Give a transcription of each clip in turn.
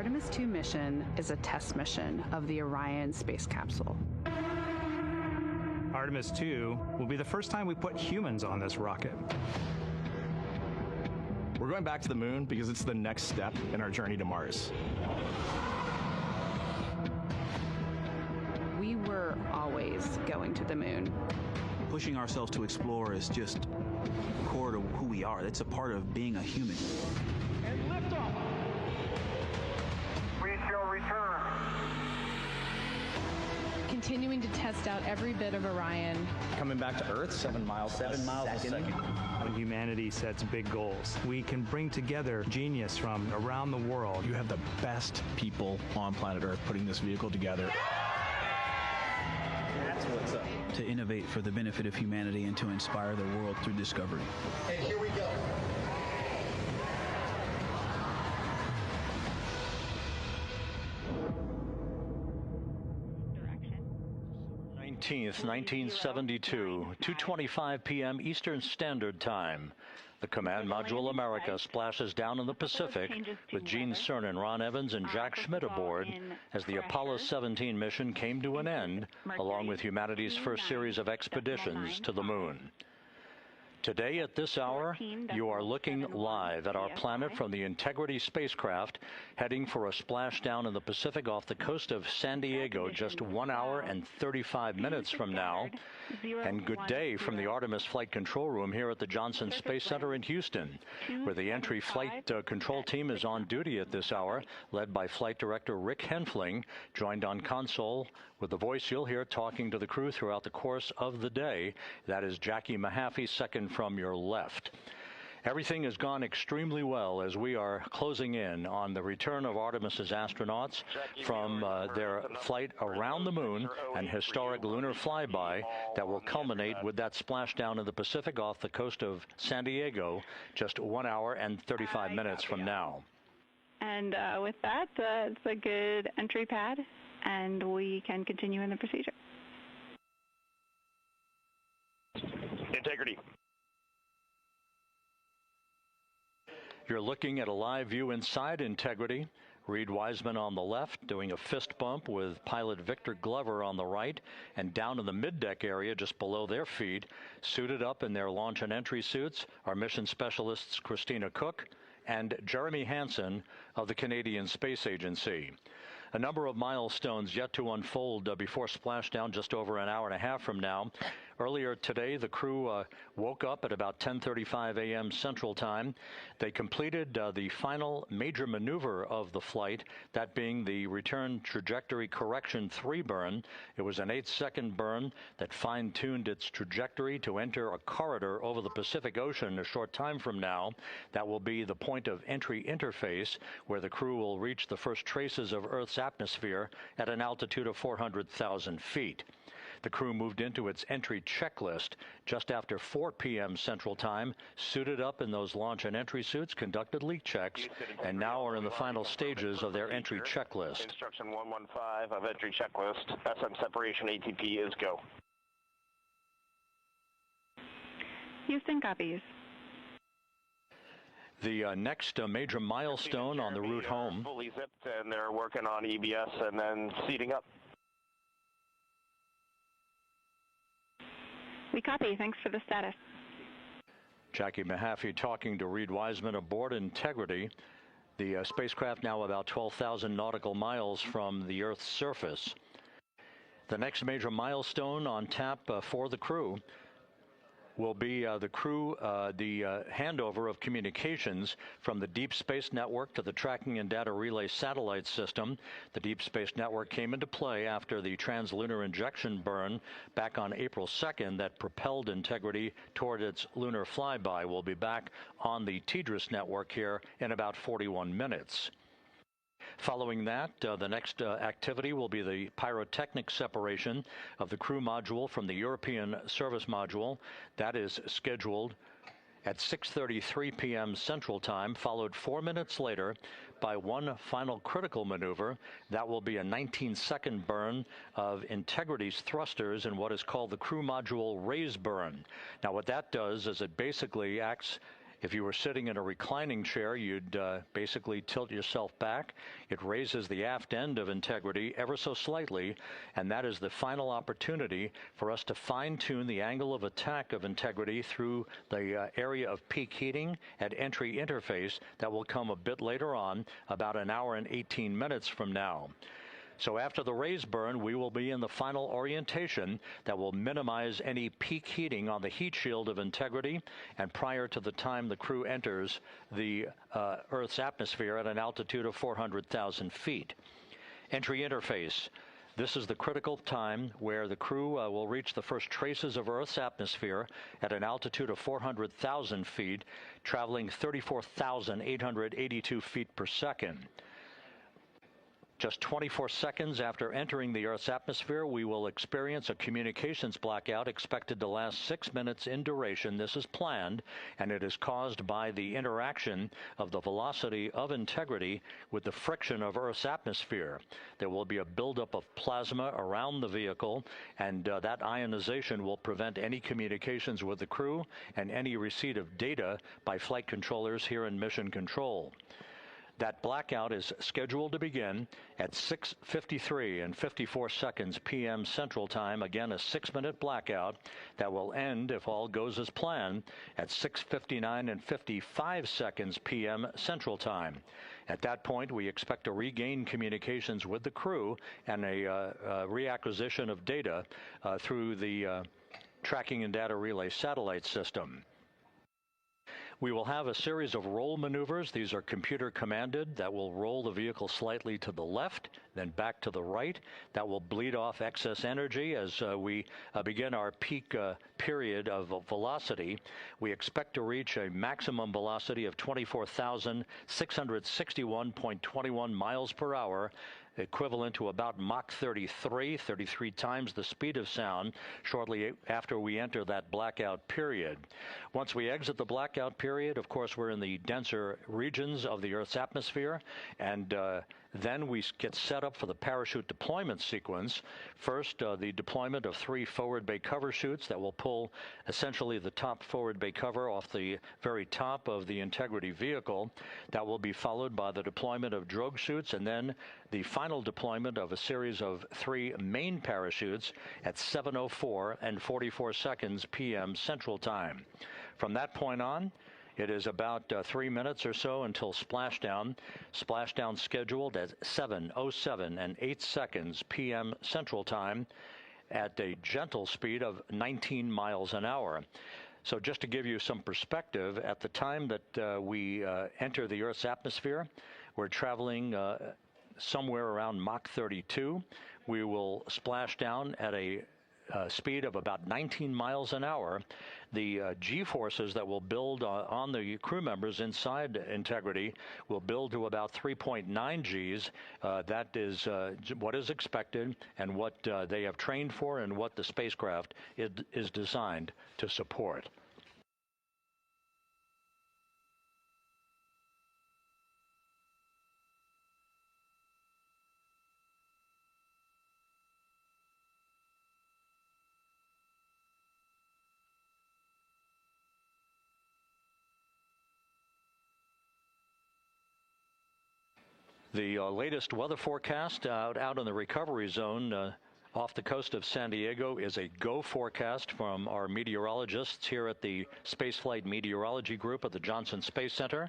Artemis 2 mission is a test mission of the Orion space capsule. Artemis 2 will be the first time we put humans on this rocket. We're going back to the moon because it's the next step in our journey to Mars. We were always going to the moon. Pushing ourselves to explore is just core to who we are. That's a part of being a human. And liftoff. We shall return. Continuing to test out every bit of Orion. Coming back to Earth, 7 miles a second. When humanity sets big goals, we can bring together genius from around the world. You have the best people on planet Earth putting this vehicle together. That's what's up. To innovate for the benefit of humanity and to inspire the world through discovery. And here we go. 1972, 2:25 p.m. Eastern Standard Time. The Command Module America splashes down in the Pacific with Gene Cernan, Ron Evans, and Jack Schmitt aboard as the Apollo 17 mission came to an end, along with humanity's first series of expeditions to the moon. Today at this hour, you are looking live at our planet from the Integrity spacecraft, heading for a splashdown in the Pacific off the coast of San Diego just 1 hour and 35 minutes from now. And good day from the Artemis Flight Control Room here at the Johnson Space Center in Houston, where the entry flight control team is on duty at this hour, led by Flight Director Rick Henfling, joined on console with the voice you'll hear talking to the crew throughout the course of the day. That is Jackie Mahaffey, second from your left. Everything has gone extremely well as we are closing in on the return of Artemis's astronauts from their flight around the moon, an historic lunar flyby that will culminate with that splashdown in the Pacific off the coast of San Diego just 1 hour and 35 minutes from now. And with that, it's a good entry pad, and we can continue in the procedure. Integrity. You're looking at a live view inside Integrity. Reed Wiseman on the left doing a fist bump with pilot Victor Glover on the right, and down in the middeck area just below their feet, suited up in their launch and entry suits, are mission specialists Christina Cook and Jeremy Hansen of the Canadian Space Agency. A number of milestones yet to unfold before splashdown just over an hour and a half from now. Earlier today, the crew woke up at about 10:35 a.m. Central Time. They completed the final major maneuver of the flight, that being the return trajectory correction 3 burn. It was an 8-second burn that fine-tuned its trajectory to enter a corridor over the Pacific Ocean a short time from now. That will be the point of entry interface where the crew will reach the first traces of Earth's atmosphere at an altitude of 400,000 feet. The crew moved into its entry checklist just after 4 p.m. Central Time, suited up in those launch and entry suits, conducted leak checks, and now are in the final stages of their entry checklist. Instruction 115 of entry checklist. SM separation ATP is go. Houston copies. The next major milestone on the route home. Fully zipped, and they're working on EBS and then seating up. We copy. Thanks for the status. Jackie Mahaffey talking to Reed Wiseman aboard Integrity. The spacecraft now about 12,000 nautical miles from the Earth's surface. The next major milestone on tap for the crew will be the handover of communications from the Deep Space Network to the Tracking and Data Relay Satellite System. The Deep Space Network came into play after the translunar injection burn back on April 2nd that propelled Integrity toward its lunar flyby. We'll be back on the TDRS network here in about 41 minutes. Following that, the next activity will be the pyrotechnic separation of the crew module from the European service module. That is scheduled at 6:33 p.m. Central Time, followed 4 minutes later by one final critical maneuver. That will be a 19-second burn of Integrity's thrusters in what is called the crew module raise burn. Now, what that does is it basically acts If you were sitting in a reclining chair, you'd basically tilt yourself back. It raises the aft end of Integrity ever so slightly, and that is the final opportunity for us to fine-tune the angle of attack of Integrity through the area of peak heating at entry interface that will come a bit later on, about an hour and 18 minutes from now. So after the raise burn, we will be in the final orientation that will minimize any peak heating on the heat shield of Integrity and prior to the time the crew enters the Earth's atmosphere at an altitude of 400,000 feet. Entry interface. This is the critical time where the crew will reach the first traces of Earth's atmosphere at an altitude of 400,000 feet, traveling 34,882 feet per second. Just 24 seconds after entering the Earth's atmosphere, we will experience a communications blackout expected to last 6 minutes in duration. This is planned, and it is caused by the interaction of the velocity of Integrity with the friction of Earth's atmosphere. There will be a buildup of plasma around the vehicle, and that ionization will prevent any communications with the crew and any receipt of data by flight controllers here in Mission Control. That blackout is scheduled to begin at 6:53 and 54 seconds p.m. Central Time. Again, a 6-minute blackout that will end, if all goes as planned, at 6:59 and 55 seconds p.m. Central Time. At that point, we expect to regain communications with the crew and a reacquisition of data through the Tracking and Data Relay satellite system. We will have a series of roll maneuvers. These are computer commanded that will roll the vehicle slightly to the left, then back to the right. That will bleed off excess energy as we begin our peak period of velocity. We expect to reach a maximum velocity of 24,661.21 miles per hour, equivalent to about Mach 33 times the speed of sound, shortly after we enter that blackout period. Once we exit the blackout period, of course, we're in the denser regions of the Earth's atmosphere, and then we get set up for the parachute deployment sequence. First, the deployment of 3 forward bay cover chutes that will pull essentially the top forward bay cover off the very top of the Integrity vehicle. That will be followed by the deployment of drogue chutes, and then the final deployment of a series of 3 main parachutes at 7:04 and 44 seconds p.m. Central Time. From that point on, it is about 3 minutes or so until splashdown. Splashdown scheduled at 7:07 and 8 seconds p.m. Central Time at a gentle speed of 19 miles an hour. So just to give you some perspective, at the time that we enter the Earth's atmosphere, we're traveling somewhere around Mach 32. We will splash down at a speed of about 19 miles an hour. The G-forces that will build on the crew members inside Integrity will build to about 3.9 Gs. That is what is expected and what they have trained for and what the spacecraft is designed to support. The latest weather forecast out in the recovery zone off the coast of San Diego is a go forecast from our meteorologists here at the Spaceflight Meteorology Group at the Johnson Space Center.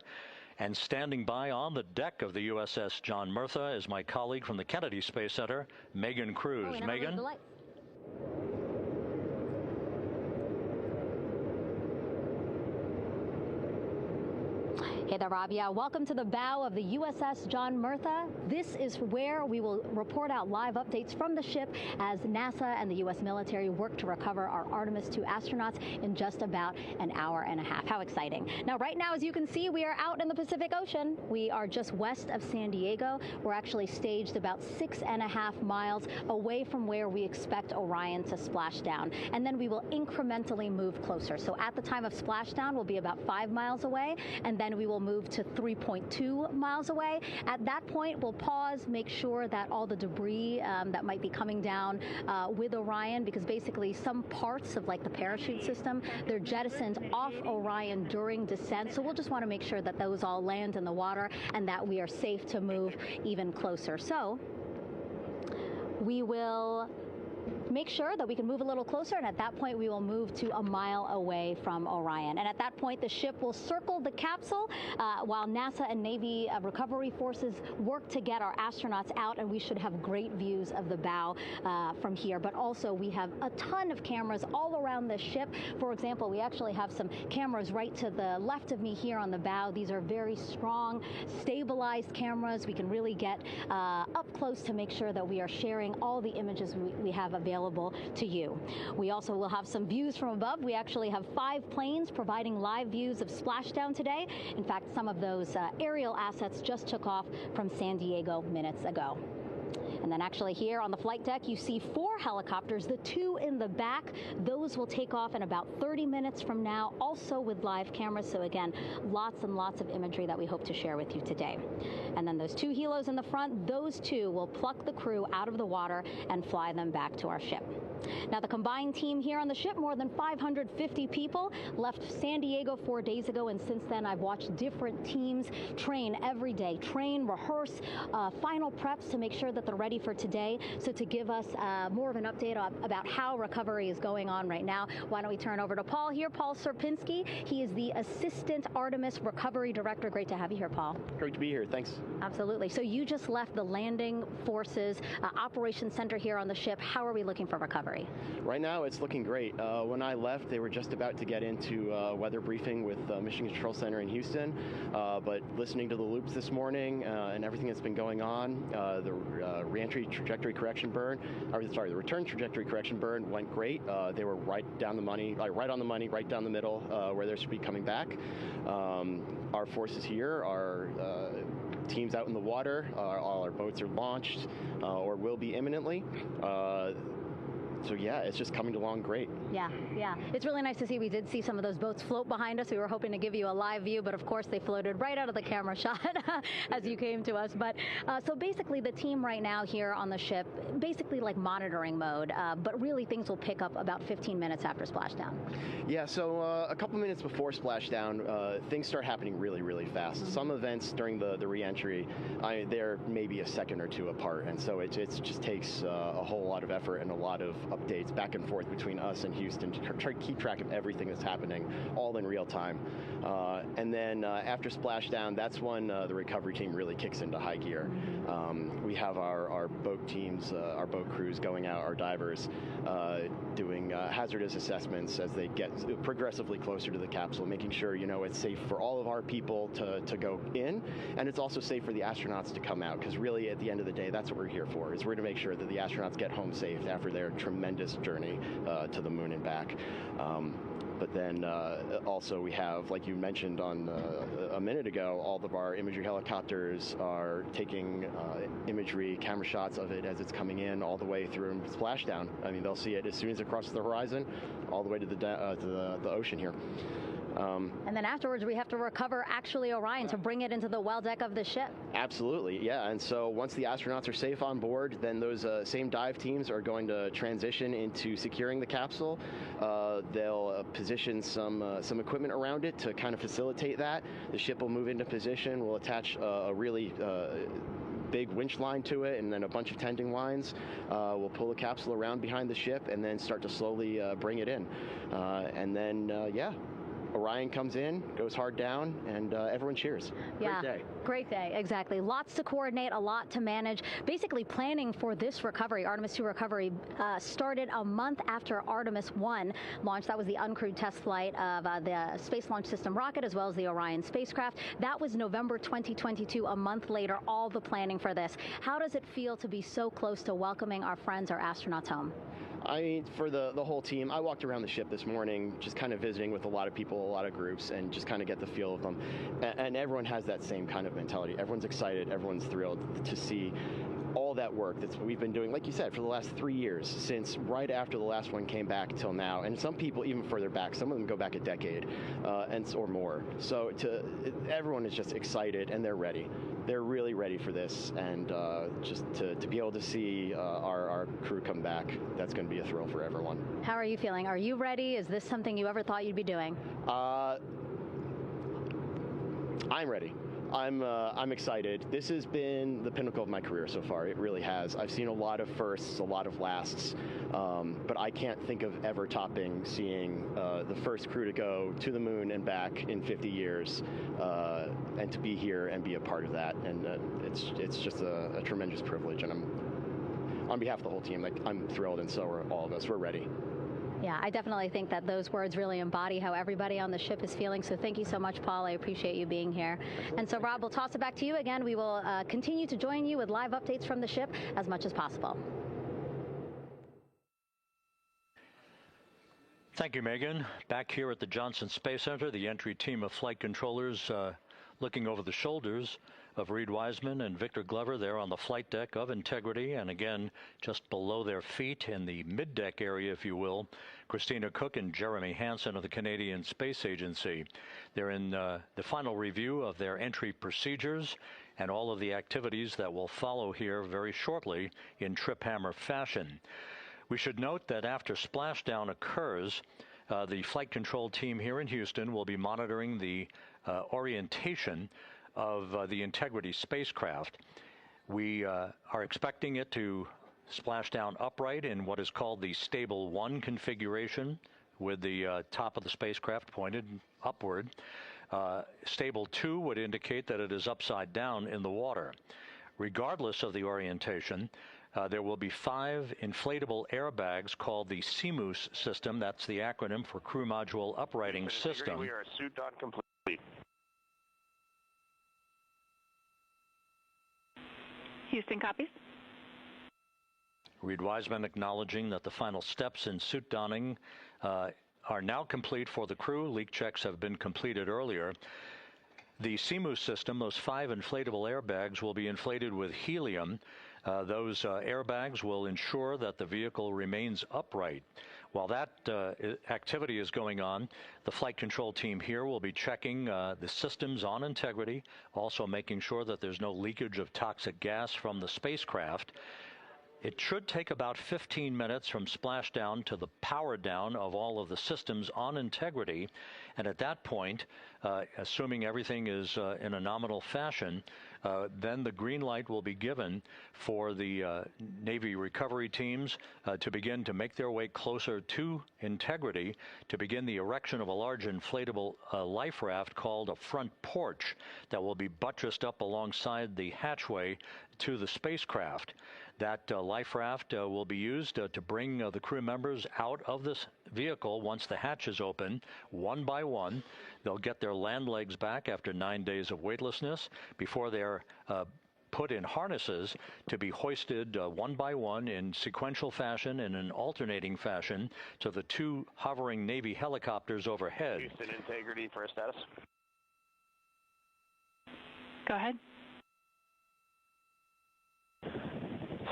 And standing by on the deck of the USS John Murtha is my colleague from the Kennedy Space Center, Megan Cruz. Megan? Hey there, Rob. Yeah, welcome to the bow of the USS John Murtha. This is where we will report out live updates from the ship as NASA and the U.S. military work to recover our Artemis 2 astronauts in just about an hour and a half. How exciting. Now, right now, as you can see, we are out in the Pacific Ocean. We are just west of San Diego. We're actually staged about 6.5 miles away from where we expect Orion to splash down. And then we will incrementally move closer. So at the time of splashdown, we'll be about 5 miles away, and then we will move to 3.2 miles away. At that point, we'll pause, make sure that all the debris that might be coming down with Orion, because basically some parts of like the parachute system, they're jettisoned off Orion during descent. So we'll just want to make sure that those all land in the water and that we are safe to move even closer. So we will make sure that we can move a little closer, and at that point we will move to a mile away from Orion. And at that point the ship will circle the capsule while NASA and Navy recovery forces work to get our astronauts out, and we should have great views of the bow from here. But also we have a ton of cameras all around the ship. For example, we actually have some cameras right to the left of me here on the bow. These are very strong, stabilized cameras. We can really get up close to make sure that we are sharing all the images we have available to you. We also will have some views from above. We actually have 5 planes providing live views of splashdown today. In fact, some of those aerial assets just took off from San Diego minutes ago. And then actually here on the flight deck, you see 4 helicopters, the 2 in the back. Those will take off in about 30 minutes from now, also with live cameras. So again, lots and lots of imagery that we hope to share with you today. And then those 2 helos in the front, those 2 will pluck the crew out of the water and fly them back to our ship. Now, the combined team here on the ship, more than 550 people, left San Diego 4 days ago, and since then I've watched different teams train every day, rehearse, final preps to make sure that they're ready for today. So to give us more of an update about how recovery is going on right now, why don't we turn over to Paul here, Paul Serpinski. He is the Assistant Artemis Recovery Director. Great to have you here, Paul. Great to be here. Thanks. Absolutely. So you just left the landing forces operations center here on the ship. How are we looking for recovery? Right now, it's looking great. When I left, they were just about to get into weather briefing with Mission Control Center in Houston. But listening to the loops this morning and everything that's been going on, the reentry trajectory correction burn, the return trajectory correction burn went great. They were right down the money, right on the money, right down the middle where they should be coming back. Our forces here are teams out in the water. All our boats are launched or will be imminently. So yeah, it's just coming along great. Yeah. It's really nice to see. We did see some of those boats float behind us. We were hoping to give you a live view, but of course they floated right out of the camera shot as you came to us. But so basically the team right now here on the ship, basically like monitoring mode, but really things will pick up about 15 minutes after splashdown. Yeah, so a couple minutes before splashdown, things start happening really, really fast. Mm-hmm. Some events during the re-entry, they're maybe a second or 2 apart, and so it just takes a whole lot of effort and a lot of updates back and forth between us and Houston to try to keep track of everything that's happening, all in real time. And then after splashdown, that's when the recovery team really kicks into high gear. We have our boat teams, our boat crews going out, our divers doing hazardous assessments as they get progressively closer to the capsule, making sure it's safe for all of our people to go in, and it's also safe for the astronauts to come out, because really at the end of the day, that's what we're here for, is we're to make sure that the astronauts get home safe after their tremendous journey to the moon and back. But then also we have, like you mentioned on a minute ago, all of our imagery helicopters are taking imagery, camera shots of it as it's coming in all the way through splashdown. I mean, they'll see it as soon as it crosses the horizon, all the way to the ocean here. And then afterwards, we have to recover actually Orion to bring it into the well deck of the ship. Absolutely, yeah. And so once the astronauts are safe on board, then those same dive teams are going to transition into securing the capsule. They'll position some equipment around it to kind of facilitate that. The ship will move into position. We'll attach a really big winch line to it, and then a bunch of tending lines. We'll pull the capsule around behind the ship and then start to slowly bring it in. And then, Orion comes in, goes hard down, and everyone cheers. Yeah, great day. Great day, exactly. Lots to coordinate, a lot to manage. Basically, planning for this recovery, Artemis 2 recovery, started a month after Artemis 1 launched. That was the uncrewed test flight of the Space Launch System rocket, as well as the Orion spacecraft. That was November 2022, a month later, all the planning for this. How does it feel to be so close to welcoming our friends, our astronauts home? I mean, for the whole team, I walked around the ship this morning, just kind of visiting with a lot of people, a lot of groups, and just kind of get the feel of them. And everyone has that same kind of mentality. Everyone's excited. Everyone's thrilled to see all that work that we've been doing, like you said, for the last 3 years, since right after the last one came back till now. And some people even further back. Some of them go back a decade or more. So everyone is just excited, and they're ready. They're really ready for this, and just to be able to see our crew come back, that's going to be a thrill for everyone. How are you feeling? Are you ready? Is this something you ever thought you'd be doing? I'm ready. I'm excited. This has been the pinnacle of my career so far. It really has. I've seen a lot of firsts, a lot of lasts, but I can't think of ever topping seeing the first crew to go to the moon and back in 50 years, and to be here and be a part of that. And it's just a tremendous privilege. And on behalf of the whole team, I'm thrilled, and so are all of us. We're ready. Yeah, I definitely think that those words really embody how everybody on the ship is feeling. So thank you so much, Paul. I appreciate you being here. And so, Rob, we'll toss it back to you again. We will continue to join you with live updates from the ship as much as possible. Thank you, Megan. Back here at the Johnson Space Center, the entry team of flight controllers looking over the shoulders of Reed Wiseman and Victor Glover there on the flight deck of Integrity, and again just below their feet in the mid-deck area, if you will, Christina Cook and Jeremy Hansen of the Canadian Space Agency. They're in the final review of their entry procedures and all of the activities that will follow here very shortly in trip hammer fashion. We should note that after splashdown occurs, the flight control team here in Houston will be monitoring the orientation of the Integrity spacecraft. We are expecting it to splash down upright in what is called the Stable 1 configuration, with the top of the spacecraft pointed upward. Stable 2 would indicate that it is upside down in the water. Regardless of the orientation, there will be 5 inflatable airbags called the CMOOS system. That's the acronym for Crew Module Uprighting System. We are suit on complete. Houston copies. Reed Wiseman acknowledging that the final steps in suit donning are now complete for the crew. Leak checks have been completed earlier. The CMOOS system, those 5 inflatable airbags, will be inflated with helium. Those airbags will ensure that the vehicle remains upright. While that activity is going on, the flight control team here will be checking the systems on Integrity, also making sure that there's no leakage of toxic gas from the spacecraft. It should take about 15 minutes from splashdown to the power down of all of the systems on Integrity. And at that point, assuming everything is in a nominal fashion, then the green light will be given for the Navy recovery teams to begin to make their way closer to Integrity to begin the erection of a large inflatable life raft called a front porch that will be buttressed up alongside the hatchway to the spacecraft. That life raft will be used to bring the crew members out of this vehicle once the hatch is open, one by one. They'll get their land legs back after 9 days of weightlessness before they're put in harnesses to be hoisted one by one in sequential fashion, in an alternating fashion, to the 2 hovering Navy helicopters overhead. Houston Integrity for a status. Go ahead.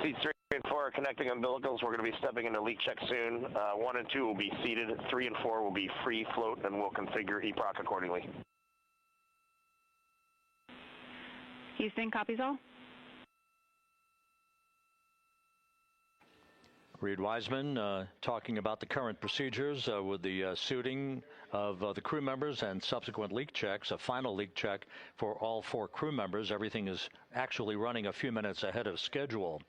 Seats 3 and 4 are connecting umbilicals. We're going to be stepping into leak check soon. 1 and 2 will be seated. 3 and 4 will be free float, and we'll configure EPROC accordingly. Houston copies all. Reed Wiseman talking about the current procedures with the suiting of the crew members and subsequent leak checks, a final leak check for all 4 crew members. Everything is actually running a few minutes ahead of schedule.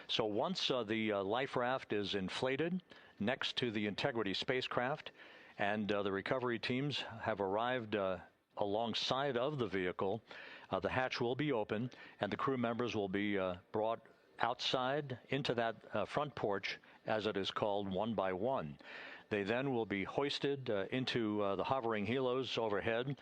So once the life raft is inflated next to the Integrity spacecraft and the recovery teams have arrived alongside of the vehicle, the hatch will be open and the crew members will be brought outside into that front porch, as it is called, one by one. They then will be hoisted into the hovering helos overhead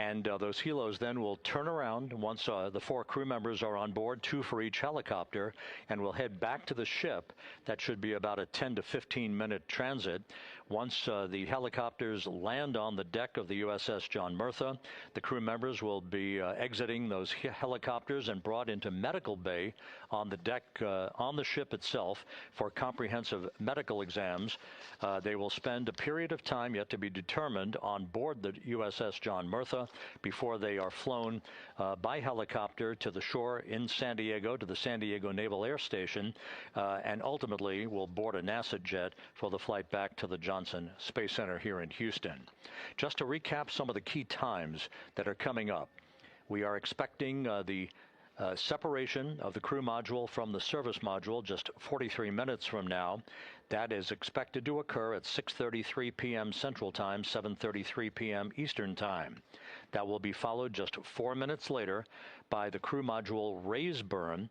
And those helos then will turn around once the 4 crew members are on board, 2 for each helicopter, and will head back to the ship. That should be about a 10 to 15-minute transit. Once the helicopters land on the deck of the USS John Murtha, the crew members will be exiting those helicopters and brought into medical bay on the deck on the ship itself for comprehensive medical exams. They will spend a period of time yet to be determined on board the USS John Murtha before they are flown by helicopter to the shore in San Diego, to the San Diego Naval Air Station, and ultimately will board a NASA jet for the flight back to the Johnson Space Center here in Houston. Just to recap some of the key times that are coming up. We are expecting the separation of the crew module from the service module just 43 minutes from now. That is expected to occur at 6:33 p.m. Central Time, 7:33 p.m. Eastern Time. That will be followed just 4 minutes later by the crew module raise burn,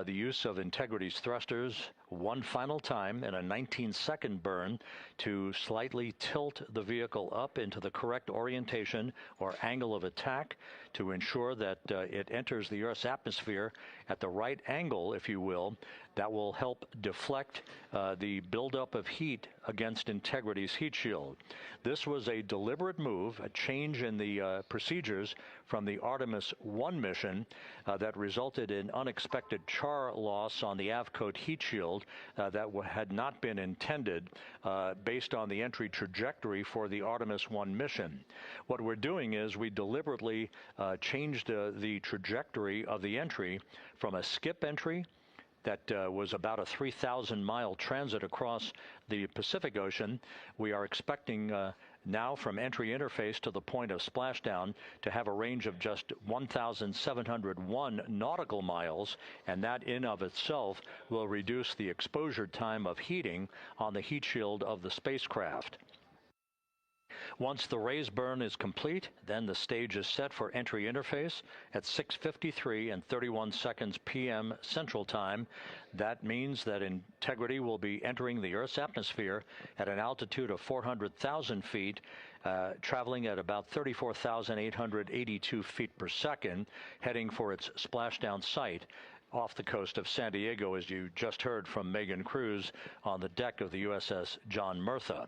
the use of Integrity's thrusters one final time in a 19-second burn to slightly tilt the vehicle up into the correct orientation or angle of attack to ensure that it enters the Earth's atmosphere at the right angle, if you will. That will help deflect the buildup of heat against Integrity's heat shield. This was a deliberate move, a change in the procedures from the Artemis 1 mission that resulted in unexpected char loss on the Avcode heat shield that had not been intended based on the entry trajectory for the Artemis 1 mission. What we're doing is we deliberately changed the trajectory of the entry from a skip entry that was about a 3,000-mile transit across the Pacific Ocean. We are expecting now from entry interface to the point of splashdown to have a range of just 1,701 nautical miles, and that in of itself will reduce the exposure time of heating on the heat shield of the spacecraft. Once the raise burn is complete, then the stage is set for entry interface at 6:53 and 31 seconds p.m. Central Time. That means that Integrity will be entering the Earth's atmosphere at an altitude of 400,000 feet, traveling at about 34,882 feet per second, heading for its splashdown site off the coast of San Diego, as you just heard from Megan Cruz on the deck of the USS John Murtha.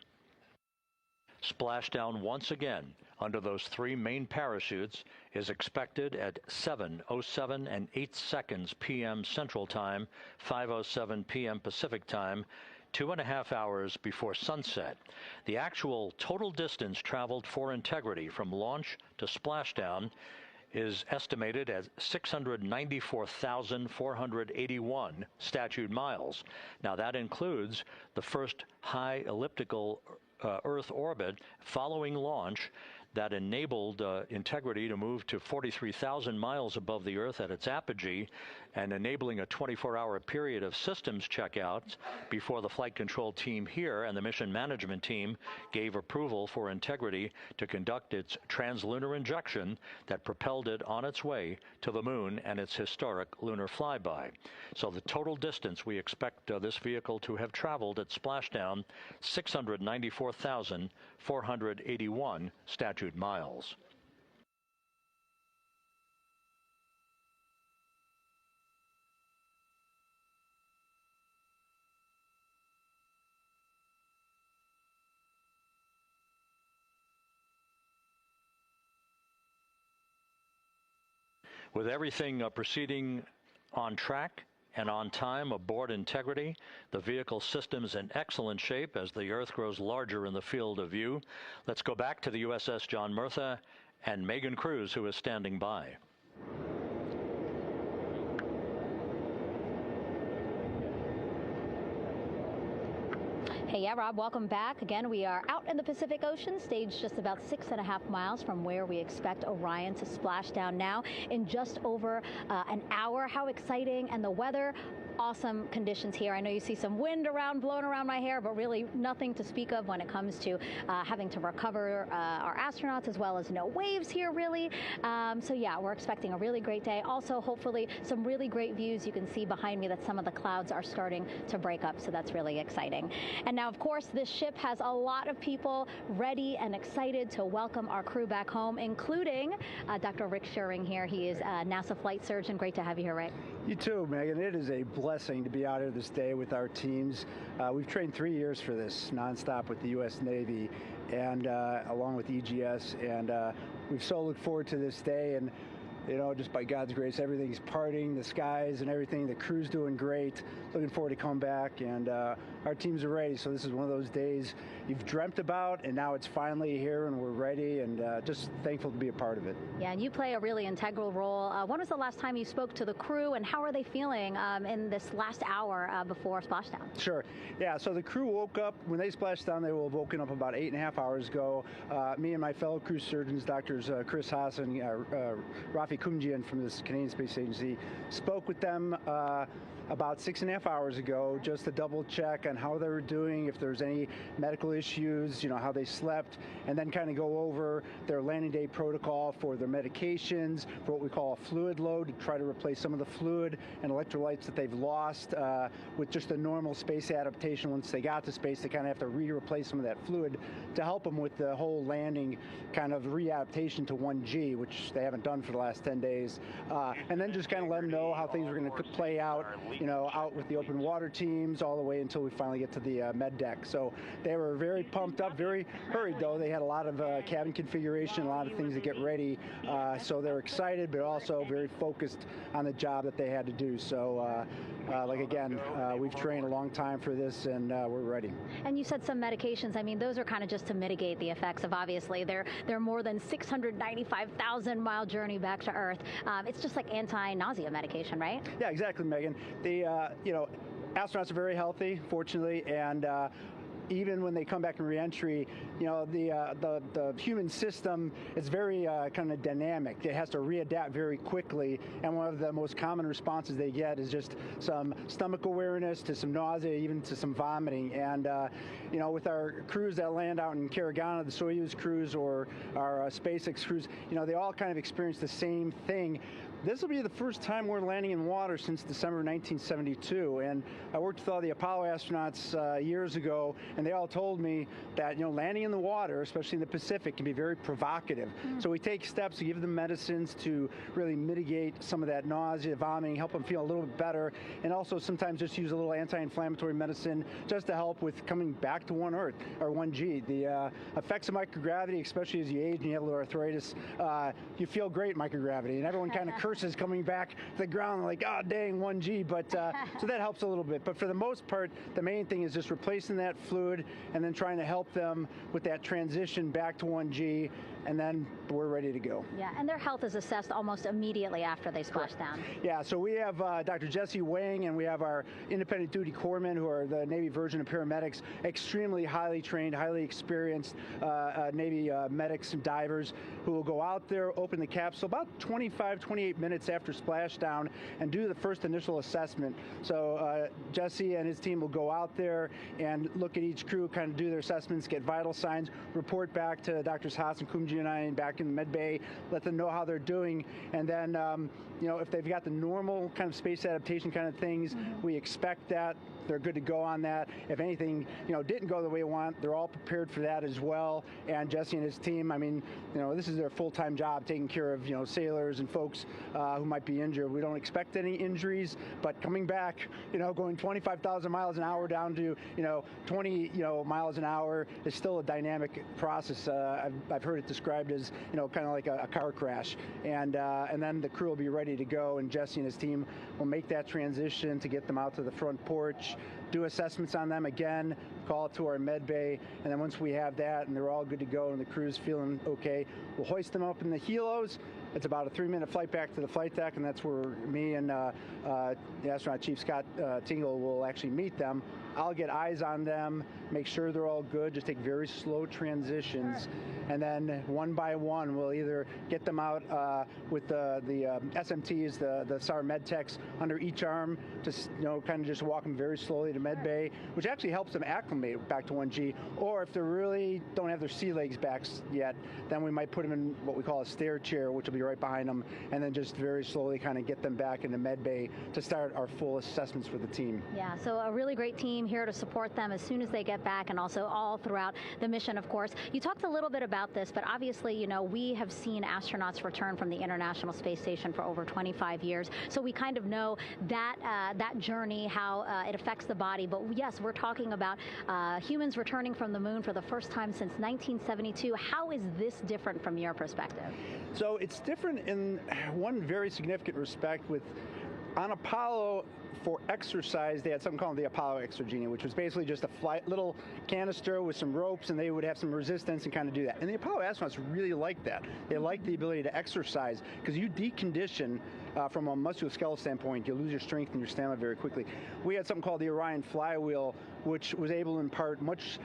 Splashdown once again under those 3 main parachutes is expected at 7:07 and 8 seconds p.m. Central Time, 5:07 p.m. Pacific Time, 2.5 hours before sunset. The actual total distance traveled for Integrity from launch to splashdown is estimated at 694,481 statute miles. Now that includes the first high elliptical Earth orbit following launch that enabled Integrity to move to 43,000 miles above the Earth at its apogee, and enabling a 24-hour period of systems checkouts before the flight control team here and the mission management team gave approval for Integrity to conduct its translunar injection that propelled it on its way to the moon and its historic lunar flyby. So the total distance we expect this vehicle to have traveled at splashdown, 694,481 statute miles. With everything proceeding on track and on time aboard Integrity, the vehicle system's in excellent shape as the Earth grows larger in the field of view. Let's go back to the USS John Murtha and Megan Cruz, who is standing by. Hey, yeah, Rob, welcome back. Again, we are out in the Pacific Ocean, staged just about 6.5 miles from where we expect Orion to splash down now in just over an hour. How exciting. And the weather awesome conditions here. I know you see some wind blowing around my hair, but really nothing to speak of when it comes to having to recover our astronauts, as well as no waves here, really. So yeah, we're expecting a really great day. Also, hopefully, some really great views. You can see behind me that some of the clouds are starting to break up, so that's really exciting. And now, of course, this ship has a lot of people ready and excited to welcome our crew back home, including Dr. Rick Schuring here. He is a NASA flight surgeon. Great to have you here, Rick. You too, Megan. It is a blessing to be out here this day with our teams. We've trained 3 years for this nonstop with the U.S. Navy and along with EGS, and we've so looked forward to this day. And you know, just by God's grace, everything's parting, the skies and everything. The crew's doing great. Looking forward to come back, and our teams are ready. So this is one of those days you've dreamt about, and now it's finally here, and we're ready, and just thankful to be a part of it. Yeah, and you play a really integral role. When was the last time you spoke to the crew, and how are they feeling in this last hour before splashdown? Sure. Yeah, so the crew woke up, when they splashed down, they will have woken up about 8.5 hours ago. Me and my fellow crew surgeons, Doctors Chris Haas and Rafi Kumjian from this Canadian Space Agency, spoke with them about 6.5 hours ago, just to double check on how they were doing, if there's any medical issues, you know, how they slept, and then kind of go over their landing day protocol for their medications, for what we call a fluid load, to try to replace some of the fluid and electrolytes that they've lost with just a normal space adaptation. Once they got to space, they kind of have to replace some of that fluid to help them with the whole landing kind of readaptation to 1G, which they haven't done for the last 10 days. And then just kind of let them know how things are going to play out, you know, out with the open water teams all the way until we finally get to the med deck. So they were very pumped up, very hurried though. They had a lot of cabin configuration, a lot of things to get ready. So they're excited, but also very focused on the job that they had to do. So like again, we've trained a long time for this, and we're ready. And you said some medications. I mean, those are kind of just to mitigate the effects of, obviously, their more than 695,000-mile journey back to Earth. It's just like anti-nausea medication, right? Yeah, exactly, Megan. You know, astronauts are very healthy, fortunately, and even when they come back in reentry, you know, the human system is very kind of dynamic. It has to readapt very quickly, and one of the most common responses they get is just some stomach awareness, to some nausea, even to some vomiting. And you know, with our crews that land out in Karagana, the Soyuz crews or our SpaceX crews, you know, they all kind of experience the same thing. This will be the first time we're landing in water since December 1972, and I worked with all the Apollo astronauts years ago, and they all told me that, you know, landing in the water, especially in the Pacific, can be very provocative. So we take steps to give them medicines to really mitigate some of that nausea, vomiting, help them feel a little bit better, and also sometimes just use a little anti-inflammatory medicine just to help with coming back to 1 Earth, or 1G. The effects of microgravity, especially as you age and you have a little arthritis, you feel great in microgravity, and everyone kind of curses coming back to the ground like, oh, dang, 1G, but so that helps a little bit. But for the most part, the main thing is just replacing that fluid and then trying to help them with that transition back to 1G, and then we're ready to go. Yeah, and their health is assessed almost immediately after they splash down. Yeah, so we have Dr. Jesse Wang, and we have our independent duty corpsmen, who are the Navy Virgin and paramedics, extremely highly trained, highly experienced Navy medics and divers, who will go out there, open the capsule about 28 minutes after splashdown, and do the first initial assessment. So Jesse and his team will go out there and look at each crew, kind of do their assessments, get vital signs, report back to Drs. Haas and Kumji and I back in the med bay, let them know how they're doing, and then you know, if they've got the normal kind of space adaptation kind of things, we expect that they're good to go on that. If anything, you know, didn't go the way we want, they're all prepared for that as well. And Jesse and his team, I mean, you know, this is their full-time job, taking care of, you know, sailors and folks who might be injured. We don't expect any injuries, but coming back, you know, going 25,000 miles an hour down to, you know, 20, you know, miles an hour is still a dynamic process. I've heard it described as, you know, kind of like a car crash. And then the crew will be ready to go, and Jesse and his team will make that transition to get them out to the front porch, do assessments on them again, call it to our med bay, and then once we have that and they're all good to go and the crew's feeling okay, we'll hoist them up in the helos, It's about a 3-minute flight back to the flight deck, and that's where me and the astronaut chief Scott Tingle will actually meet them. I'll get eyes on them, make sure they're all good, just take very slow transitions. Sure. And then one by one, we'll either get them out with the SMTs, the SAR med techs under each arm, just kind of just walk them very slowly to med bay, which actually helps them acclimate back to 1G. Or if they really don't have their sea legs back yet, then we might put them in what we call a stair chair, which will be right behind them, and then just very slowly kind of get them back into med bay to start our full assessments for the team. Yeah, so a really great team here to support them as soon as they get back, and also all throughout the mission, of course. You talked a little bit about this, but obviously, we have seen astronauts return from the International Space Station for over 25 years, so we kind of know that that journey, how it affects the body. But yes, we're talking about humans returning from the moon for the first time since 1972. How is this different from your perspective? So it's different in one very significant respect. On Apollo, for exercise, they had something called the Apollo Exergenia, which was basically just a little canister with some ropes, and they would have some resistance and kind of do that. And the Apollo astronauts really liked that. They liked the ability to exercise, because you decondition from a musculoskeletal standpoint, you lose your strength and your stamina very quickly. We had something called the Orion flywheel, which was able to impart much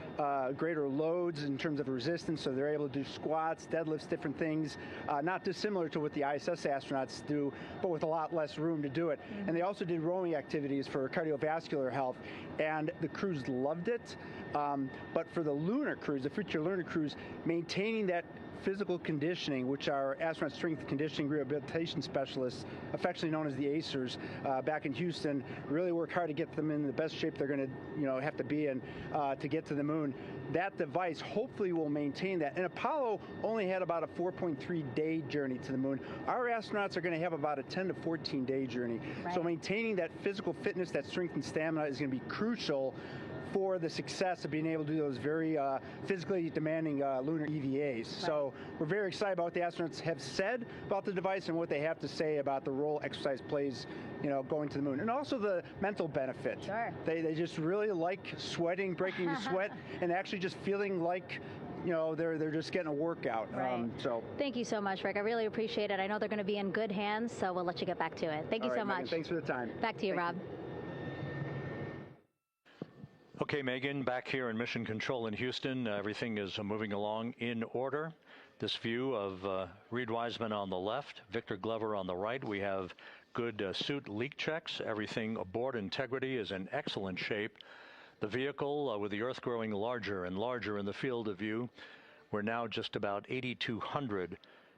greater loads in terms of resistance, so they're able to do squats, deadlifts, different things, not dissimilar to what the ISS astronauts do, but with a lot less room to do it. Mm-hmm. And they also did rowing activities for cardiovascular health, and the crews loved it. But for the lunar crews, the future lunar crews, maintaining that physical conditioning, which our astronaut strength conditioning rehabilitation specialists, affectionately known as the ACERs, back in Houston, really work hard to get them in the best shape they're going to have to be in to get to the moon. That device hopefully will maintain that. And Apollo only had about a 4.3-day journey to the moon. Our astronauts are going to have about a 10 to 14-day journey. Right. So maintaining that physical fitness, that strength and stamina is going to be crucial for the success of being able to do those very physically demanding lunar EVAs. Right. So we're very excited about what the astronauts have said about the device and what they have to say about the role exercise plays, going to the moon. And also the mental benefit. Sure. They just really like sweating, breaking the sweat, and actually just feeling like they're just getting a workout. Right. Thank you so much, Rick. I really appreciate it. I know they're going to be in good hands, so we'll let you get back to it. Thank you so much. Megan, thanks for the time. Back to you, Rob. Okay, Megan, back here in Mission Control in Houston, everything is moving along in order. This view of Reed Wiseman on the left, Victor Glover on the right. We have good suit leak checks. Everything aboard Integrity is in excellent shape. The vehicle, with the Earth growing larger and larger in the field of view, we're now just about 8,200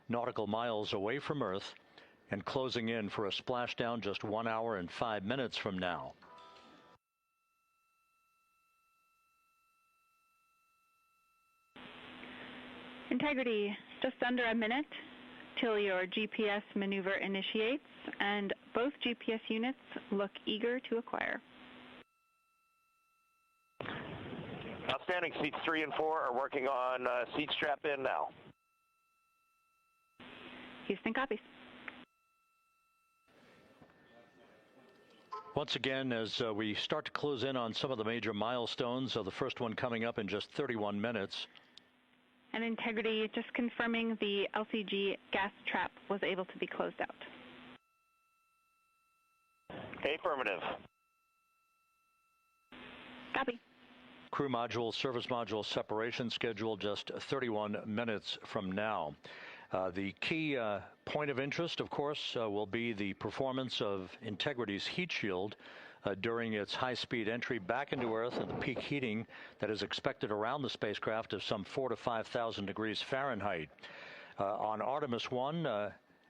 nautical miles away from Earth and closing in for a splashdown just 1 hour and 5 minutes from now. Integrity, just under a minute till your GPS maneuver initiates, and both GPS units look eager to acquire. Outstanding. Seats 3 and 4 are working on seat strap in now. Houston copies. Once again, as we start to close in on some of the major milestones, the first one coming up in just 31 minutes. And Integrity, just confirming the LCG gas trap was able to be closed out. Affirmative. Copy. Crew module, service module separation scheduled just 31 minutes from now. The key point of interest, of course, will be the performance of Integrity's heat shield during its high-speed entry back into Earth and the peak heating that is expected around the spacecraft of some 4,000 to 5,000 degrees Fahrenheit. On Artemis 1,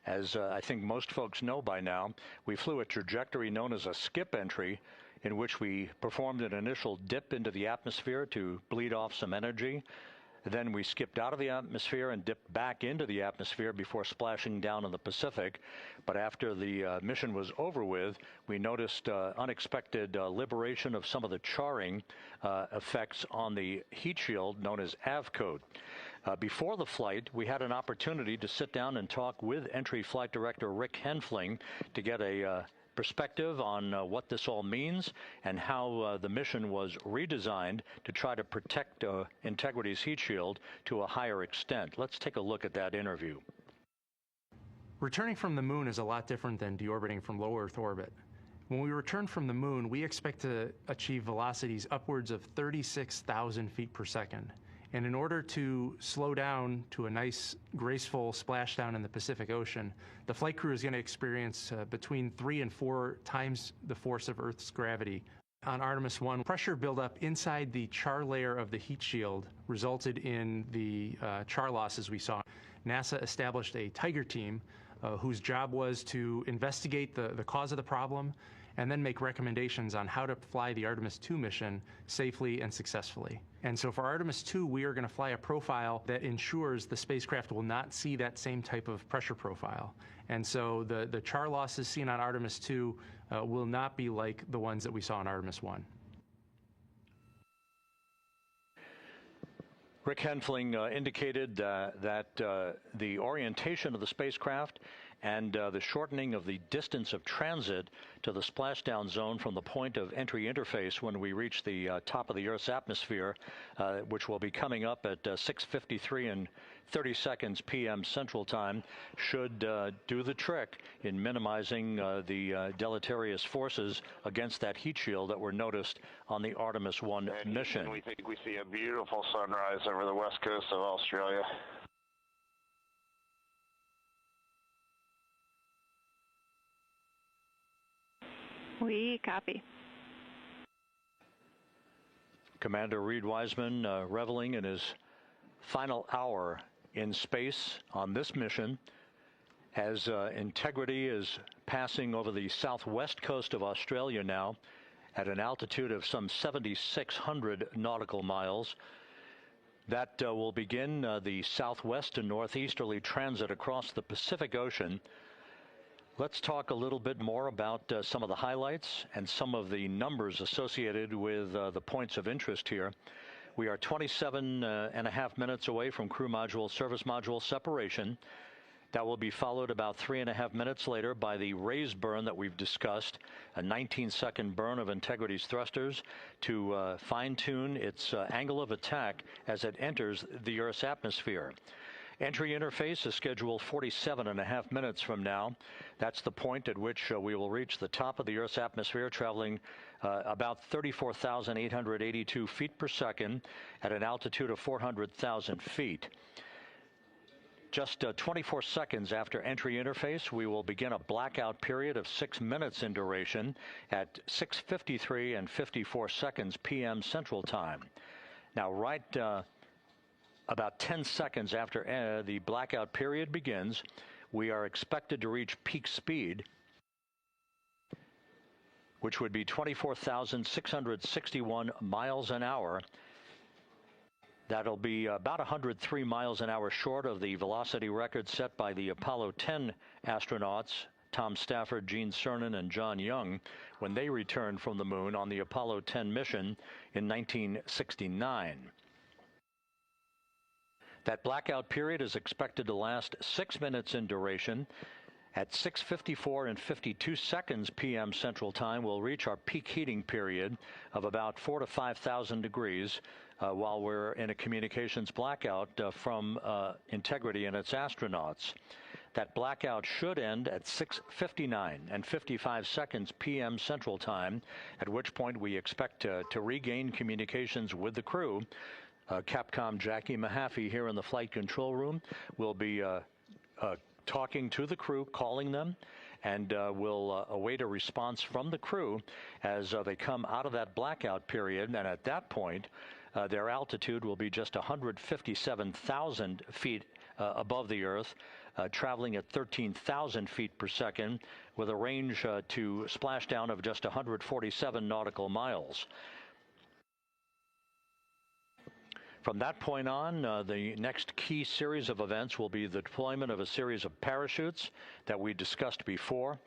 as I think most folks know by now, we flew a trajectory known as a skip entry, in which we performed an initial dip into the atmosphere to bleed off some energy. Then we skipped out of the atmosphere and dipped back into the atmosphere before splashing down in the Pacific. But after the mission was over with, we noticed unexpected liberation of some of the charring effects on the heat shield known as AVCOAT. Before the flight, we had an opportunity to sit down and talk with Entry Flight Director Rick Henfling to get a perspective on what this all means and how the mission was redesigned to try to protect Integrity's heat shield to a higher extent. Let's take a look at that interview. Returning from the moon is a lot different than deorbiting from low Earth orbit. When we return from the moon, we expect to achieve velocities upwards of 36,000 feet per second. And in order to slow down to a nice, graceful splashdown in the Pacific Ocean, the flight crew is going to experience between 3 and 4 times the force of Earth's gravity. On Artemis 1, pressure buildup inside the char layer of the heat shield resulted in the char losses we saw. NASA established a Tiger team whose job was to investigate the cause of the problem and then make recommendations on how to fly the Artemis 2 mission safely and successfully. And so for Artemis 2, we are going to fly a profile that ensures the spacecraft will not see that same type of pressure profile. And so the char losses seen on Artemis 2 will not be like the ones that we saw on Artemis 1. Rick Henfling indicated that the orientation of the spacecraft and the shortening of the distance of transit to the splashdown zone from the point of entry interface when we reach the top of the Earth's atmosphere, which will be coming up at 6:53 and 30 seconds p.m. Central Time, should do the trick in minimizing the deleterious forces against that heat shield that were noticed on the Artemis 1 mission. We think we see a beautiful sunrise over the west coast of Australia. We copy. Commander Reed Wiseman reveling in his final hour in space on this mission as Integrity is passing over the southwest coast of Australia now at an altitude of some 7,600 nautical miles. That will begin the southwest and northeasterly transit across the Pacific Ocean. Let's talk a little bit more about some of the highlights and some of the numbers associated with the points of interest here. We are 27 and a half minutes away from crew module, service module separation. That will be followed about 3.5 minutes later by the raise burn that we've discussed, a 19-second burn of Integrity's thrusters to fine-tune its angle of attack as it enters the Earth's atmosphere. Entry interface is scheduled 47.5 minutes from now. That's the point at which we will reach the top of the Earth's atmosphere, traveling about 34,882 feet per second at an altitude of 400,000 feet. Just 24 seconds after entry interface, we will begin a blackout period of 6 minutes in duration at 6:53 and 54 seconds p.m. Central Time. Now, right about 10 seconds after the blackout period begins, we are expected to reach peak speed, which would be 24,661 miles an hour. That'll be about 103 miles an hour short of the velocity record set by the Apollo 10 astronauts, Tom Stafford, Gene Cernan, and John Young, when they returned from the moon on the Apollo 10 mission in 1969. That blackout period is expected to last 6 minutes in duration. At 6:54 and 52 seconds p.m. Central Time, we'll reach our peak heating period of about 4,000 to 5,000 degrees while we're in a communications blackout from Integrity and its astronauts. That blackout should end at 6:59 and 55 seconds p.m. Central Time, at which point we expect to regain communications with the crew. Capcom Jackie Mahaffey here in the flight control room will be talking to the crew, calling them, and we'll await a response from the crew as they come out of that blackout period. And at that point, their altitude will be just 157,000 feet above the Earth, traveling at 13,000 feet per second with a range to splashdown of just 147 nautical miles. From that point on, the next key series of events will be the deployment of a series of parachutes that we discussed before.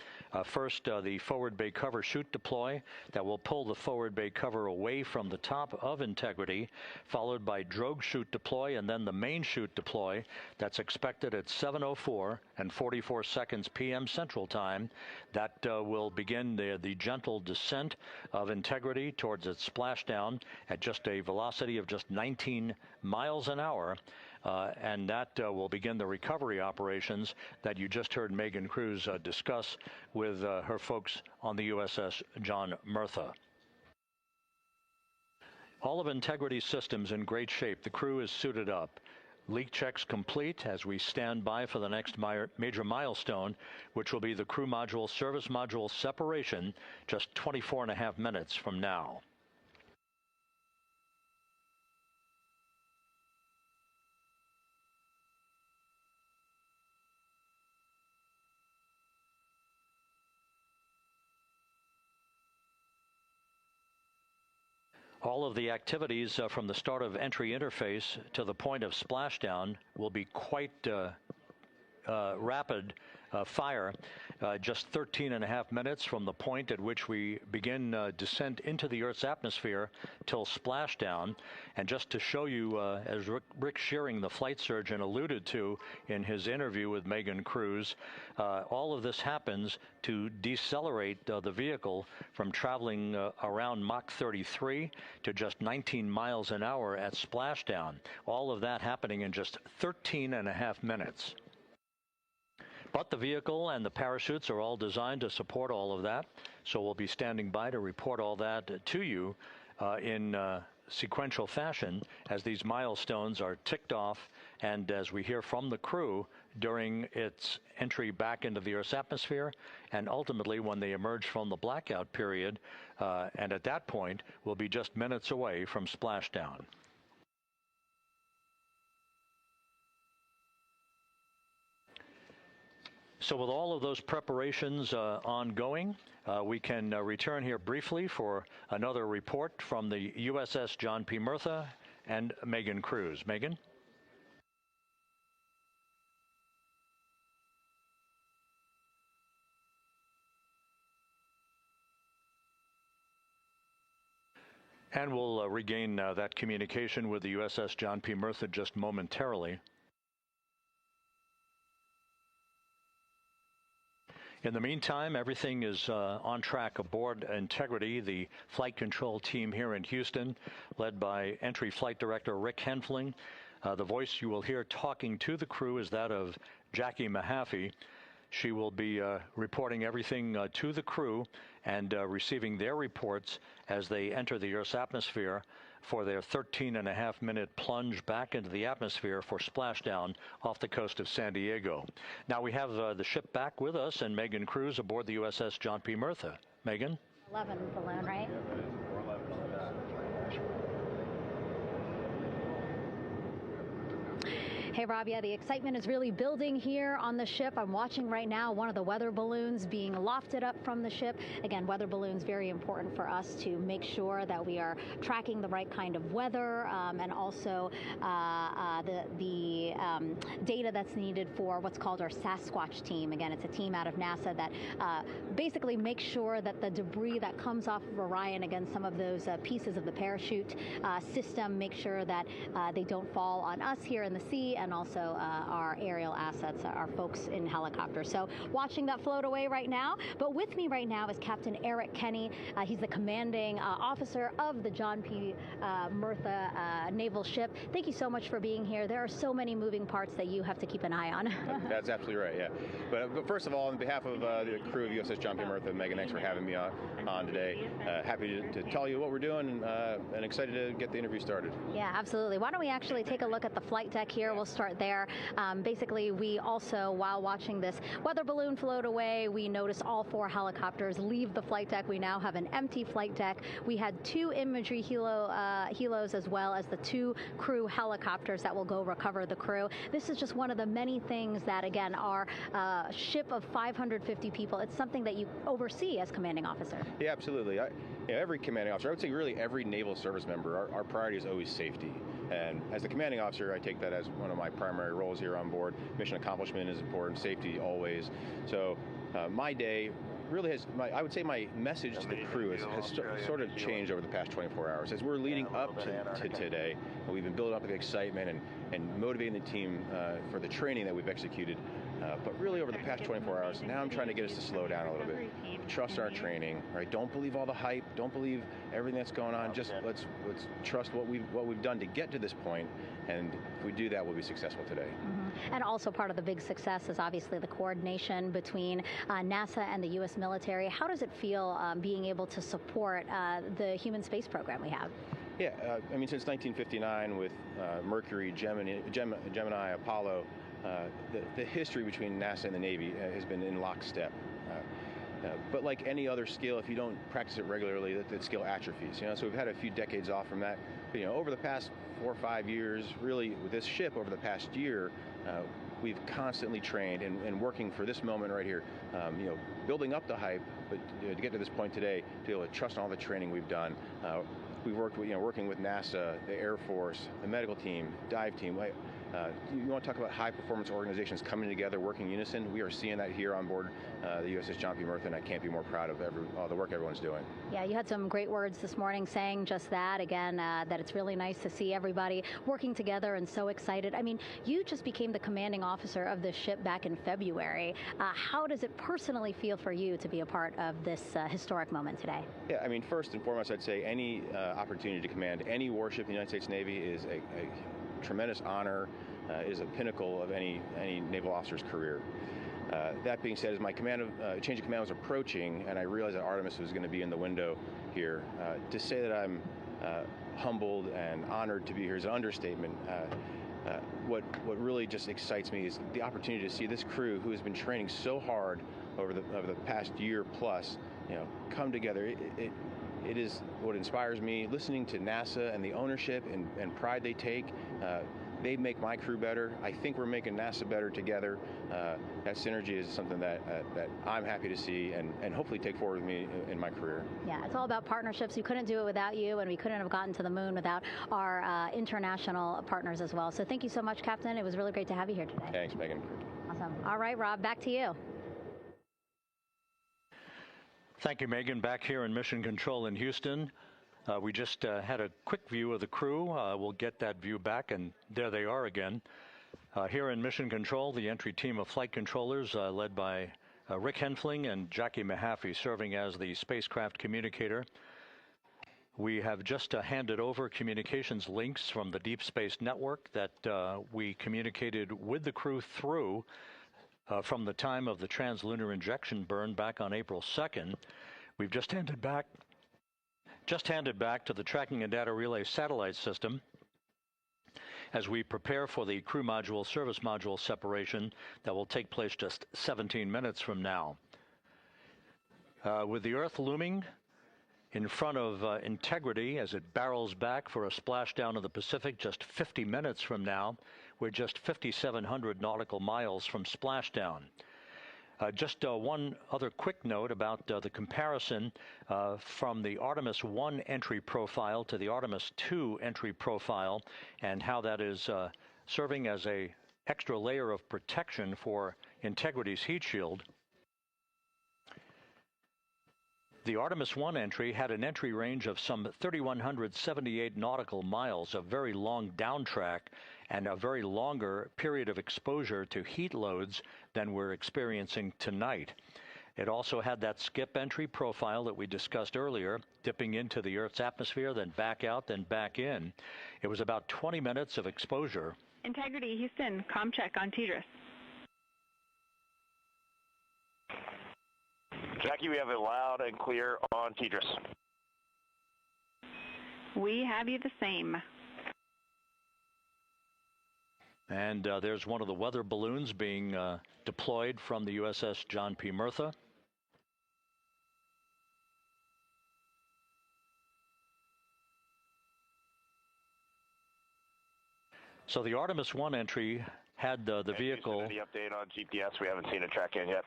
First, the forward bay cover chute deploy that will pull the forward bay cover away from the top of Integrity, followed by drogue chute deploy, and then the main chute deploy that's expected at 7:04 and 44 seconds p.m. Central Time. That will begin the gentle descent of Integrity towards its splashdown at just a velocity of just 19 miles an hour and that will begin the recovery operations that you just heard Megan Cruz discuss with her folks on the USS John Murtha. All of Integrity's systems in great shape. The crew is suited up. Leak checks complete as we stand by for the next major milestone, which will be the crew module service module separation just 24.5 minutes from now. All of the activities from the start of entry interface to the point of splashdown will be quite rapid fire, just 13.5 minutes from the point at which we begin descent into the Earth's atmosphere till splashdown. And just to show you, as Rick Shearing, the flight surgeon, alluded to in his interview with Megan Cruz, all of this happens to decelerate the vehicle from traveling around Mach 33 to just 19 miles an hour at splashdown. All of that happening in just 13.5 minutes. But the vehicle and the parachutes are all designed to support all of that, so we'll be standing by to report all that to you in sequential fashion as these milestones are ticked off and as we hear from the crew during its entry back into the Earth's atmosphere and ultimately when they emerge from the blackout period, and at that point we'll be just minutes away from splashdown. So with all of those preparations ongoing, we can return here briefly for another report from the USS John P. Murtha and Megan Cruz. Megan? And we'll regain that communication with the USS John P. Murtha just momentarily. In the meantime, everything is on track aboard Integrity, the flight control team here in Houston, led by Entry Flight Director Rick Henfling. The voice you will hear talking to the crew is that of Jackie Mahaffey. She will be reporting everything to the crew and receiving their reports as they enter the Earth's atmosphere for their 13.5-minute plunge back into the atmosphere for splashdown off the coast of San Diego. Now we have the ship back with us and Megan Cruz aboard the USS John P. Murtha. Megan? 11 balloon, right? Hey, Rob, yeah, the excitement is really building here on the ship. I'm watching right now one of the weather balloons being lofted up from the ship. Again, weather balloons, very important for us to make sure that we are tracking the right kind of weather and also the data that's needed for what's called our Sasquatch team. Again, it's a team out of NASA that basically makes sure that the debris that comes off of Orion, again, some of those pieces of the parachute system, make sure that they don't fall on us here in the sea, and also our aerial assets, our folks in helicopters. So watching that float away right now. But with me right now is Captain Eric Kenny. He's the commanding officer of the John P. Murtha naval ship. Thank you so much for being here. There are so many moving parts that you have to keep an eye on. That's absolutely right, yeah. But first of all, on behalf of the crew of USS John P. Murtha, Megan, thanks for having me on today. Happy to tell you what we're doing and excited to get the interview started. Yeah, absolutely. Why don't we actually take a look at the flight deck here? We'll start there. Basically, we also, while watching this weather balloon float away, we notice all 4 helicopters leave the flight deck. We now have an empty flight deck. We had 2 imagery helos as well as the 2 crew helicopters that will go recover the crew. This is just one of the many things that, again, our ship of 550 people, it's something that you oversee as commanding officer. Yeah, absolutely. Every commanding officer, I would say really every naval service member, our priority is always safety. And as the commanding officer, I take that as one of my primary roles here on board. Mission accomplishment is important, safety always. So my day really has, I would say my message to the crew has sort of changed over the past 24 hours. As we're leading up to today, we've been building up the excitement and motivating the team for the training that we've executed. But really over the past 24 hours, now I'm trying to get us to slow down a little bit. Trust our training, right? Don't believe all the hype. Don't believe everything that's going on. Just let's trust what we've done to get to this point, and if we do that, we'll be successful today. Mm-hmm. And also part of the big success is obviously the coordination between NASA and the U.S. military. How does it feel being able to support the human space program we have? Yeah, I mean, since 1959 with Mercury, Gemini, Apollo, the history between NASA and the Navy has been in lockstep. But like any other skill, if you don't practice it regularly, that skill atrophies. So we've had a few decades off from that. But, over the past 4 or 5 years, really with this ship over the past year, we've constantly trained and working for this moment right here. Building up the hype, but to get to this point today, to be able to trust all the training we've done. We've worked with, working with NASA, the Air Force, the medical team, dive team. You want to talk about high-performance organizations coming together, working in unison? We are seeing that here on board the USS John P. Murtha, and I can't be more proud of all the work everyone's doing. Yeah, you had some great words this morning saying just that, again, that it's really nice to see everybody working together and so excited. I mean, you just became the commanding officer of this ship back in February. How does it personally feel for you to be a part of this historic moment today? Yeah, I mean, first and foremost, I'd say any opportunity to command any warship in the United States Navy is a tremendous honor, is a pinnacle of any naval officer's career. That being said, as my change of command was approaching, and I realized that Artemis was going to be in the window here, to say that I'm humbled and honored to be here is an understatement. What really just excites me is the opportunity to see this crew, who has been training so hard over the past year plus, come together. It is what inspires me. Listening to NASA and the ownership and pride they take, they make my crew better. I think we're making NASA better together. That synergy is something that I'm happy to see and hopefully take forward with me in my career. Yeah, it's all about partnerships. We couldn't do it without you, and we couldn't have gotten to the moon without our international partners as well. So thank you so much, Captain. It was really great to have you here today. Thanks, Megan. Awesome. All right, Rob, back to you. Thank you, Megan. Back here in Mission Control in Houston. We just had a quick view of the crew. We'll get that view back, and there they are again. Here in Mission Control, the entry team of flight controllers led by Rick Henfling and Jackie Mahaffey serving as the spacecraft communicator. We have just handed over communications links from the Deep Space Network that we communicated with the crew through from the time of the translunar injection burn back on April 2nd. We've just handed back to the Tracking and Data Relay satellite system as we prepare for the crew module service module separation that will take place just 17 minutes from now. With the Earth looming in front of Integrity as it barrels back for a splashdown of the Pacific just 50 minutes from now, we're just 5,700 nautical miles from splashdown. Just one other quick note about the comparison from the Artemis 1 entry profile to the Artemis 2 entry profile and how that is serving as an extra layer of protection for Integrity's heat shield. The Artemis 1 entry had an entry range of some 3,178 nautical miles, a very long downtrack, and a very longer period of exposure to heat loads than we're experiencing tonight. It also had that skip entry profile that we discussed earlier, dipping into the Earth's atmosphere, then back out, then back in. It was about 20 minutes of exposure. Integrity, Houston, comm check on TDRS. Jackie, we have it loud and clear on TDRS. We have you the same. And there's one of the weather balloons being deployed from the USS John P. Murtha. So the Artemis 1 entry had the vehicle. Any update on GPS? We haven't seen it track in yet.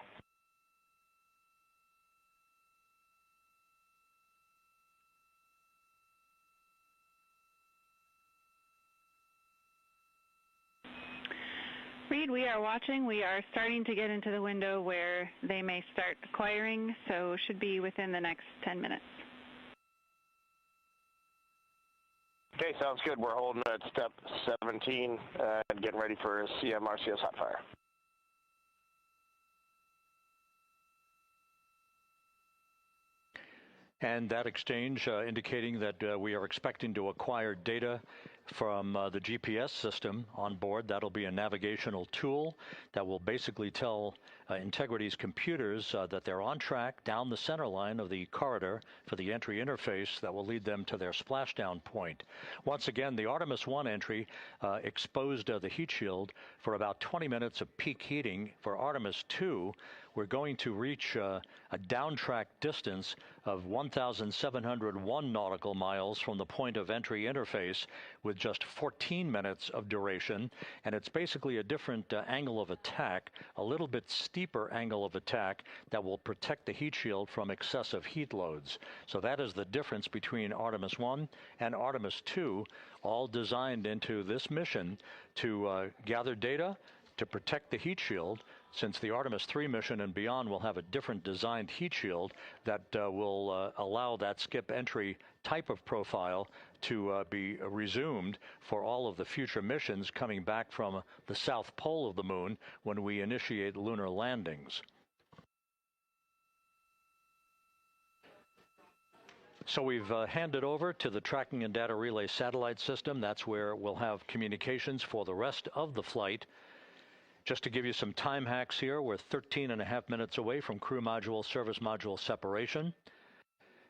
Reed, we are watching. We are starting to get into the window where they may start acquiring, so should be within the next 10 minutes. Okay, sounds good. We're holding at step 17 and getting ready for CM-RCS hot fire. And that exchange indicating that we are expecting to acquire data from the GPS system on board. That'll be a navigational tool that will basically tell Integrity's computers that they're on track down the center line of the corridor for the entry interface that will lead them to their splashdown point. Once again, the Artemis 1 entry exposed the heat shield for about 20 minutes of peak heating. For Artemis 2, we're going to reach a downtrack distance of 1,701 nautical miles from the point of entry interface with just 14 minutes of duration. And it's basically a different angle of attack, a little bit steeper angle of attack that will protect the heat shield from excessive heat loads. So that is the difference between Artemis 1 and Artemis 2, all designed into this mission to gather data to protect the heat shield, since the Artemis 3 mission and beyond will have a different designed heat shield that will allow that skip entry type of profile to be resumed for all of the future missions coming back from the south pole of the moon when we initiate lunar landings. So we've handed over to the tracking and data relay satellite system. That's where we'll have communications for the rest of the flight. Just to give you some time hacks here, we're 13.5 minutes away from crew module, service module separation,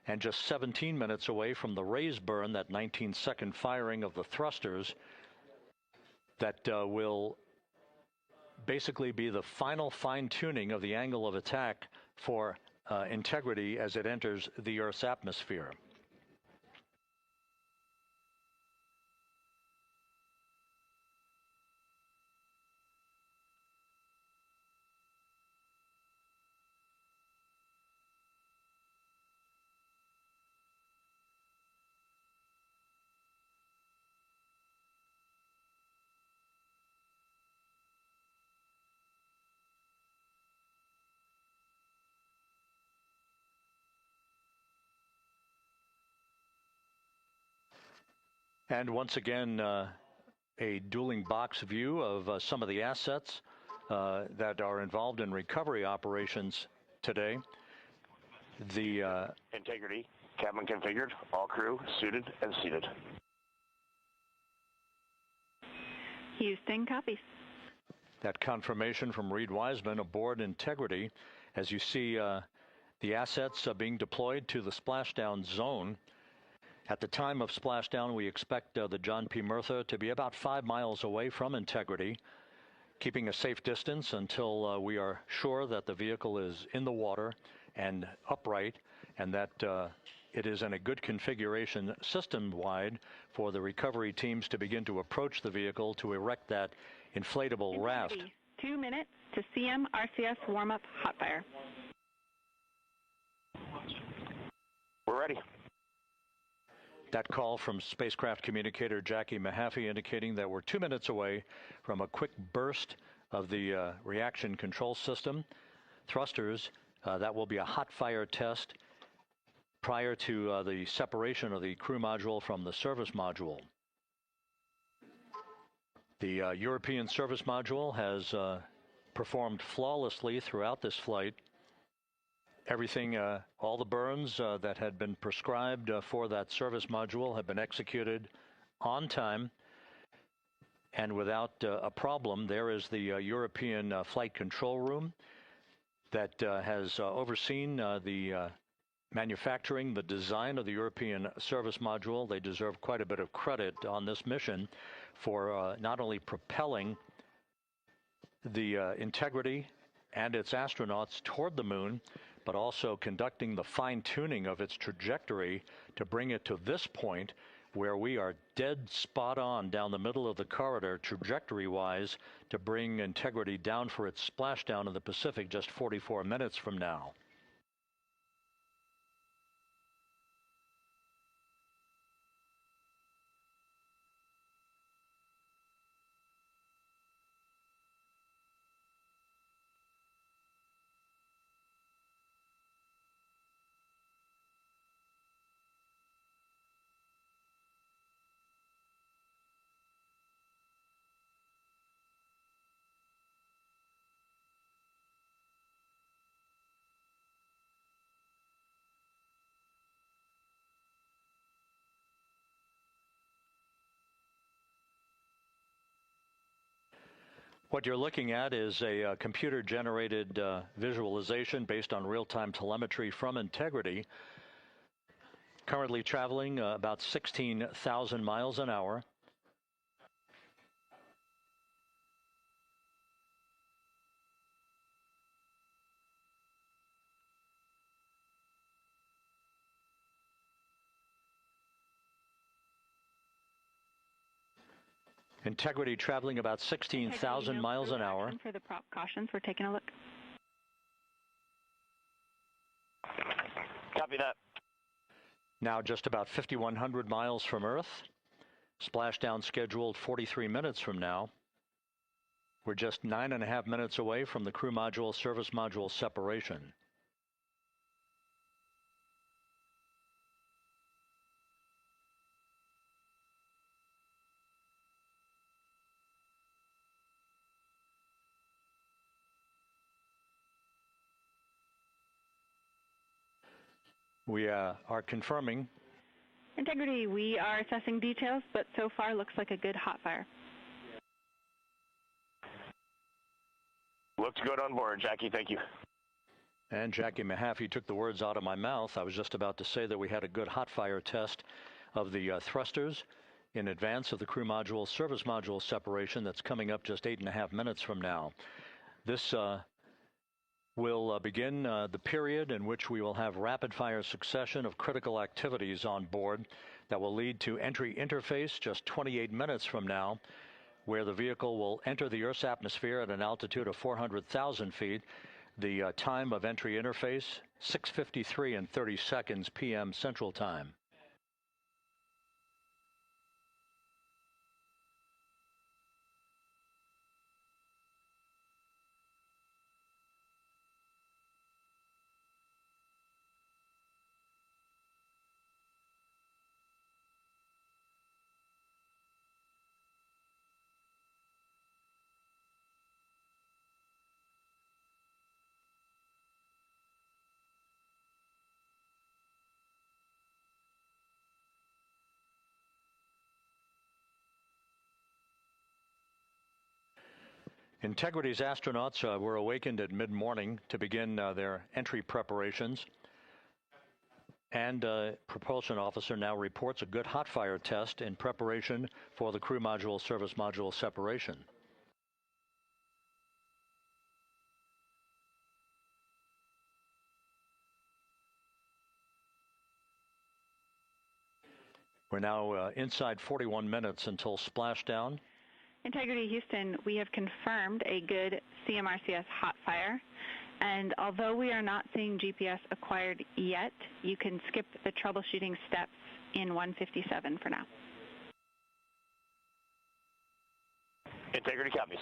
and just 17 minutes away from the raise burn, that 19-second firing of the thrusters that will basically be the final fine-tuning of the angle of attack for Integrity as it enters the Earth's atmosphere. And once again, a dueling box view of some of the assets that are involved in recovery operations today. The Integrity, cabin configured, all crew suited and seated. Houston, copies. That confirmation from Reed Wiseman aboard Integrity, as you see the assets being deployed to the splashdown zone. At the time of splashdown, we expect the John P. Murtha to be about 5 miles away from Integrity, keeping a safe distance until we are sure that the vehicle is in the water and upright, and that it is in a good configuration system-wide for the recovery teams to begin to approach the vehicle to erect that inflatable raft. 2 minutes to CM-RCS warm-up hot fire. We're ready. That call from spacecraft communicator Jackie Mahaffey indicating that we're 2 minutes away from a quick burst of the reaction control system. Thrusters, that will be a hot fire test prior to the separation of the crew module from the service module. The European service module has performed flawlessly throughout this flight. Everything, all the burns that had been prescribed for that service module have been executed on time and without a problem. There is the European flight control room that has overseen the manufacturing, the design of the European service module. They deserve quite a bit of credit on this mission for not only propelling the Integrity and its astronauts toward the moon, but also conducting the fine-tuning of its trajectory to bring it to this point where we are dead spot on down the middle of the corridor trajectory-wise to bring Integrity down for its splashdown in the Pacific just 44 minutes from now. What you're looking at is a computer-generated visualization based on real-time telemetry from Integrity. Currently traveling about 16,000 miles an hour. Integrity traveling about 16,000 miles an hour. For the prop cautions, we're taking a look. Copy that. Now just about 5,100 miles from Earth. Splashdown scheduled 43 minutes from now. We're just 9.5 minutes away from the crew module service module separation. We are confirming. Integrity, we are assessing details, but so far looks like a good hot fire. Looks good on board, Jackie. Thank you. And Jackie Mahaffey took the words out of my mouth. I was just about to say that we had a good hot fire test of the thrusters in advance of the crew module service module separation that's coming up just 8.5 minutes from now. This will begin the period in which we will have rapid-fire succession of critical activities on board that will lead to entry interface just 28 minutes from now, where the vehicle will enter the Earth's atmosphere at an altitude of 400,000 feet. The time of entry interface, 6:53 and 30 seconds p.m. Central Time. Integrity's astronauts were awakened at mid-morning to begin their entry preparations. And propulsion officer now reports a good hot fire test in preparation for the crew module service module separation. We're now inside 41 minutes until splashdown. Integrity Houston, we have confirmed a good CMRCS hot fire, and although we are not seeing GPS acquired yet, you can skip the troubleshooting steps in 157 for now. Integrity copies.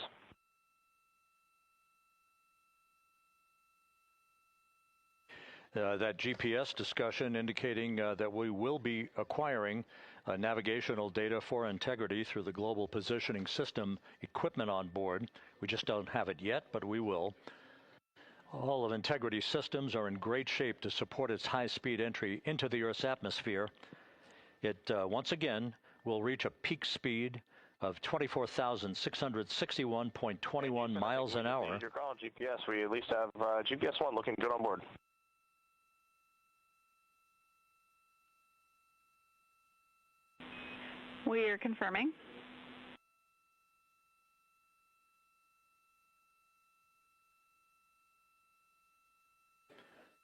That GPS discussion indicating that we will be acquiring navigational data for Integrity through the Global Positioning System equipment on board. We just don't have it yet, but we will. All of Integrity's systems are in great shape to support its high-speed entry into the Earth's atmosphere. It, once again, will reach a peak speed of 24,661.21 miles an hour. You're calling GPS. We at least have GPS 1 looking good on board. We are confirming.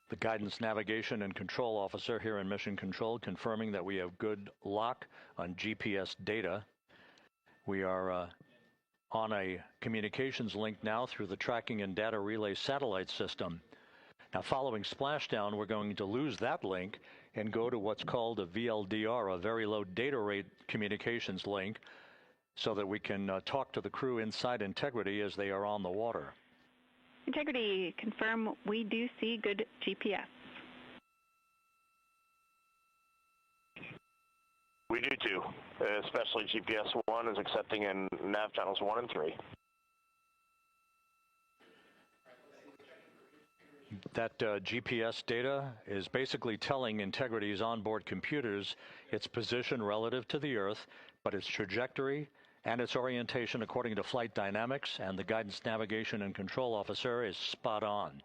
The guidance, navigation, and control officer here in Mission Control confirming that we have good lock on GPS data. We are on a communications link now through the tracking and data relay satellite system. Now, following splashdown, we're going to lose that link and go to what's called a VLDR, a very low data rate communications link, so that we can talk to the crew inside Integrity as they are on the water. Integrity, confirm we do see good GPS. We do too, especially GPS 1 is accepting in nav channels 1 and 3. That GPS data is basically telling Integrity's onboard computers its position relative to the Earth, but its trajectory And its orientation, according to flight dynamics and the guidance, navigation, and control officer, is spot on.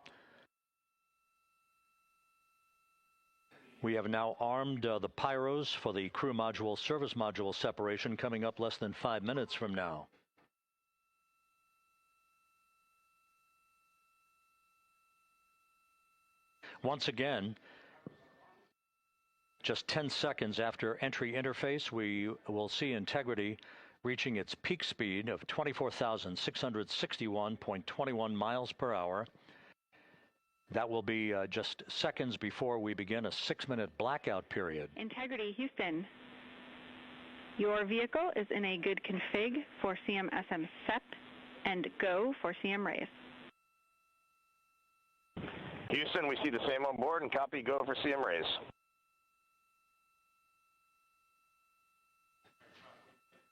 We have now armed the pyros for the crew module, service module separation coming up less than 5 minutes from now. Once again, just 10 seconds after entry interface, we will see Integrity reaching its peak speed of 24,661.21 miles per hour. That will be just seconds before we begin a 6-minute blackout period. Integrity, Houston. Your vehicle is in a good config for CM-SM SEP and go for CM raise. Houston, we see the same on board and copy go for CM raise.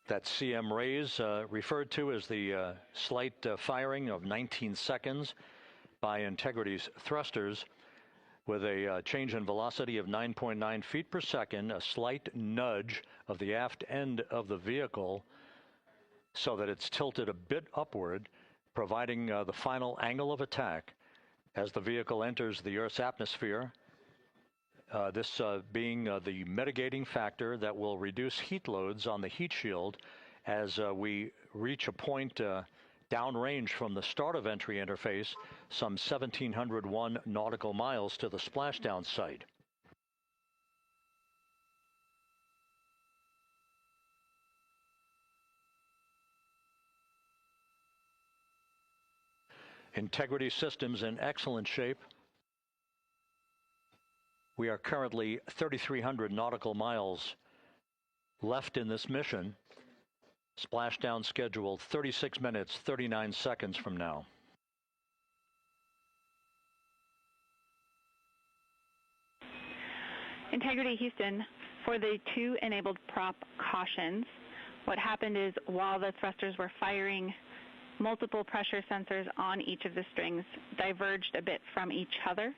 That CM raise referred to as the slight firing of 19 seconds by Integrity's thrusters with a change in velocity of 9.9 feet per second, a slight nudge of the aft end of the vehicle so that it's tilted a bit upward, providing the final angle of attack as the vehicle enters the Earth's atmosphere. This being the mitigating factor that will reduce heat loads on the heat shield as we reach a point downrange from the start of entry interface, some 1,701 nautical miles to the splashdown site. Integrity systems in excellent shape. We are currently 3,300 nautical miles left in this mission. Splashdown scheduled 36 minutes, 39 seconds from now. Integrity, Houston. For the 2 enabled prop cautions, what happened is while the thrusters were firing, multiple pressure sensors on each of the strings diverged a bit from each other.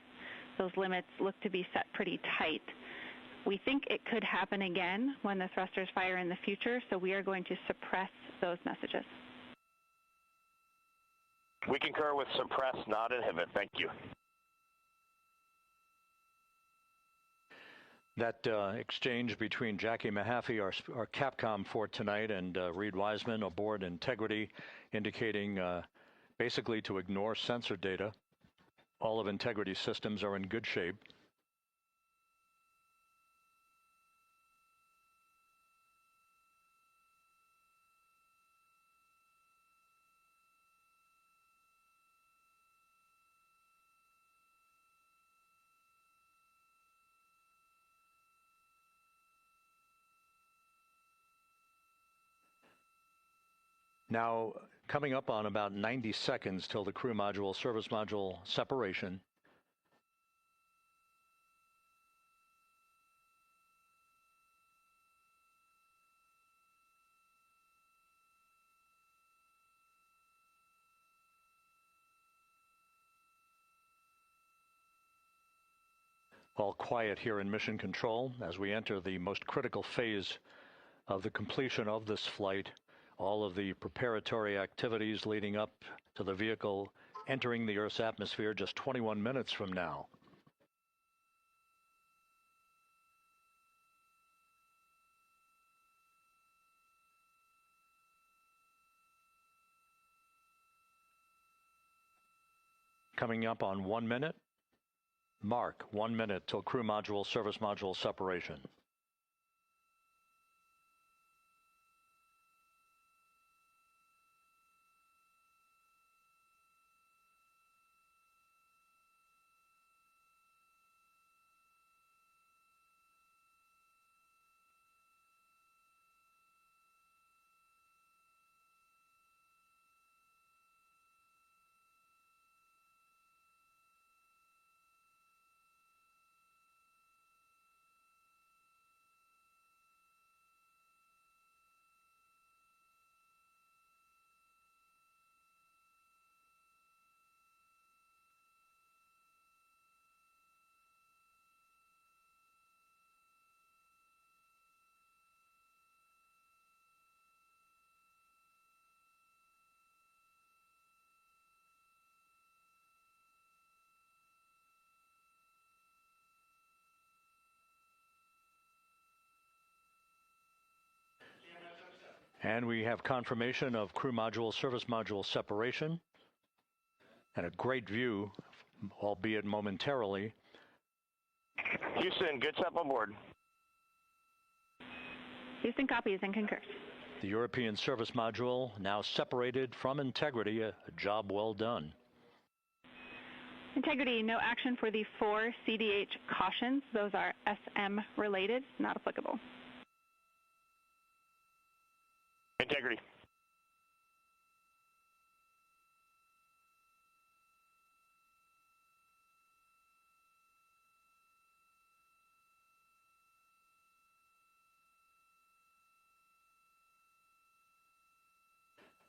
Those limits look to be set pretty tight. We think it could happen again when the thrusters fire in the future, so we are going to suppress those messages. We concur with suppress, not inhibit. Thank you. That exchange between Jackie Mahaffey, our Capcom for tonight, and Reed Wiseman aboard Integrity, indicating basically to ignore sensor data. All of Integrity systems are in good shape. Now, coming up on about 90 seconds till the crew module, service module separation. All quiet here in Mission Control as we enter the most critical phase of the completion of this flight. All of the preparatory activities leading up to the vehicle entering the Earth's atmosphere just 21 minutes from now. Coming up on 1 minute. Mark 1 minute till crew module, service module separation. And we have confirmation of crew module, service module separation, and a great view, albeit momentarily. Houston, good step on board. Houston copies and concurs. The European service module now separated from Integrity, a job well done. Integrity, no action for the 4 CDH cautions. Those are SM related, not applicable. Integrity.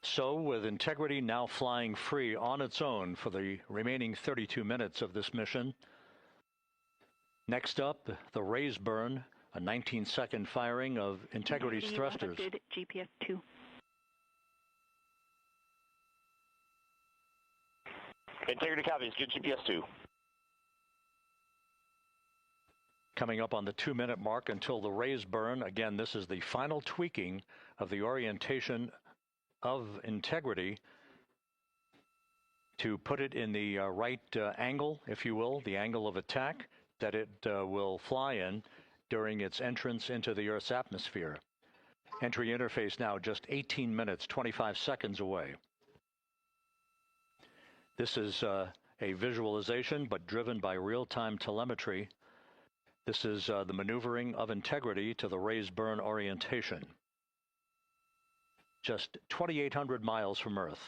So, with Integrity now flying free on its own for the remaining 32 minutes of this mission, next up, the raise burn, a 19-second firing of Integrity's thrusters. Good GPS 2. Integrity copies, good GPS 2. Coming up on the 2-minute mark until the raise burn. Again, this is the final tweaking of the orientation of Integrity to put it in the right angle, if you will, the angle of attack that it will fly in during its entrance into the Earth's atmosphere. Entry interface now just 18 minutes, 25 seconds away. This is a visualization, but driven by real-time telemetry. This is the maneuvering of Integrity to the raise burn orientation. Just 2,800 miles from Earth.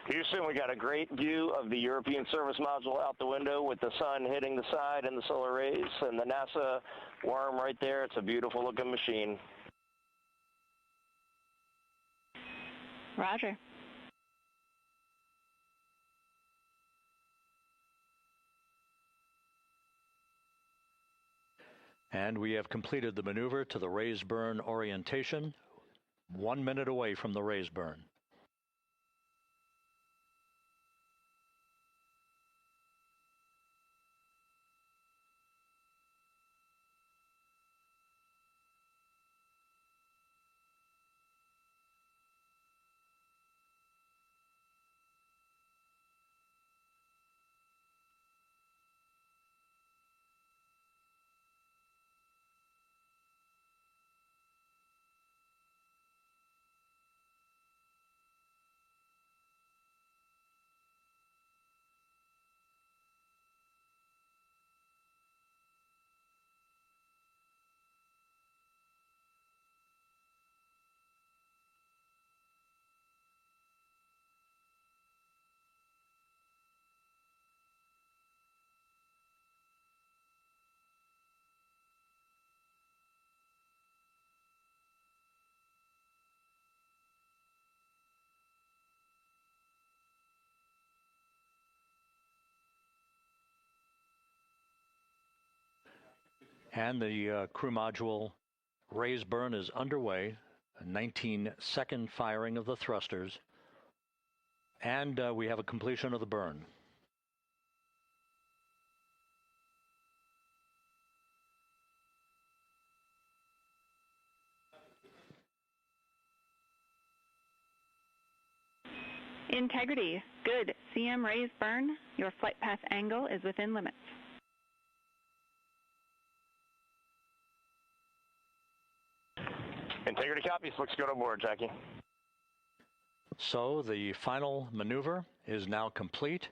Houston, we got a great view of the European service module out the window with the sun hitting the side and the solar rays and the NASA worm right there. It's a beautiful looking machine. Roger. And we have completed the maneuver to the raise burn orientation, 1 minute away from the raise burn. And the crew module raise burn is underway, a 19-second firing of the thrusters, and we have a completion of the burn. Integrity, good. CM raise burn. Your flight path angle is within limits. Integrity copies. Looks good on board, Jackie. So the final maneuver is now complete.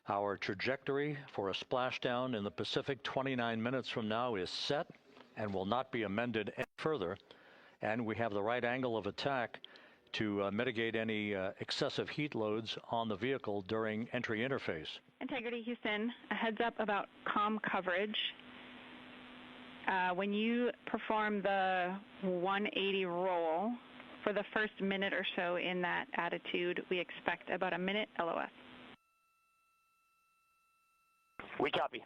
Our trajectory for a splashdown in the Pacific 29 minutes from now is set and will not be amended any further. And we have the right angle of attack to mitigate any excessive heat loads on the vehicle during entry interface. Integrity, Houston, a heads up about comm coverage. When you perform the 180 roll, for the first minute or so in that attitude, we expect about a minute LOS. We copy.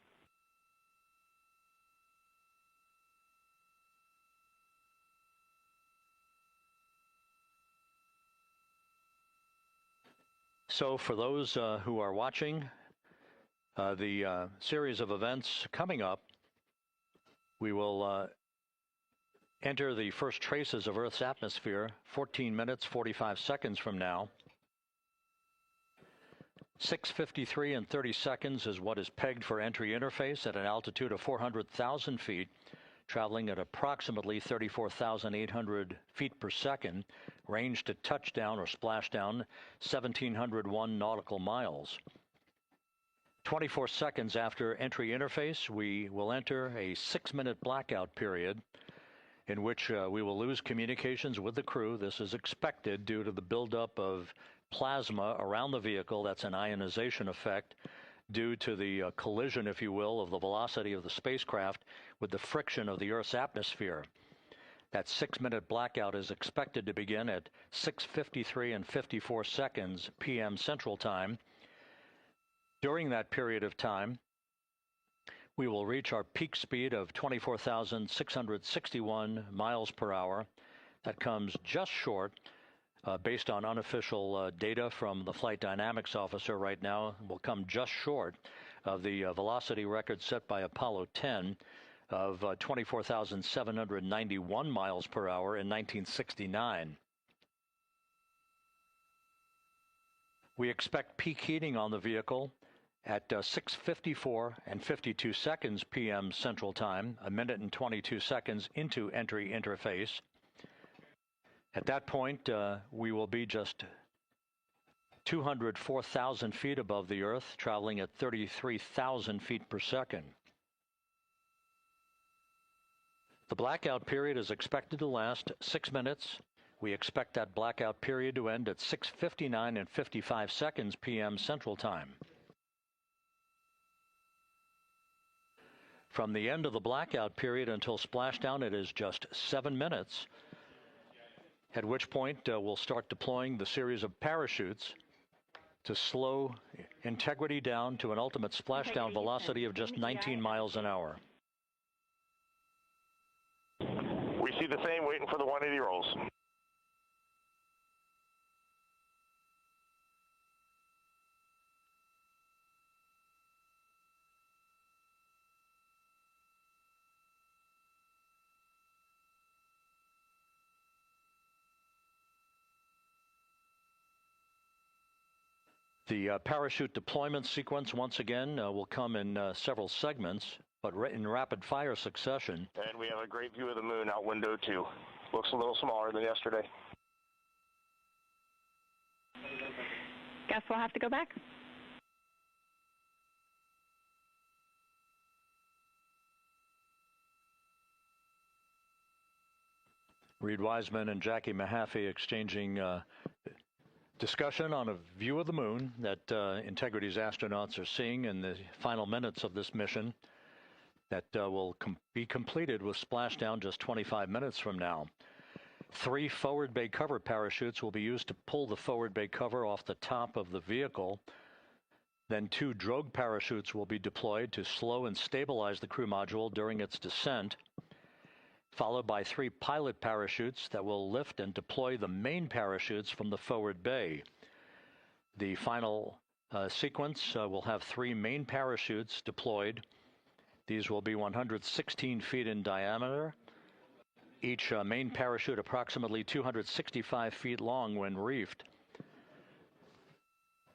So for those who are watching, The series of events coming up, we will enter the first traces of Earth's atmosphere 14 minutes, 45 seconds from now. 6:53 and 30 seconds is what is pegged for entry interface at an altitude of 400,000 feet, traveling at approximately 34,800 feet per second, range to touchdown or splashdown 1,701 nautical miles. 24 seconds after entry interface, we will enter a 6-minute blackout period in which we will lose communications with the crew. This is expected due to the buildup of plasma around the vehicle. That's an ionization effect due to the collision, if you will, of the velocity of the spacecraft with the friction of the Earth's atmosphere. That 6-minute blackout is expected to begin at 6:53 and 54 seconds p.m. Central Time. During that period of time, we will reach our peak speed of 24,661 miles per hour. That comes just short, based on unofficial data from the flight dynamics officer right now, will come just short of the velocity record set by Apollo 10 of 24,791 miles per hour in 1969. We expect peak heating on the vehicle at 6:54 and 52 seconds p.m. Central Time, a minute and 22 seconds into entry interface. At that point, we will be just 204,000 feet above the Earth, traveling at 33,000 feet per second. The blackout period is expected to last 6 minutes. We expect that blackout period to end at 6:59 and 55 seconds p.m. Central Time. From the end of the blackout period until splashdown, it is just 7 minutes, at which point we'll start deploying the series of parachutes to slow integrity down to an ultimate splashdown velocity of just 19 miles an hour. We see the same, waiting for the 180 rolls. The parachute deployment sequence, once again, will come in several segments, but in rapid fire succession. And we have a great view of the moon out window 2. Looks a little smaller than yesterday. Guess we'll have to go back. Reed Wiseman and Jackie Mahaffey exchanging discussion on a view of the moon that Integrity's astronauts are seeing in the final minutes of this mission that will be completed with splashdown just 25 minutes from now. 3 forward bay cover parachutes will be used to pull the forward bay cover off the top of the vehicle. Then 2 drogue parachutes will be deployed to slow and stabilize the crew module during its descent, followed by 3 pilot parachutes that will lift and deploy the main parachutes from the forward bay. The final sequence will have 3 main parachutes deployed. These will be 116 feet in diameter, each main parachute approximately 265 feet long when reefed.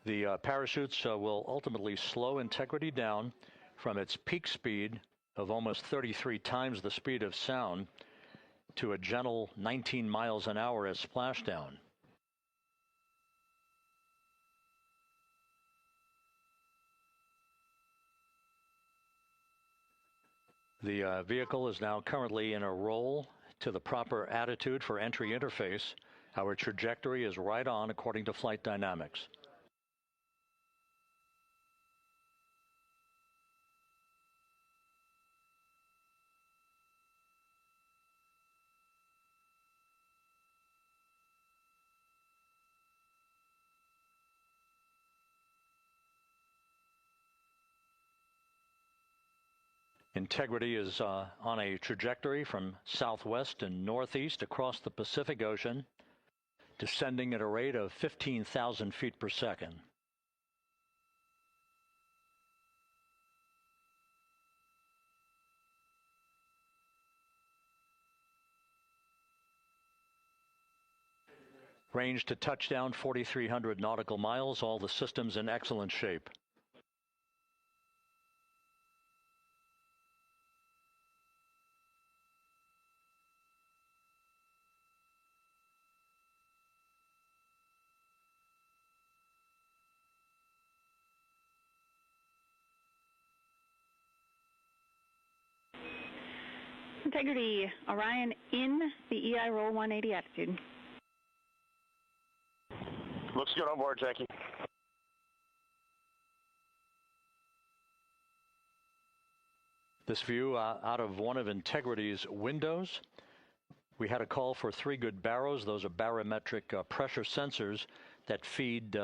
The parachutes will ultimately slow Integrity down from its peak speed of almost 33 times the speed of sound to a gentle 19 miles an hour as splashdown. The vehicle is now currently in a roll to the proper attitude for entry interface. Our trajectory is right on according to flight dynamics. Integrity is on a trajectory from southwest and northeast across the Pacific Ocean, descending at a rate of 15,000 feet per second. Range to touchdown 4,300 nautical miles, all the systems in excellent shape. Integrity, Orion in the EI roll 180 attitude. Looks good on board, Jackie. This view out of one of Integrity's windows. We had a call for 3 good baros. Those are barometric pressure sensors that feed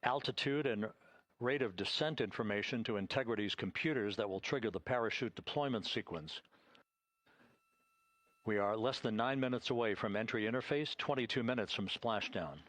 altitude and rate of descent information to Integrity's computers that will trigger the parachute deployment sequence. We are less than 9 minutes away from entry interface, 22 minutes from splashdown.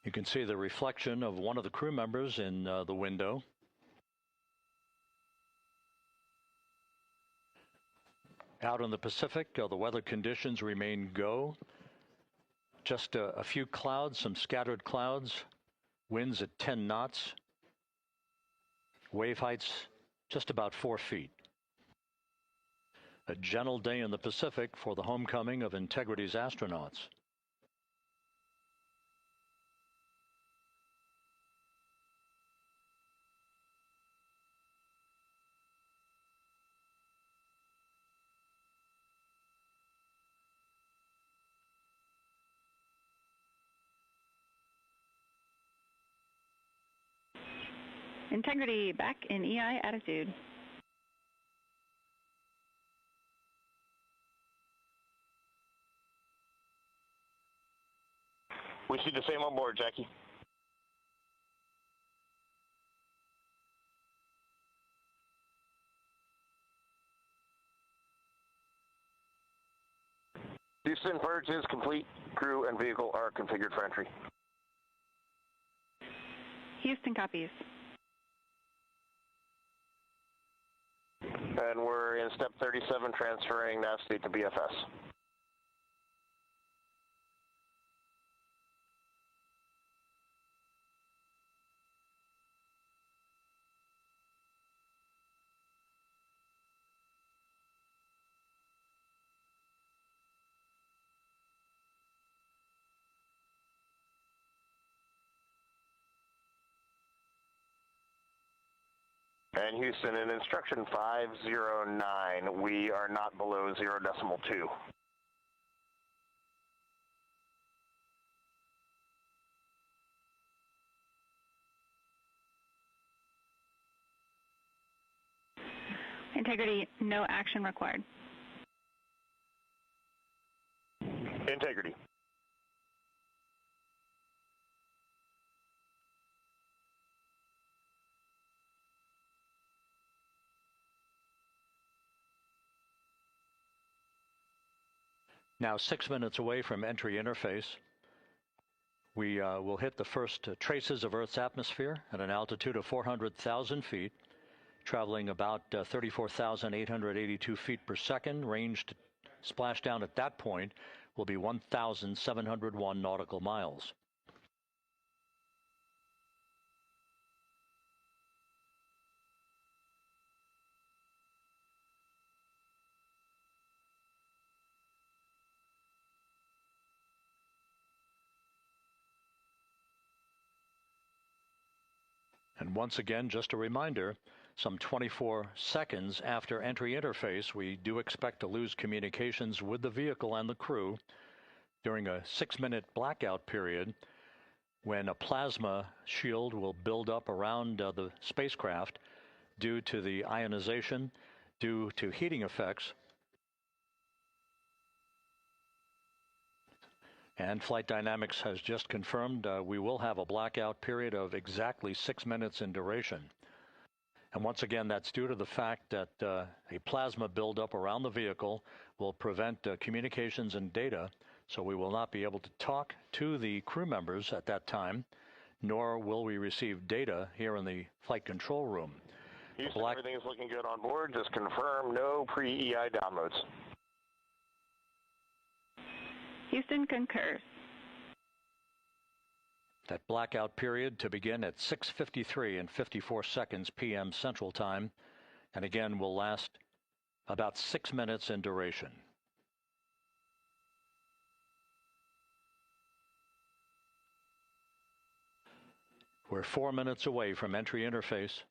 You can see the reflection of one of the crew members in the window. Out in the Pacific, the weather conditions remain go. Just a few clouds, some scattered clouds, winds at 10 knots, wave heights just about 4 feet. A gentle day in the Pacific for the homecoming of Integrity's astronauts. Integrity back in EI attitude. We see the same on board, Jackie. Houston, purge is complete. Crew and vehicle are configured for entry. Houston copies. And we're in step 37, transferring nav state to BFS. And Houston, in instruction 509, we are not below 0.2. Integrity, no action required. Integrity. Now 6 minutes away from entry interface. We will hit the first traces of Earth's atmosphere at an altitude of 400,000 feet, traveling about 34,882 feet per second. Range to splashdown at that point will be 1,701 nautical miles. And once again, just a reminder, some 24 seconds after entry interface, we do expect to lose communications with the vehicle and the crew during a 6-minute blackout period when a plasma shield will build up around the spacecraft due to the ionization, due to heating effects. And Flight Dynamics has just confirmed we will have a blackout period of exactly 6 minutes in duration. And once again, that's due to the fact that a plasma buildup around the vehicle will prevent communications and data, so we will not be able to talk to the crew members at that time, nor will we receive data here in the flight control room. Houston, everything is looking good on board. Just confirm no pre-EI downloads. Houston concurs. That blackout period to begin at 6:53 and 54 seconds p.m. Central Time, and again will last about 6 minutes in duration. We're 4 minutes away from entry interface.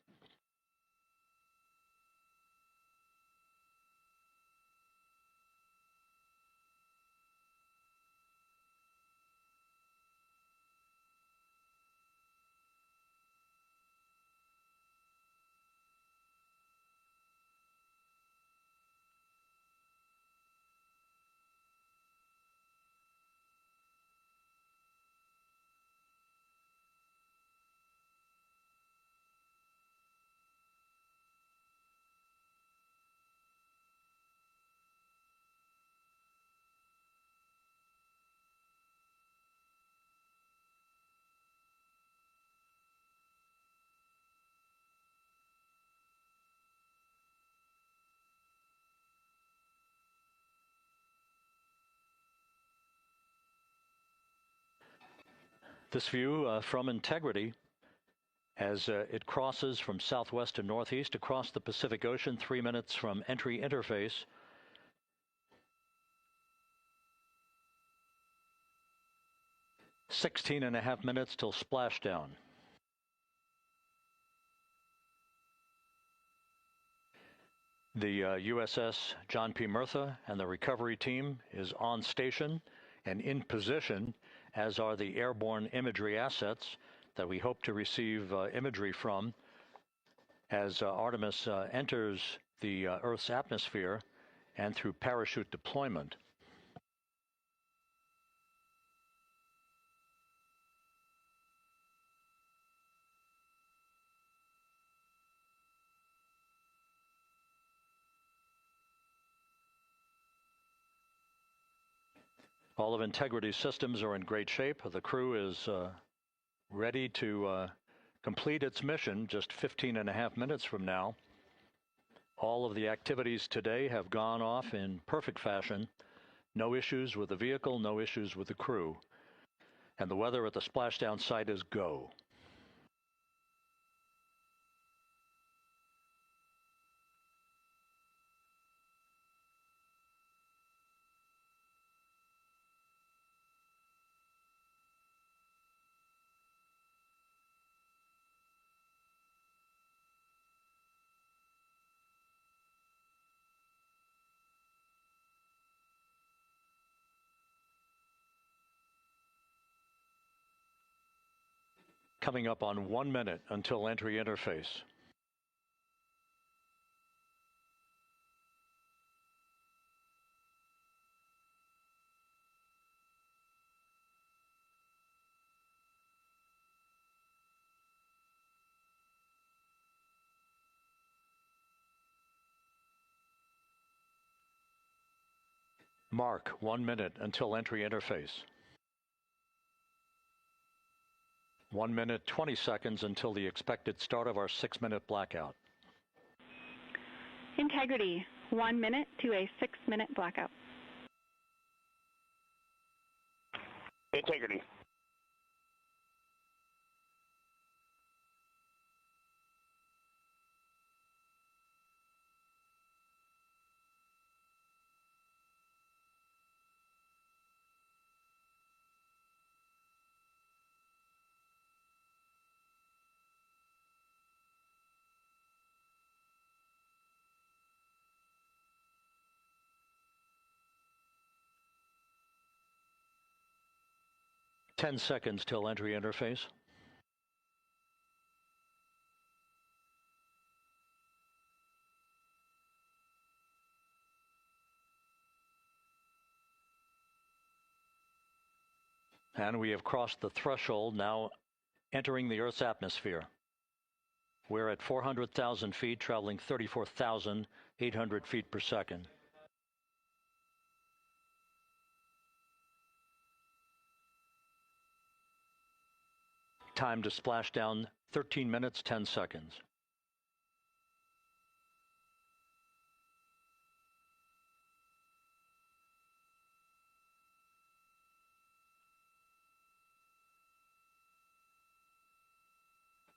This view from Integrity as it crosses from southwest to northeast across the Pacific Ocean, 3 minutes from entry interface. "16.5 minutes till splashdown." The USS John P. Murtha and the recovery team is on station and in position, as are the airborne imagery assets that we hope to receive imagery from as Artemis enters the Earth's atmosphere and through parachute deployment. All of Integrity's systems are in great shape. The crew is ready to complete its mission just 15.5 minutes from now. All of the activities today have gone off in perfect fashion. No issues with the vehicle, no issues with the crew. And the weather at the splashdown site is go. Coming up on 1 minute until entry interface. Mark 1 minute until entry interface. 1 minute, 20 seconds until the expected start of our 6-minute blackout. Integrity, 1 minute to a 6-minute blackout. Integrity. Ten seconds till entry interface. And we have crossed the threshold, now entering the Earth's atmosphere. We're at 400,000 feet, traveling 34,800 feet per second. Time to splash down, 13 minutes, 10 seconds.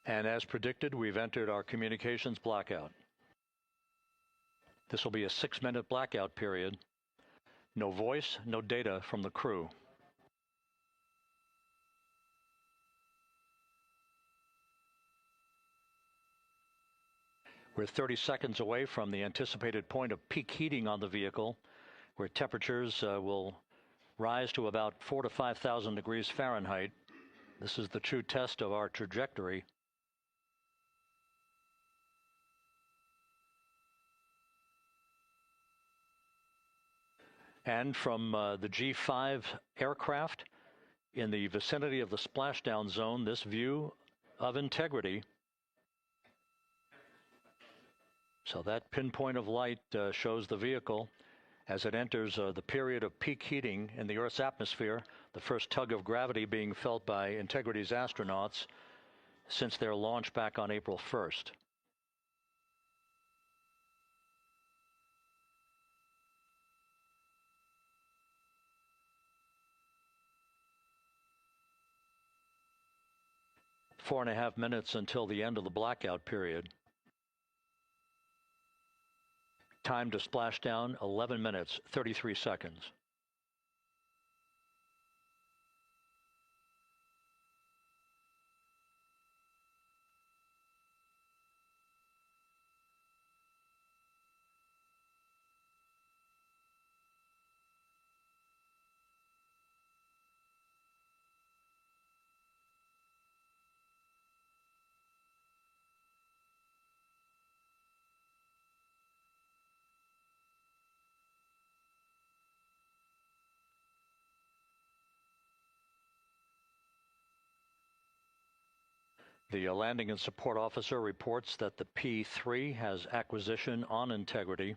And as predicted, we've entered our communications blackout. This will be a 6-minute blackout period. No voice, no data from the crew. We're 30 seconds away from the anticipated point of peak heating on the vehicle, where temperatures will rise to about 4,000 to 5,000 degrees Fahrenheit. This is the true test of our trajectory. And from the G5 aircraft in the vicinity of the splashdown zone, this view of integrity. So that pinpoint of light shows the vehicle as it enters the period of peak heating in the Earth's atmosphere, the first tug of gravity being felt by Integrity's astronauts since their launch back on April 1st. Four and a half minutes until the end of the blackout period. Time to splashdown, 11 minutes, 33 seconds. The landing and support officer reports that the P-3 has acquisition on Integrity.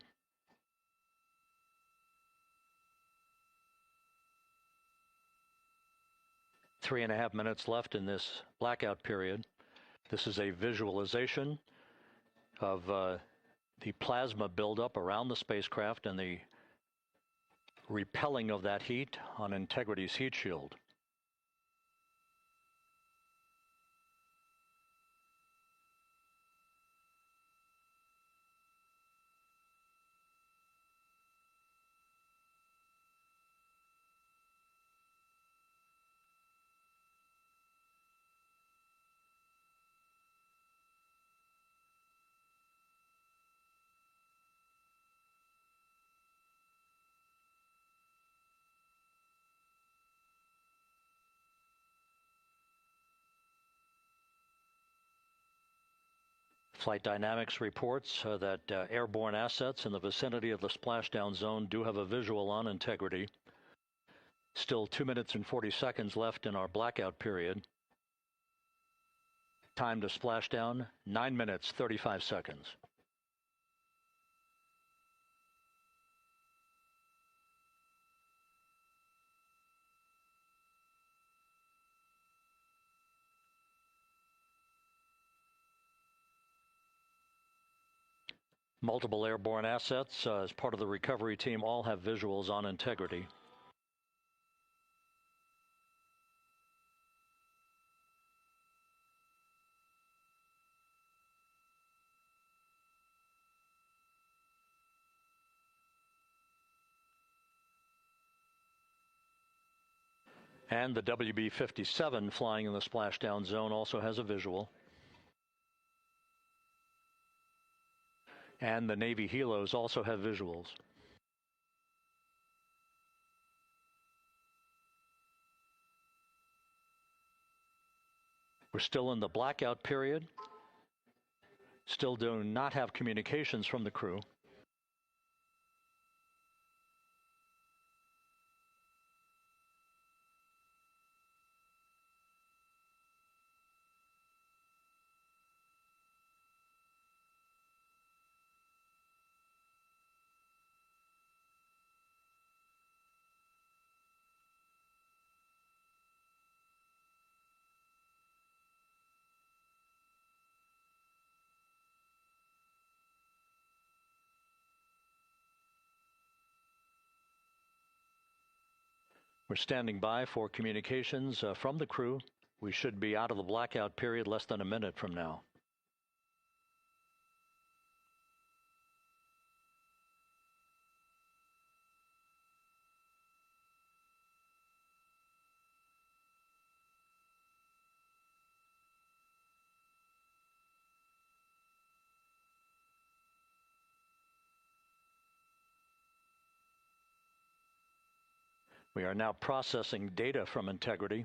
Three and a half minutes left in this blackout period. This is a visualization of the plasma buildup around the spacecraft and the repelling of that heat on Integrity's heat shield. Flight Dynamics reports that airborne assets in the vicinity of the splashdown zone do have a visual on Integrity. Still 2 minutes and 40 seconds left in our blackout period. Time to splashdown, 9 minutes, 35 seconds. Multiple airborne assets as part of the recovery team all have visuals on Integrity. And the WB-57 flying in the splashdown zone also has a visual. And the Navy helos also have visuals. We're still in the blackout period. Still do not have communications from the crew. We're standing by for communications from the crew. We should be out of the blackout period less than a minute from now. We are now processing data from Integrity.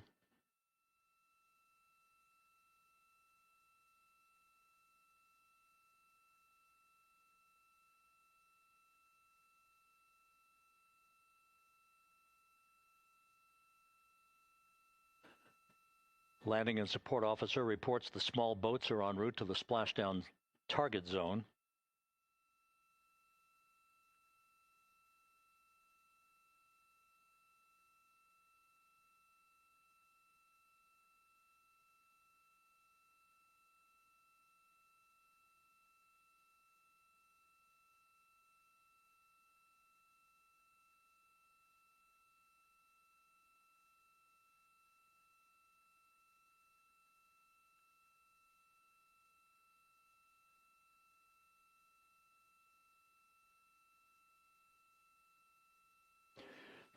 Landing and support officer reports the small boats are en route to the splashdown target zone.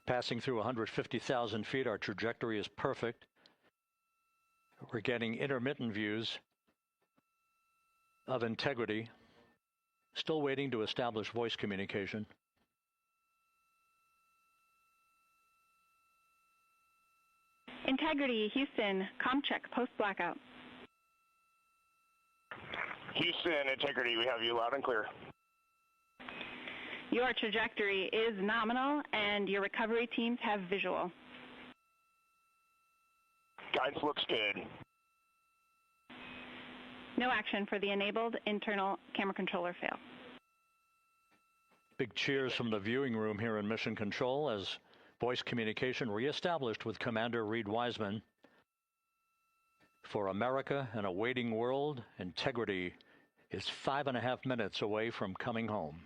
Passing through 150,000 feet, our trajectory is perfect. We're getting intermittent views of Integrity. Still waiting to establish voice communication. Integrity, Houston, comm check, post-blackout. Houston, Integrity, we have you loud and clear. Your trajectory is nominal, and your recovery teams have visual. Guidance looks good. No action for the enabled internal camera controller fail. Big cheers from the viewing room here in Mission Control as voice communication reestablished with Commander Reed Wiseman. For America and a waiting world, Integrity is 5.5 minutes away from coming home.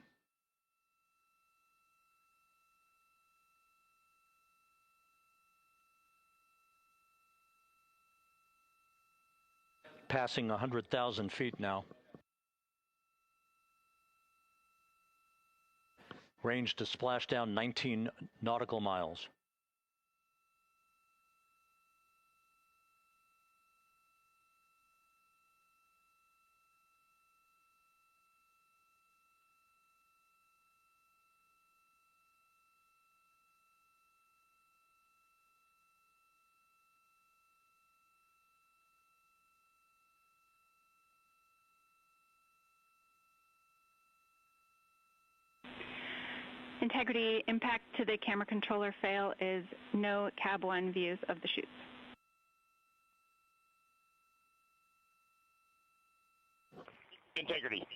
Passing 100,000 feet now. Range to splashdown 19 nautical miles. Integrity, impact to the camera controller fail is no Cab 1 views of the chutes. Integrity.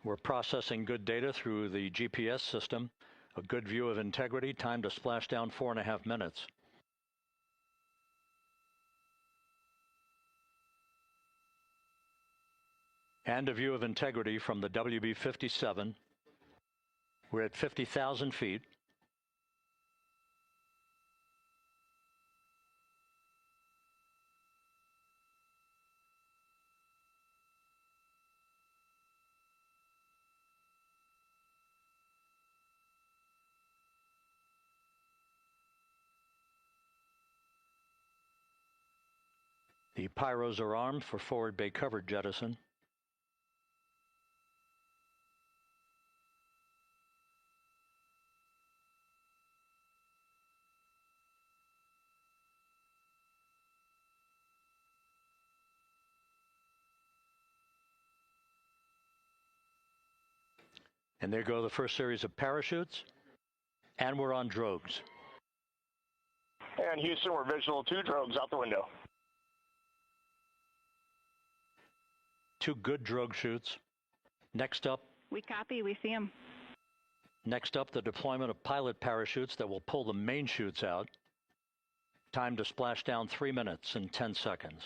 We're processing good data through the GPS system. A good view of Integrity, time to splashdown 4.5 minutes. And a view of Integrity from the WB-57. We're at 50,000 feet. The pyros are armed for forward bay cover jettison. And there go the first series of parachutes. And we're on drogues. And Houston, we're visual 2 drogues out the window. 2 good drogue chutes. Next up. We copy, we see them. Next up, the deployment of pilot parachutes that will pull the main chutes out. Time to splash down 3 minutes and 10 seconds.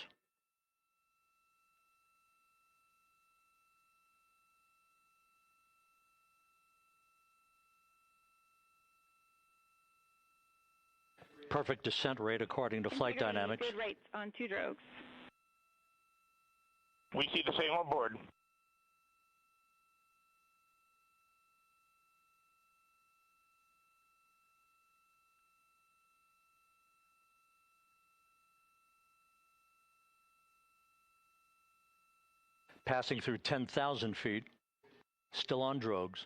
Perfect descent rate according to flight dynamics. Good rates on 2 drogues. We see the same on board. Passing through 10,000 feet, still on drogues.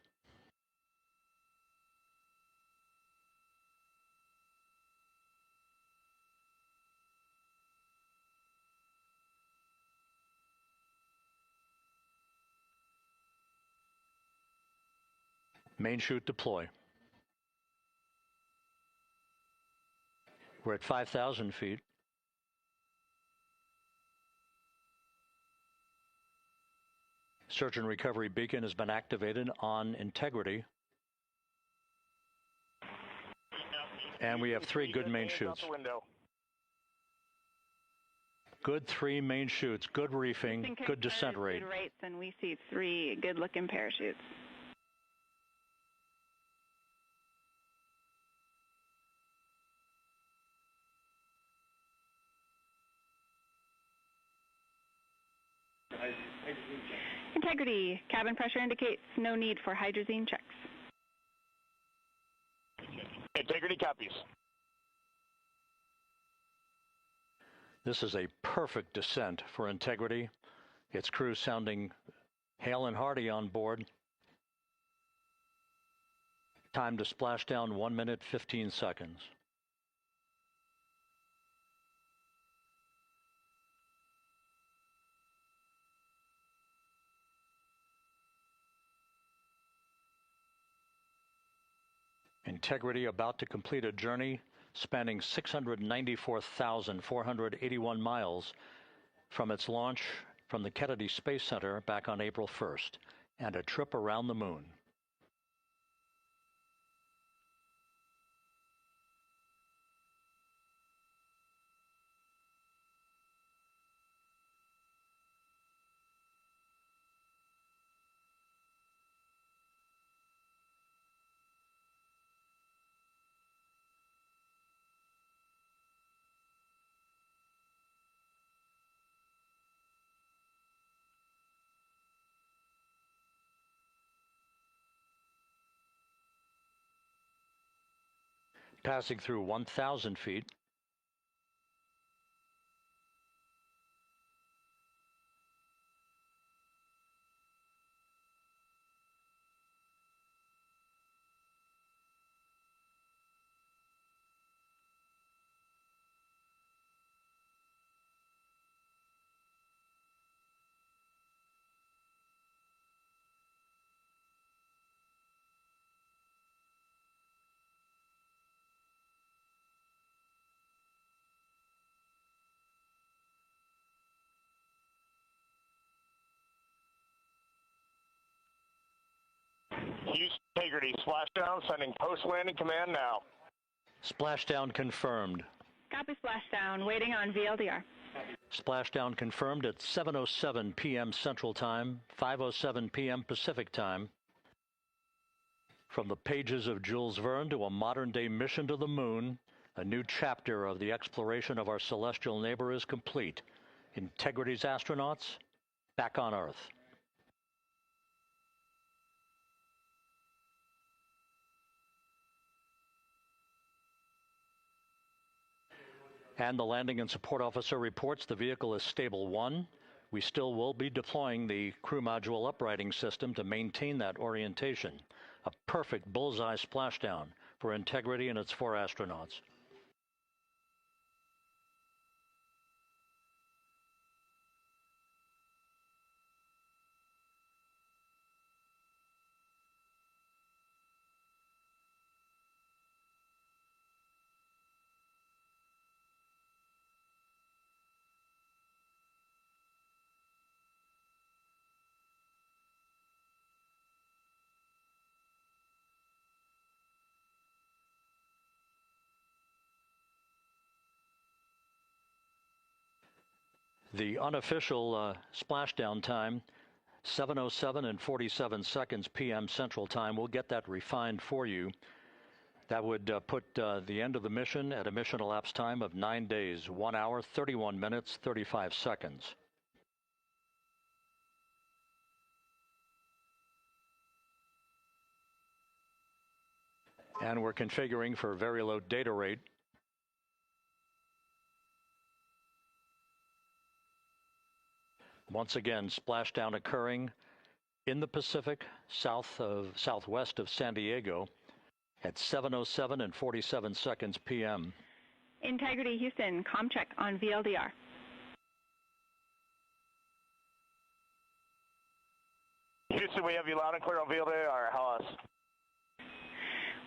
Main chute deploy. We're at 5,000 feet. Search and recovery beacon has been activated on integrity. And we have 3 good main chutes. Good 3 main chutes, good reefing, good descent rate. Good rates, and we see 3 good-looking parachutes. Integrity. Cabin pressure indicates no need for hydrazine checks. Integrity copies. This is a perfect descent for Integrity. Its crew sounding hale and hearty on board. Time to splash down 1 minute, 15 seconds. Integrity about to complete a journey spanning 694,481 miles from its launch from the Kennedy Space Center back on April 1st, and a trip around the moon. Passing through 1,000 feet. Houston Integrity, splashdown, sending post-landing command now. Splashdown confirmed. Copy splashdown, waiting on VLDR. Splashdown confirmed at 7:07 p.m. Central Time, 5:07 p.m. Pacific Time. From the pages of Jules Verne to a modern-day mission to the moon, a new chapter of the exploration of our celestial neighbor is complete. Integrity's astronauts back on Earth. And the landing and support officer reports the vehicle is stable 1. We still will be deploying the crew module uprighting system to maintain that orientation. A perfect bullseye splashdown for Integrity and its 4 astronauts. The unofficial splashdown time, 7:07 and 47 seconds p.m. Central Time. We'll get that refined for you. That would put the end of the mission at a mission elapsed time of 9 days, 1 hour, 31 minutes, 35 seconds. And we're configuring for very low data rate. Once again, splashdown occurring in the Pacific, southwest of San Diego at 7:07 and 47 seconds p.m. Integrity Houston, comm check on VLDR. Houston, we have you loud and clear on VLDR. How us?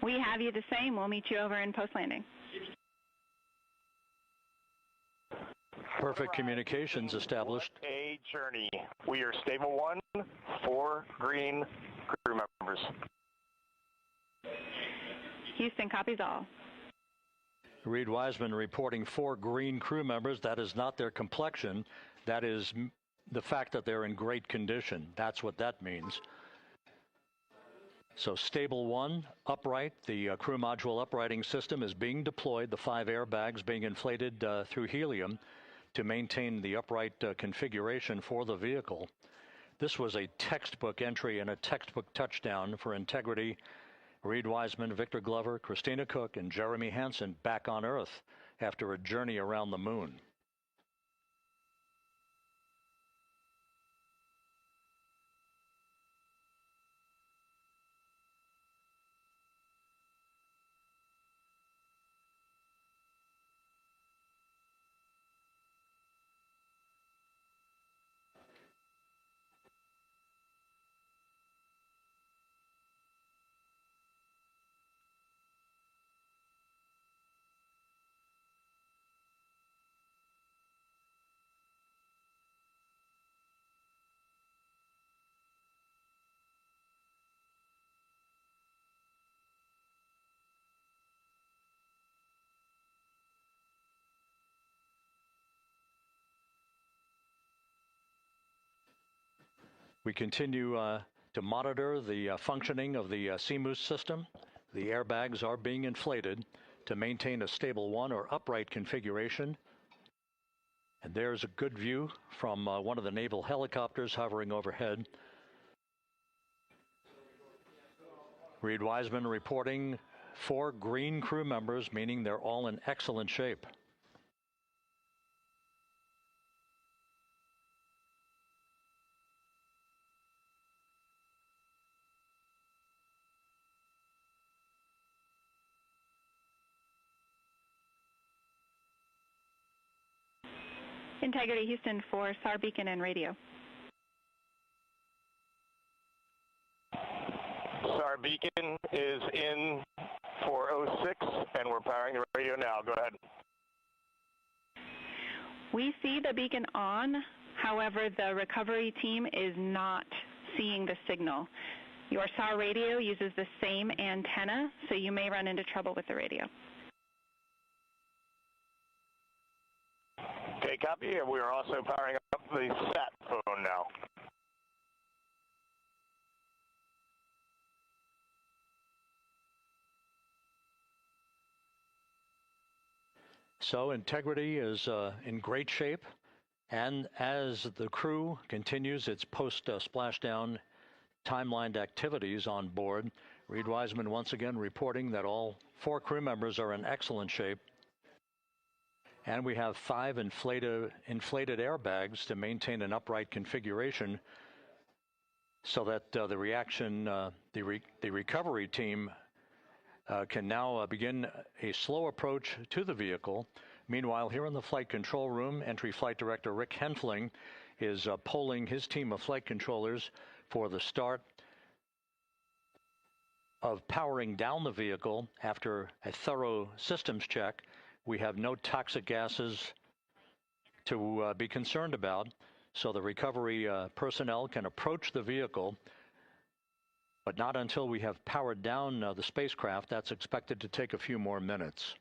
We have you the same. We'll meet you over in post-landing. Perfect communications established. A journey. We are stable 1, 4 green crew members. Houston copies all. Reed Wiseman reporting 4 green crew members. That is not their complexion. That is the fact that they're in great condition. That's what that means. So stable 1, upright. The crew module uprighting system is being deployed. The 5 airbags being inflated through helium to maintain the upright configuration for the vehicle. This was a textbook entry and a textbook touchdown for Integrity. Reed Wiseman, Victor Glover, Christina Cook, and Jeremy Hansen back on Earth after a journey around the moon. We continue to monitor the functioning of the CMOOS system. The airbags are being inflated to maintain a stable 1 or upright configuration. And there's a good view from one of the naval helicopters hovering overhead. Reed Wiseman reporting 4 green crew members, meaning they're all in excellent shape. Integrity Houston for SAR beacon and radio. SAR beacon is in for 06, and we're powering the radio now. Go ahead. We see the beacon on. However, the recovery team is not seeing the signal. Your SAR radio uses the same antenna, so you may run into trouble with the radio. Okay, copy. And we are also powering up the sat phone now. So Integrity is in great shape, and as the crew continues its post-splashdown timelined activities on board, Reed Wiseman once again reporting that all 4 crew members are in excellent shape. And we have 5 inflated airbags to maintain an upright configuration so that the recovery team can now begin a slow approach to the vehicle. Meanwhile, here in the flight control room, Entry Flight Director Rick Henfling is polling his team of flight controllers for the start of powering down the vehicle after a thorough systems check. We have no toxic gases to be concerned about, so the recovery personnel can approach the vehicle, but not until we have powered down the spacecraft. That's expected to take a few more minutes.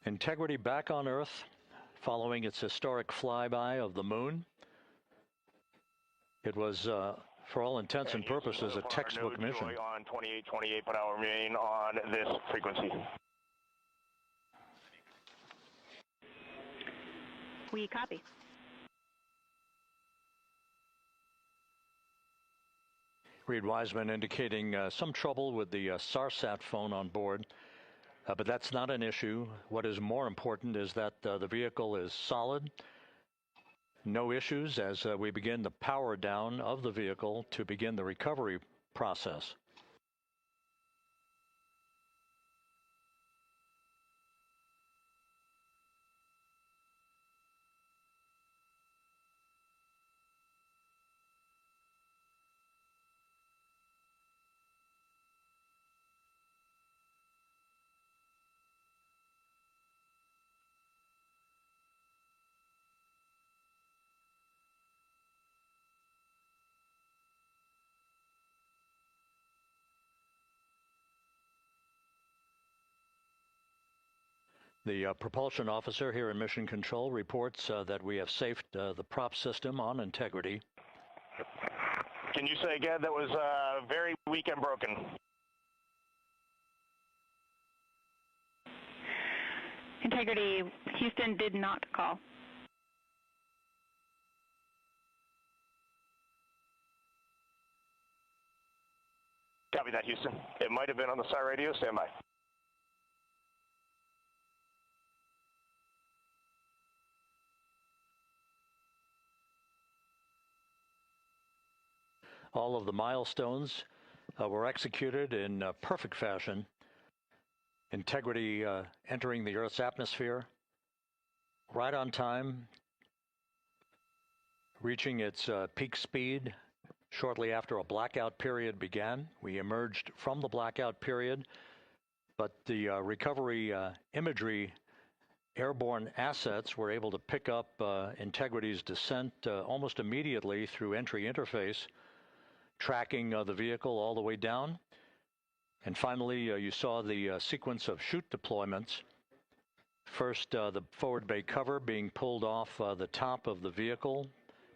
Integrity back on Earth following its historic flyby of the moon. It was, for all intents and purposes, a textbook mission. On 28, but I'll remain on this frequency. We copy. Reed Wiseman indicating some trouble with the SARSAT phone on board. But that's not an issue. What is more important is that the vehicle is solid. No issues as we begin the power down of the vehicle to begin the recovery process. The propulsion officer here in Mission Control reports that we have safed the prop system on Integrity. Can you say again? That was very weak and broken. Integrity, Houston did not call. Copy that, Houston. It might have been on the SAR radio. Stand by. All of the milestones were executed in perfect fashion. Integrity entering the Earth's atmosphere right on time, reaching its peak speed shortly after a blackout period began. We emerged from the blackout period, but the recovery imagery airborne assets were able to pick up Integrity's descent almost immediately through entry interface, tracking the vehicle all the way down. And finally, you saw the sequence of chute deployments. First, the forward bay cover being pulled off the top of the vehicle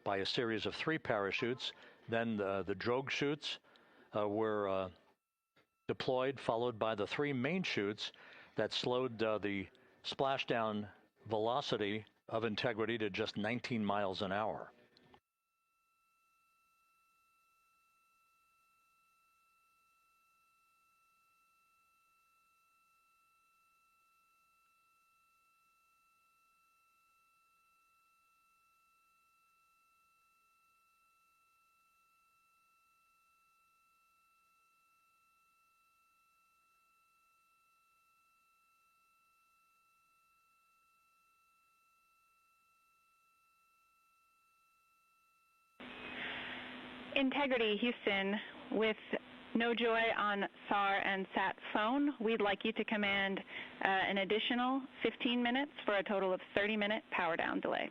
by a series of 3 parachutes. Then the drogue chutes were deployed, followed by the 3 main chutes that slowed the splashdown velocity of Integrity to just 19 miles an hour. Integrity, Houston, with no joy on SAR and SAT phone, we'd like you to command an additional 15 minutes for a total of 30-minute power down delay.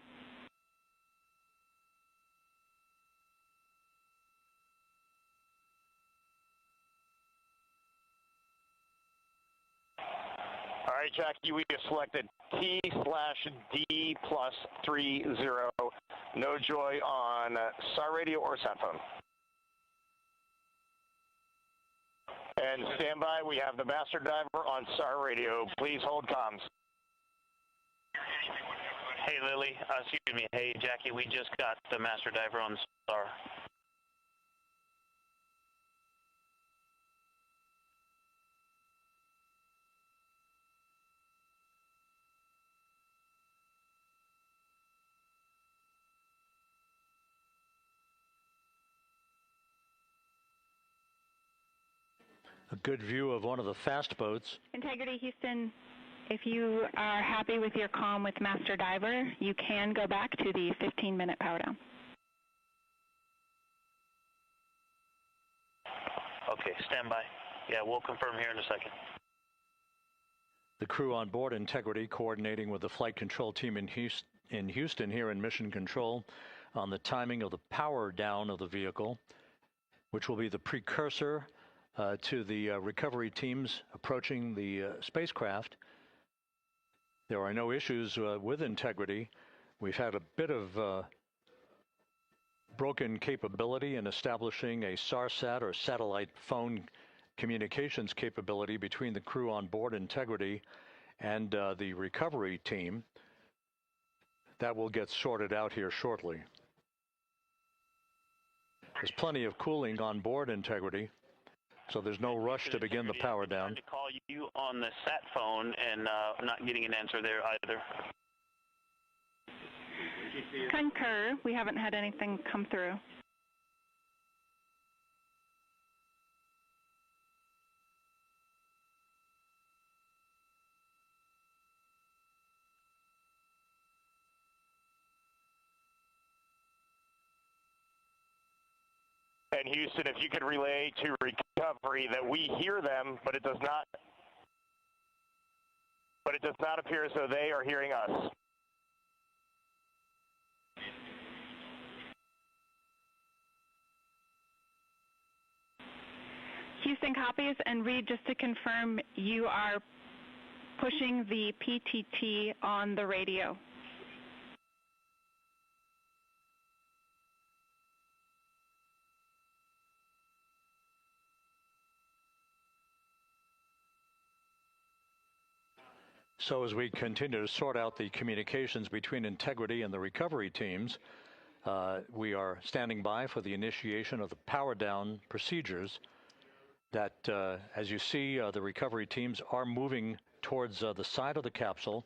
All right, Jackie, we have selected T/D+30. No joy on SAR radio or SAT phone. And stand by, we have the master diver on SAR radio. Please hold comms. Hey, Lily. Excuse me. Hey, Jackie, we just got the master diver on SAR. A good view of one of the fast boats. Integrity, Houston, if you are happy with your comm with Master Diver, you can go back to the 15-minute power down. Okay, stand by. Yeah, we'll confirm here in a second. The crew on board Integrity coordinating with the flight control team in Houston here in Mission Control on the timing of the power down of the vehicle, which will be the precursor to the recovery teams approaching the spacecraft. There are no issues with integrity. We've had a bit of broken capability in establishing a SARSAT or satellite phone communications capability between the crew on board Integrity and the recovery team. That will get sorted out here shortly. There's plenty of cooling on board Integrity, so there's no rush to begin the power down. To call you on the sat phone and not getting an answer there either. Concur. We haven't had anything come through. And Houston, if you could relay to recovery that we hear them, but it does not appear as though they are hearing us. Houston copies, and Reed, just to confirm, you are pushing the PTT on the radio. So as we continue to sort out the communications between Integrity and the recovery teams, we are standing by for the initiation of the power down procedures that, as you see, the recovery teams are moving towards the side of the capsule.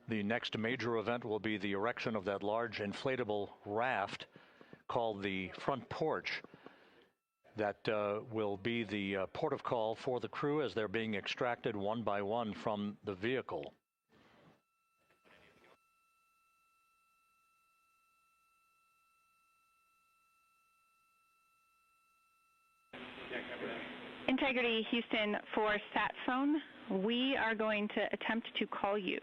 The next major event will be the erection of that large inflatable raft called the front porch. That will be the port of call for the crew as they're being extracted one by one from the vehicle. Integrity, Houston, for sat phone, we are going to attempt to call you.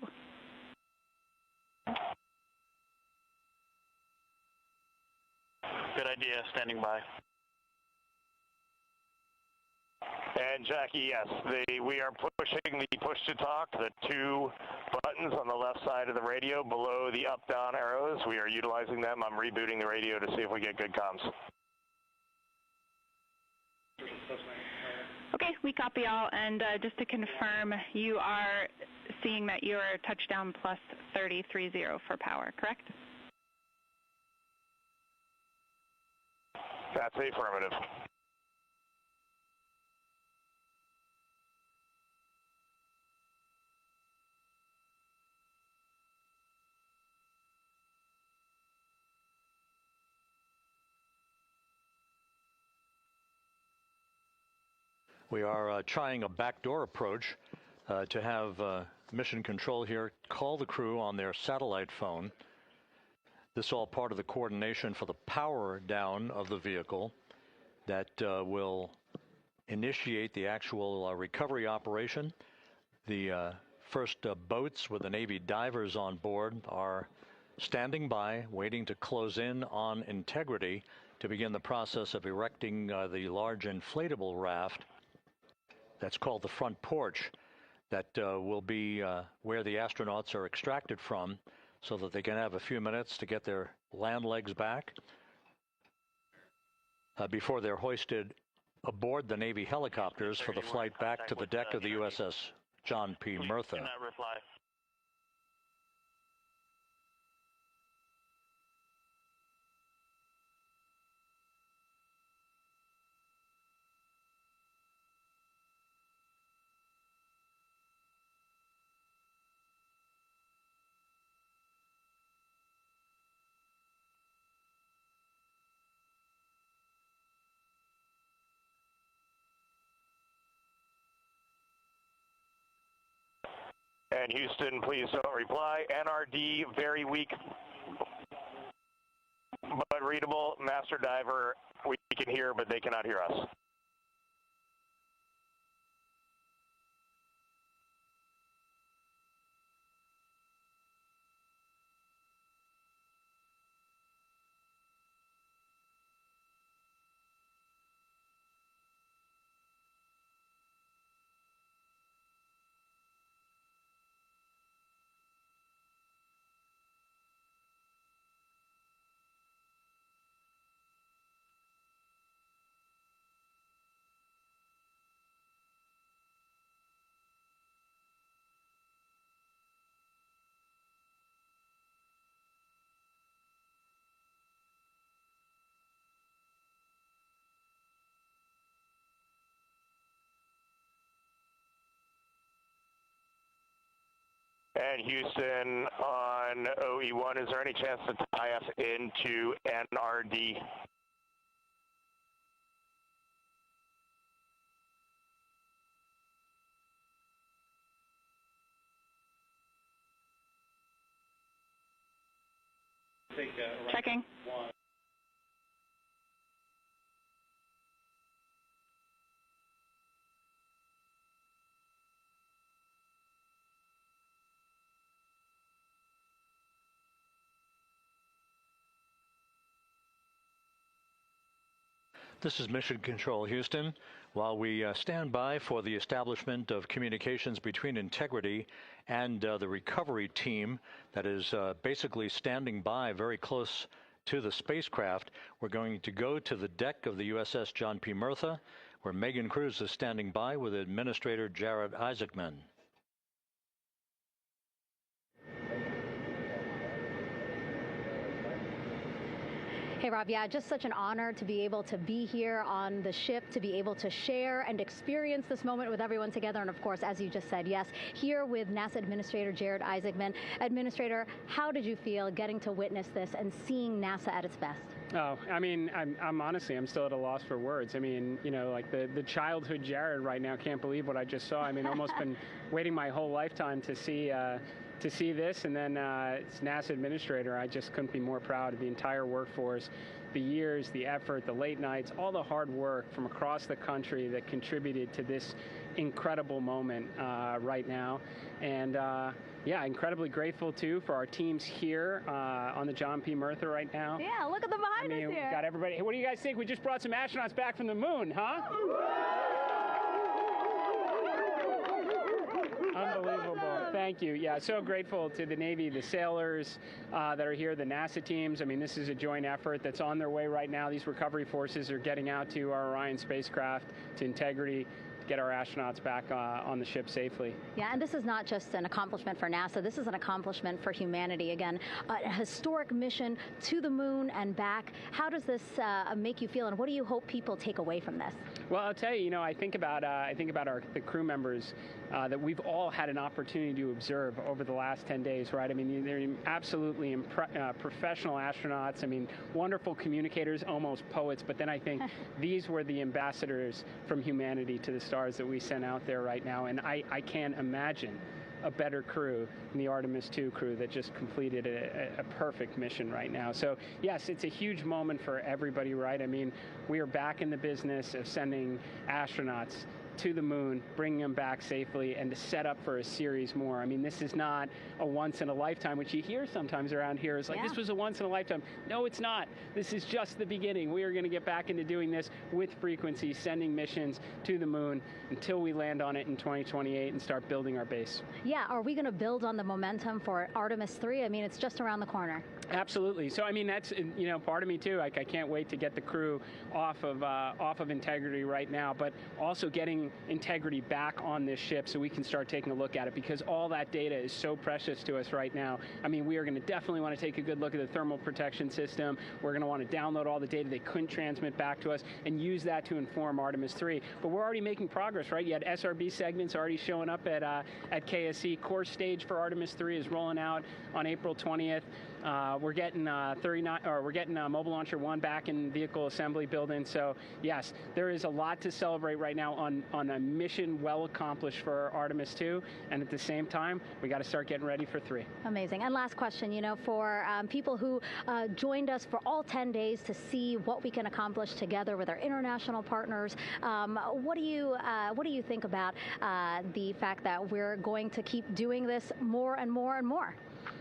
Good idea, standing by. And Jackie, yes, we are pushing the push-to-talk, the two buttons on the left side of the radio below the up-down arrows. We are utilizing them. I'm rebooting the radio to see if we get good comms. Okay, we copy all, and just to confirm, you are seeing that you are touchdown plus 3030 for power, correct? That's the affirmative. We are trying a backdoor approach to have mission control here call the crew on their satellite phone. This is all part of the coordination for the power down of the vehicle that will initiate the actual recovery operation. The first boats with the Navy divers on board are standing by, waiting to close in on Integrity to begin the process of erecting the large inflatable raft. That's called the front porch. That will be where the astronauts are extracted from so that they can have a few minutes to get their land legs back before they're hoisted aboard the Navy helicopters for the flight back to the deck of the USS John P. Murtha. And Houston, please don't reply. NRD, very weak, but readable. Master diver, we can hear, but they cannot hear us. And Houston on OE1, is there any chance to tie us into NRD? Checking. This is Mission Control, Houston. While we stand by for the establishment of communications between Integrity and the recovery team that is basically standing by very close to the spacecraft, we're going to go to the deck of the USS John P. Murtha, where Megan Cruz is standing by with Administrator Jared Isaacman. Hey, Rob, yeah, just such an honor to be able to be here on the ship, to be able to share and experience this moment with everyone together. And of course, as you just said, yes, here with NASA Administrator Jared Isaacman. Administrator, how did you feel getting to witness this and seeing NASA at its best? Oh, I mean, I'm honestly, I'm still at a loss for words. I mean, you know, like the childhood Jared right now can't believe what I just saw. I mean, almost been waiting my whole lifetime to see this, and then it's NASA Administrator. I just couldn't be more proud of the entire workforce, the years, the effort, the late nights, all the hard work from across the country that contributed to this incredible moment right now. And yeah, incredibly grateful too for our teams here on the John P. Murtha right now. Yeah, look at them behind us here. We got everybody. Hey, what do you guys think? We just brought some astronauts back from the moon, huh? Unbelievable. Thank you. Yeah, so grateful to the Navy, the sailors that are here, the NASA teams. I mean, this is a joint effort that's on their way right now. These recovery forces are getting out to our Orion spacecraft, to Integrity, to get our astronauts back on the ship safely. Yeah, and this is not just an accomplishment for NASA. This is an accomplishment for humanity. Again, a historic mission to the moon and back. How does this make you feel, and what do you hope people take away from this? Well, I'll tell you, I think about the crew members that we've all had an opportunity to observe over the last 10 days, right? I mean, they're absolutely professional astronauts. I mean, wonderful communicators, almost poets. But then I think these were the ambassadors from humanity to the stars that we sent out there right now. And I can't imagine a better crew than the Artemis II crew that just completed a perfect mission right now. So yes, it's a huge moment for everybody, right? I mean, we are back in the business of sending astronauts to the moon, bringing them back safely, and to set up for a series more. I mean, this is not a once in a lifetime, which you hear sometimes around here. It's like, this was a once in a lifetime. No, it's not. This is just the beginning. We are going to get back into doing this with frequency, sending missions to the moon until we land on it in 2028 and start building our base. Yeah, are we going to build on the momentum for Artemis III? I mean, it's just around the corner. Absolutely. So, I mean, that's, part of me too. Like, I can't wait to get the crew off of Integrity right now, but also getting Integrity back on this ship so we can start taking a look at it, because all that data is so precious to us right now. I mean, we are going to definitely want to take a good look at the thermal protection system. We're going to want to download all the data they couldn't transmit back to us and use that to inform Artemis III. But we're already making progress, right? You had SRB segments already showing up at KSC. Core stage for Artemis III is rolling out on April 20th. We're getting Mobile Launcher 1 back in vehicle assembly building. So yes, there is a lot to celebrate right now on a mission well accomplished for Artemis II, and at the same time, we got to start getting ready for 3. Amazing. And last question, for people who joined us for all 10 days to see what we can accomplish together with our international partners, what do you think about the fact that we're going to keep doing this more and more and more?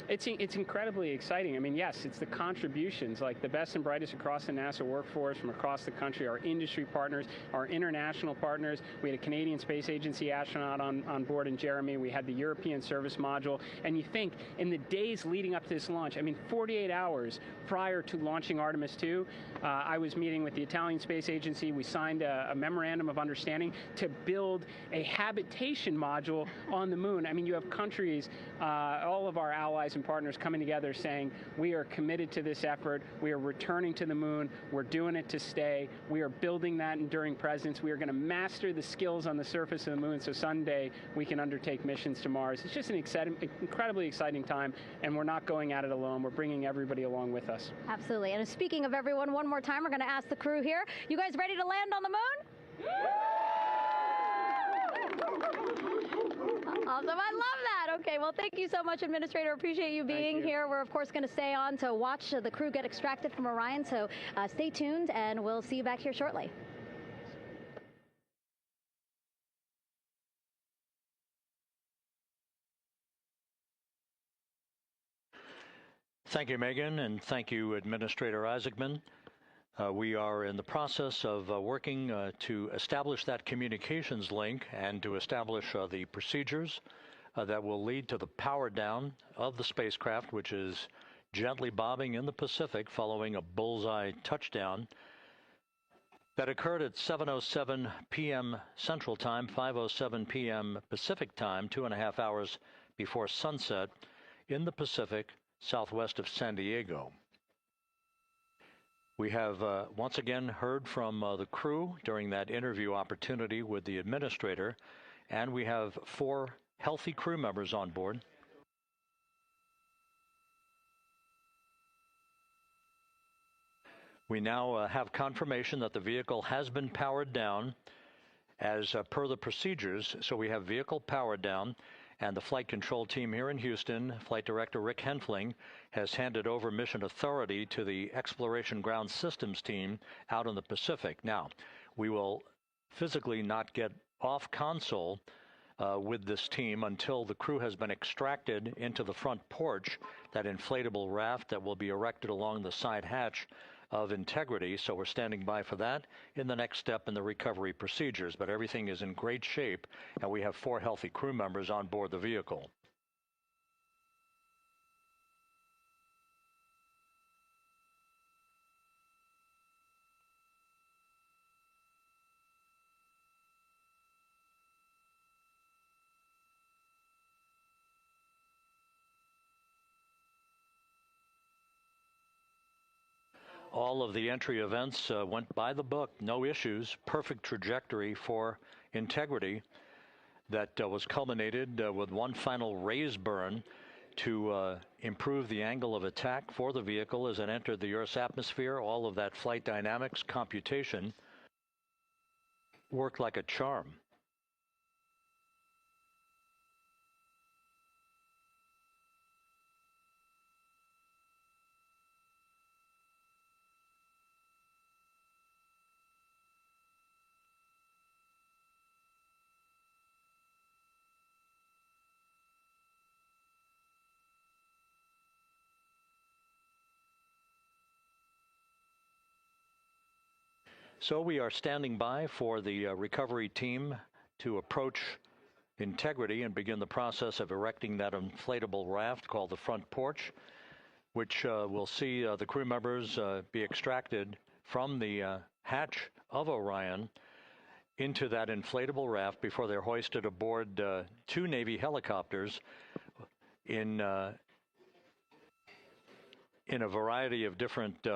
It's incredibly exciting. I mean, yes, it's the contributions, like the best and brightest across the NASA workforce from across the country, our industry partners, our international partners. We had a Canadian Space Agency astronaut on board in Jeremy. We had the European Service Module. And you think, in the days leading up to this launch, I mean, 48 hours prior to launching Artemis II, I was meeting with the Italian Space Agency. We signed a memorandum of understanding to build a habitation module on the moon. I mean, you have countries, all of our allies Horizon partners coming together saying, we are committed to this effort. We are returning to the moon. We're doing it to stay. We are building that enduring presence. We are going to master the skills on the surface of the moon so someday we can undertake missions to Mars. It's just an incredibly exciting time, and we're not going at it alone. We're bringing everybody along with us. Absolutely. And speaking of everyone, one more time, we're going to ask the crew here, you guys ready to land on the moon? Awesome. I love that. Okay, well, thank you so much, Administrator. Appreciate you being here. We're, of course, going to stay on to watch the crew get extracted from Orion, so stay tuned, and we'll see you back here shortly. Thank you, Megan, and thank you, Administrator Isaacman. We are in the process of working to establish that communications link and to establish the procedures that will lead to the power down of the spacecraft, which is gently bobbing in the Pacific following a bullseye touchdown that occurred at 7:07 p.m. Central Time, 5:07 p.m. Pacific Time, 2.5 hours before sunset in the Pacific, southwest of San Diego. We have once again heard from the crew during that interview opportunity with the administrator, and we have 4 healthy crew members on board. We now have confirmation that the vehicle has been powered down as per the procedures. So we have vehicle powered down, and the flight control team here in Houston, Flight Director Rick Henfling, has handed over mission authority to the Exploration Ground Systems team out in the Pacific. Now, we will physically not get off console with this team until the crew has been extracted into the front porch, that inflatable raft that will be erected along the side hatch of Integrity. So we're standing by for that in the next step in the recovery procedures. But everything is in great shape, and we have 4 healthy crew members on board the vehicle. All of the entry events went by the book, no issues, perfect trajectory for Integrity that was culminated with one final raise burn to improve the angle of attack for the vehicle as it entered the Earth's atmosphere. All of that flight dynamics computation worked like a charm. So we are standing by for the recovery team to approach Integrity and begin the process of erecting that inflatable raft called the front porch, which will see the crew members be extracted from the hatch of Orion into that inflatable raft before they're hoisted aboard 2 Navy helicopters in a variety of different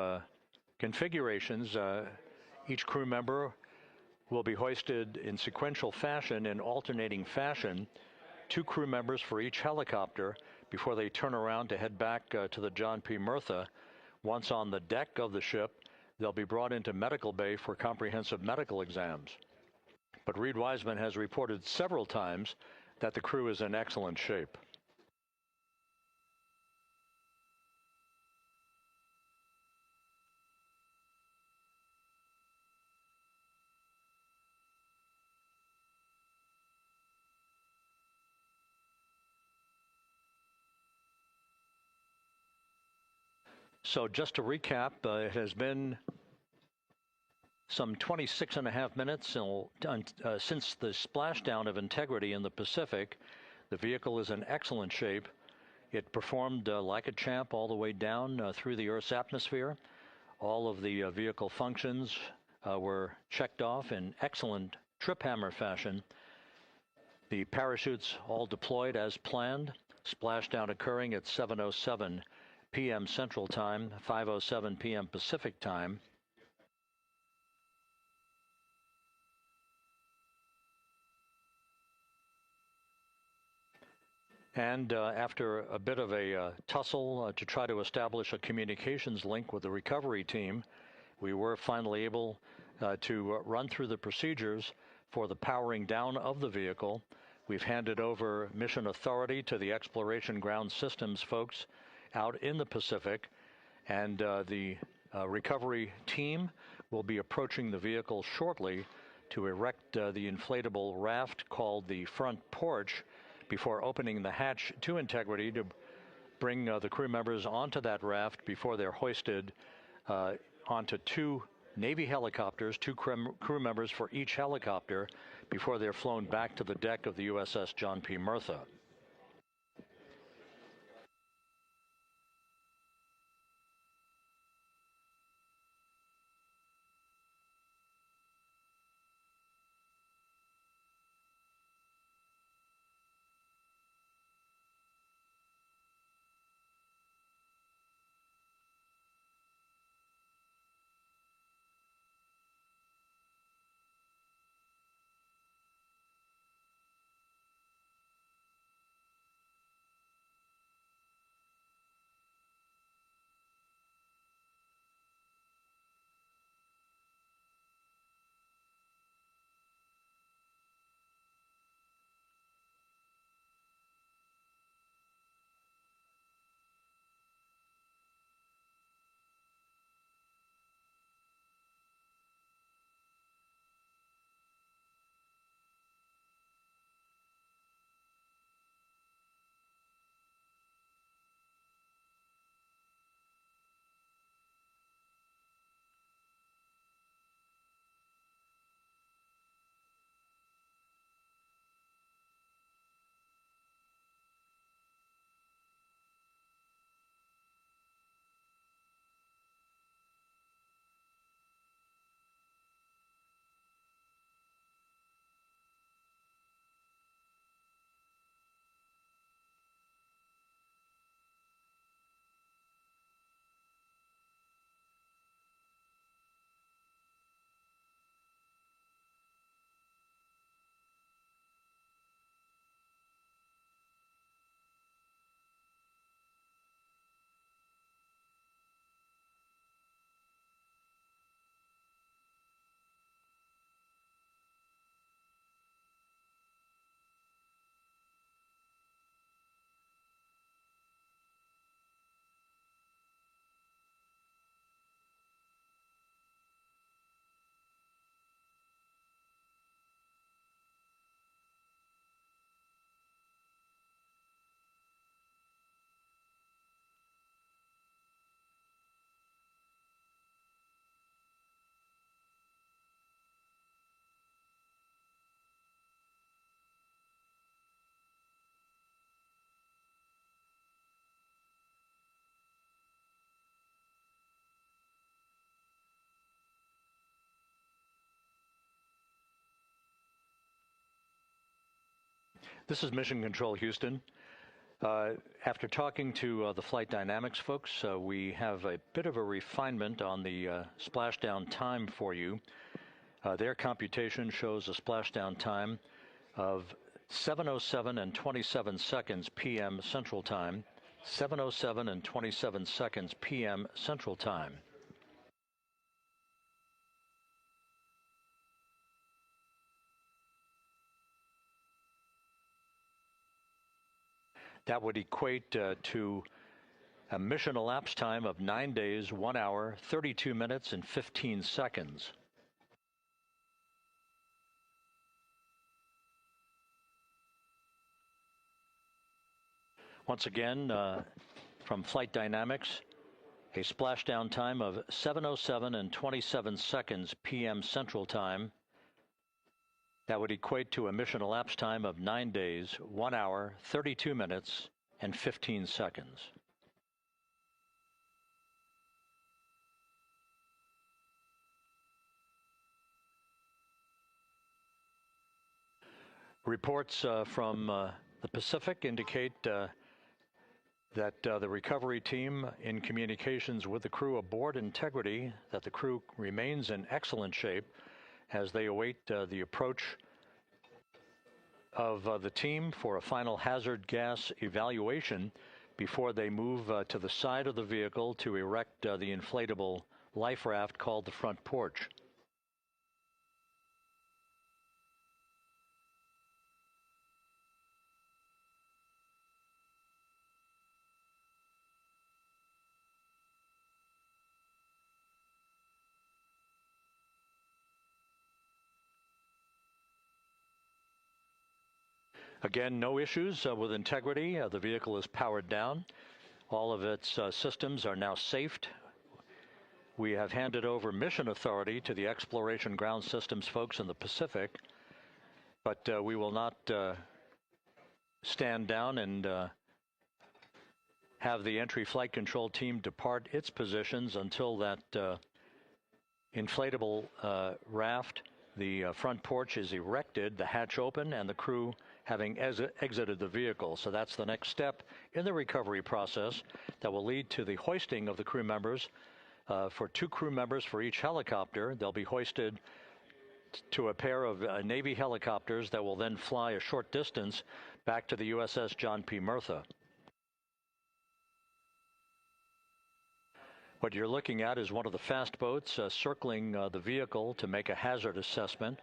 configurations. Each crew member will be hoisted in sequential fashion, in alternating fashion, 2 crew members for each helicopter before they turn around to head back to the John P. Murtha. Once on the deck of the ship, they'll be brought into medical bay for comprehensive medical exams. But Reed Wiseman has reported several times that the crew is in excellent shape. So just to recap, it has been some 26.5 minutes since the splashdown of Integrity in the Pacific. The vehicle is in excellent shape. It performed like a champ all the way down through the Earth's atmosphere. All of the vehicle functions were checked off in excellent trip hammer fashion. The parachutes all deployed as planned. Splashdown occurring at 7:07 p.m. Central Time, 5:07 p.m. Pacific Time. And after a bit of a tussle to try to establish a communications link with the recovery team, we were finally able to run through the procedures for the powering down of the vehicle. We've handed over mission authority to the Exploration Ground Systems folks out in the Pacific, and the recovery team will be approaching the vehicle shortly to erect the inflatable raft called the front porch before opening the hatch to Integrity to bring the crew members onto that raft before they're hoisted onto two Navy helicopters, two crew members for each helicopter, before they're flown back to the deck of the USS John P. Murtha. This is Mission Control Houston. After talking to the flight dynamics folks, we have a bit of a refinement on the splashdown time for you. Their computation shows a splashdown time of 7:07 and 27 seconds p.m. Central Time, 7:07 and 27 seconds p.m. Central Time. That would equate to a mission elapsed time of 9 days, 1 hour, 32 minutes, and 15 seconds. Once again, from Flight Dynamics, a splashdown time of 7:07 and 27 seconds p.m. Central Time. That would equate to a mission elapsed time of 9 days, 1 hour, 32 minutes, and 15 seconds. Reports from the Pacific indicate that the recovery team in communications with the crew aboard Integrity, that the crew remains in excellent shape as they await the approach of the team for a final hazard gas evaluation before they move to the side of the vehicle to erect the inflatable life raft called the front porch. Again, no issues with Integrity. The vehicle is powered down. All of its systems are now safed. We have handed over mission authority to the Exploration Ground Systems folks in the Pacific, but we will not stand down and have the entry flight control team depart its positions until that inflatable raft, the front porch, is erected, the hatch open, and the crew having exited the vehicle. So that's the next step in the recovery process that will lead to the hoisting of the crew members. For 2 crew members for each helicopter, they'll be hoisted to a pair of Navy helicopters that will then fly a short distance back to the USS John P. Murtha. What you're looking at is one of the fast boats circling the vehicle to make a hazard assessment.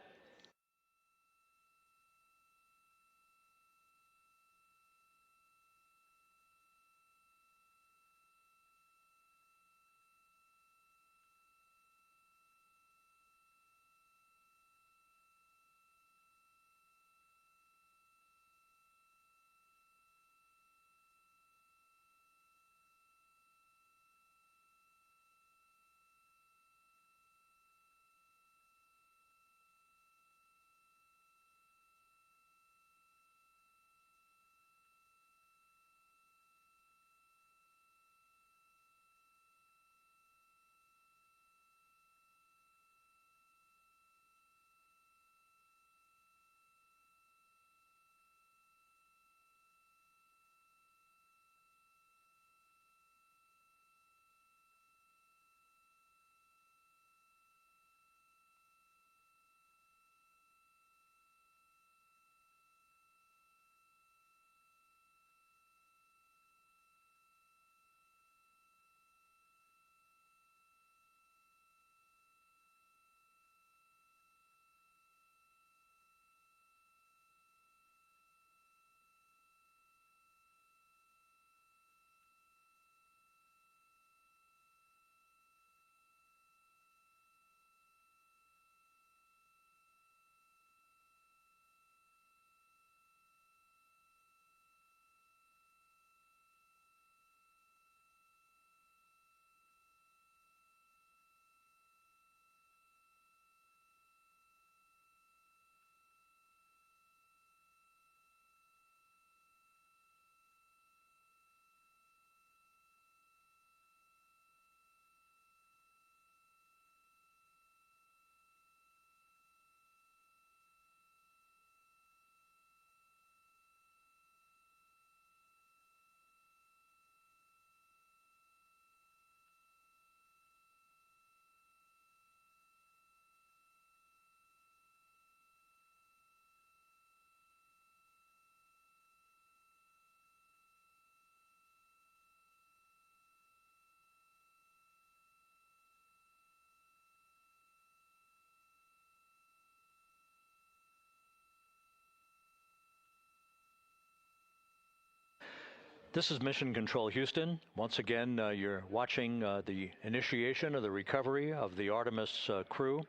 This is Mission Control Houston. Once again, you're watching the initiation of the recovery of the Artemis crew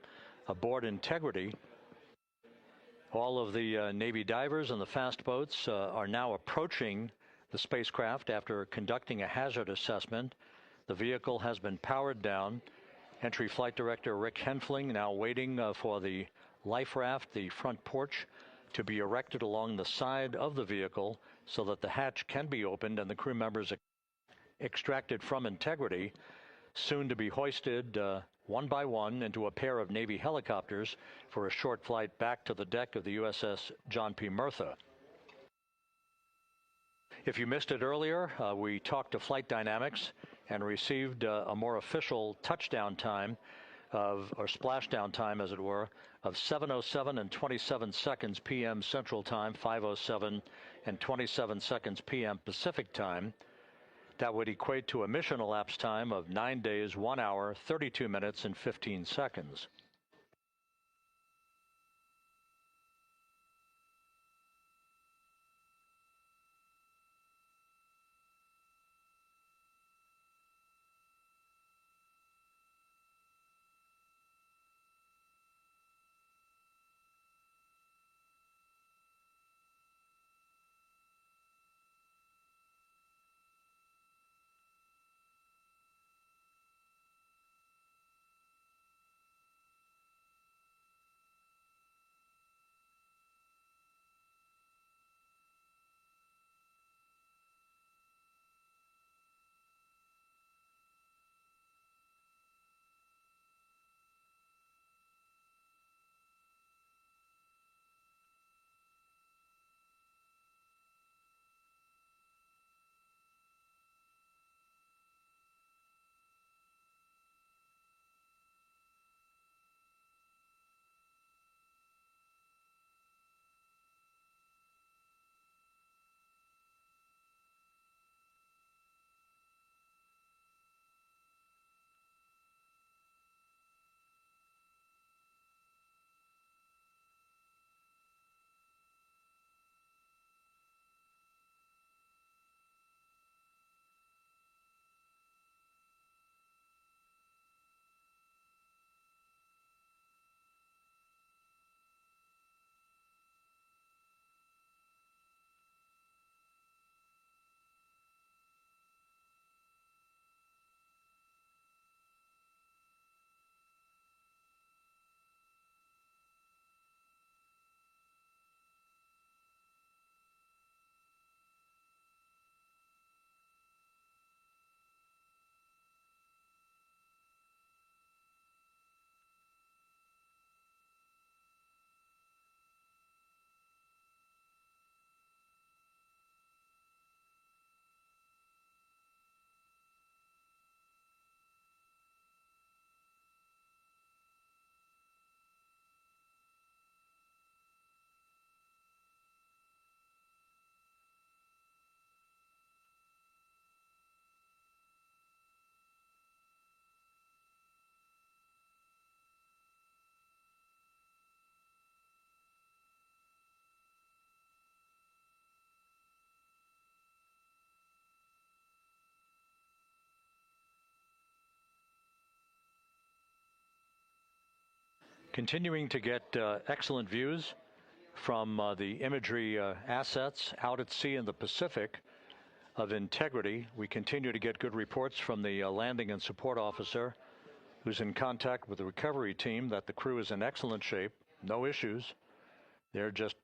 aboard Integrity. All of the Navy divers and the fast boats are now approaching the spacecraft after conducting a hazard assessment. The vehicle has been powered down. Entry Flight Director Rick Henfling now waiting for the life raft, the front porch, to be erected along the side of the vehicle so that the hatch can be opened and the crew members extracted from Integrity, soon to be hoisted one by one into a pair of Navy helicopters for a short flight back to the deck of the USS John P. Murtha. If you missed it earlier, we talked to Flight Dynamics and received a more official touchdown time or splashdown time, as it were, of 7:07 and 27 seconds p.m. Central Time, 5:07 and 27 seconds p.m. Pacific Time. That would equate to a mission elapsed time of 9 days, 1 hour, 32 minutes, and 15 seconds. Continuing to get excellent views from the imagery assets out at sea in the Pacific of Integrity. We continue to get good reports from the landing and support officer, who's in contact with the recovery team, that the crew is in excellent shape, no issues. They're just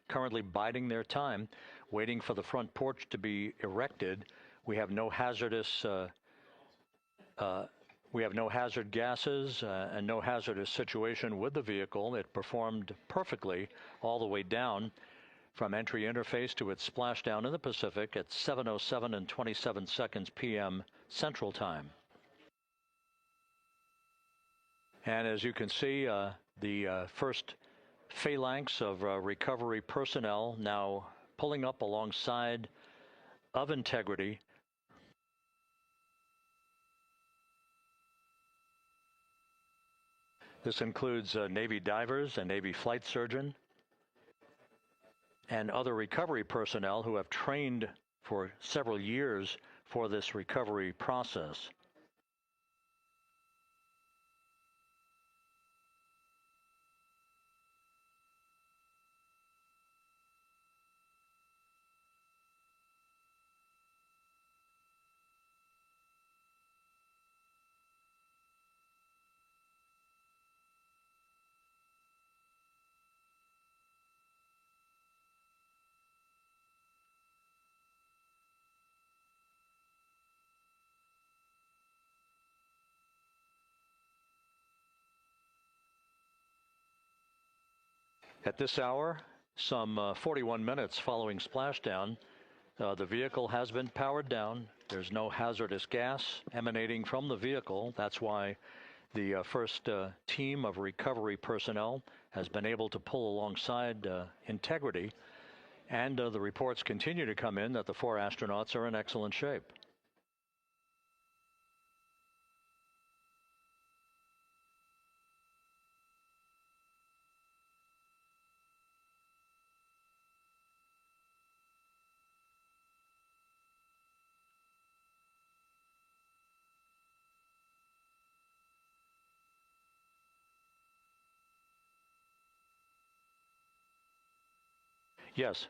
currently biding their time, waiting for the front porch to be erected. We have no hazardous hazard gases and no hazardous situation with the vehicle. It performed perfectly all the way down from entry interface to its splashdown in the Pacific at 7:07 and 27 seconds p.m. Central Time. And as you can see, the first phalanx of recovery personnel now pulling up alongside of Integrity. This includes Navy divers, a Navy flight surgeon, and other recovery personnel who have trained for several years for this recovery process. At this hour, some 41 minutes following splashdown, The vehicle has been powered down. There's no hazardous gas emanating from the vehicle. That's why the first team of recovery personnel has been able to pull alongside Integrity. And the reports continue to come in that the 4 astronauts are in excellent shape. Yes.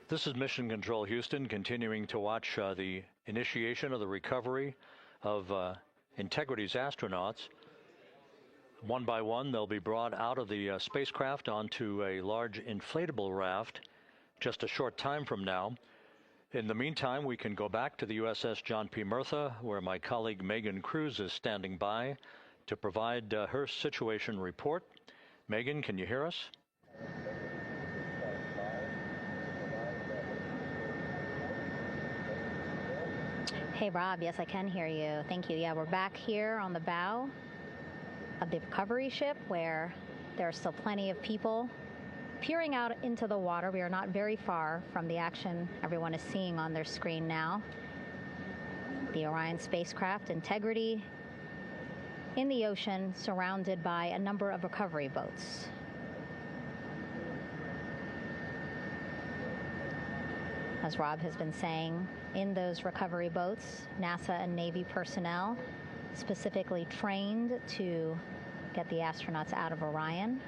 This is Mission Control Houston, continuing to watch the initiation of the recovery of Integrity's astronauts. One by one, they'll be brought out of the spacecraft onto a large inflatable raft just a short time from now. In the meantime, we can go back to the USS John P. Murtha, where my colleague Megan Cruz is standing by to provide her situation report. Megan, can you hear us? Hey, Rob. Yes, I can hear you. Thank you. Yeah, we're back here on the bow of the recovery ship where there are still plenty of people peering out into the water. We are not very far from the action everyone is seeing on their screen now. The Orion spacecraft, Integrity, in the ocean, surrounded by a number of recovery boats. As Rob has been saying, in those recovery boats, NASA and Navy personnel specifically trained to get the astronauts out of Orion.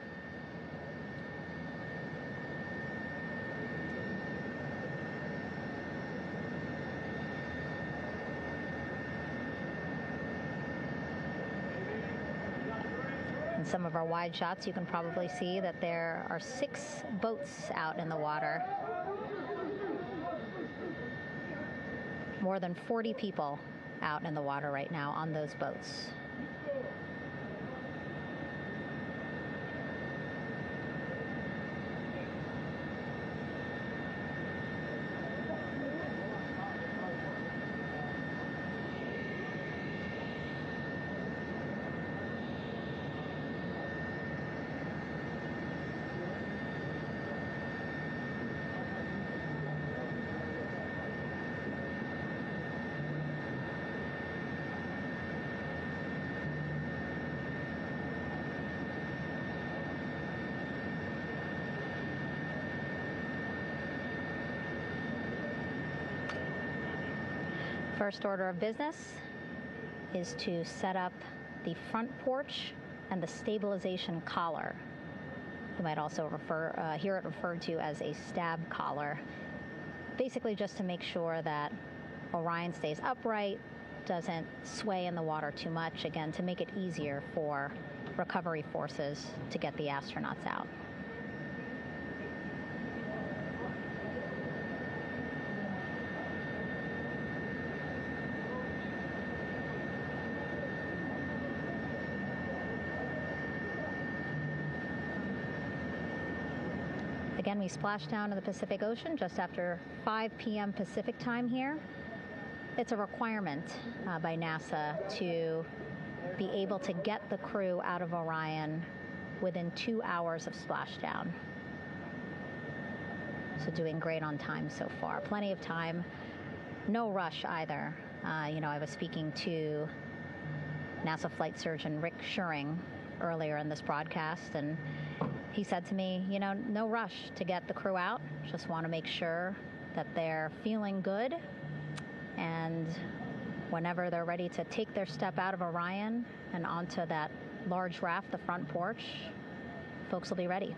In some of our wide shots, you can probably see that there are 6 boats out in the water. More than 40 people out in the water right now on those boats. First order of business is to set up the front porch and the stabilization collar. You might also hear it referred to as a stab collar. Basically just to make sure that Orion stays upright, doesn't sway in the water too much, again, to make it easier for recovery forces to get the astronauts out. Again, we splashed down in the Pacific Ocean just after 5 p.m. Pacific time here. It's a requirement by NASA to be able to get the crew out of Orion within 2 hours of splashdown. So doing great on time so far. Plenty of time. No rush either. I was speaking to NASA flight surgeon Rick Schuring earlier in this broadcast, and he said to me, no rush to get the crew out. Just want to make sure that they're feeling good, and whenever they're ready to take their step out of Orion and onto that large raft, the front porch, folks will be ready.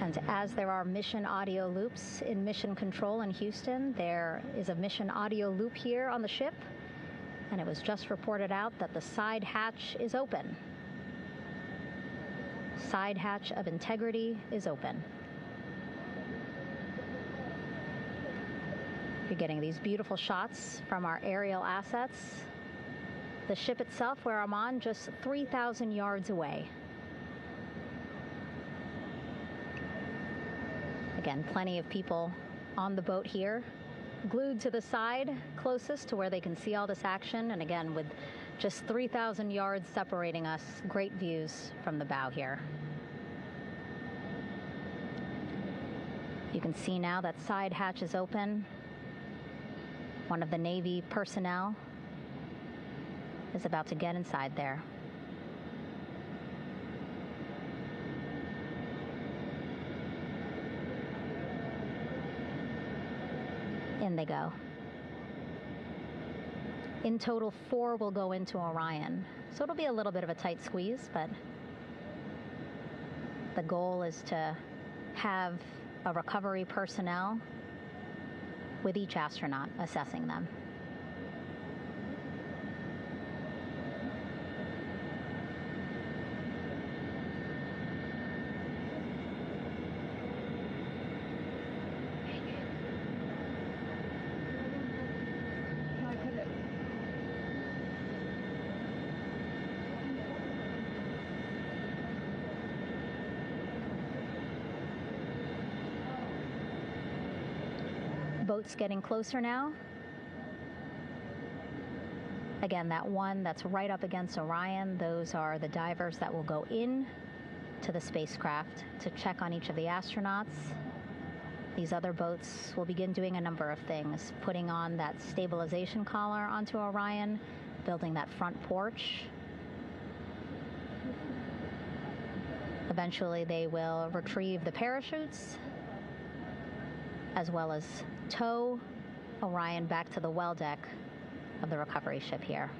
And as there are mission audio loops in Mission Control in Houston, there is a mission audio loop here on the ship, and it was just reported out that the side hatch is open. Side hatch of Integrity is open. You're getting these beautiful shots from our aerial assets. The ship itself, where I'm on, just 3,000 yards away. Again, plenty of people on the boat here, glued to the side closest to where they can see all this action. And again, with just 3,000 yards separating us, great views from the bow here. You can see now that side hatch is open. One of the Navy personnel is about to get inside there. In they go. In total, 4 will go into Orion. So it'll be a little bit of a tight squeeze, but the goal is to have a recovery personnel with each astronaut assessing them. Boats getting closer now. Again, that one that's right up against Orion, those are the divers that will go in to the spacecraft to check on each of the astronauts. These other boats will begin doing a number of things, putting on that stabilization collar onto Orion, building that front porch. Eventually, they will retrieve the parachutes, as well as tow Orion back to the well deck of the recovery ship here.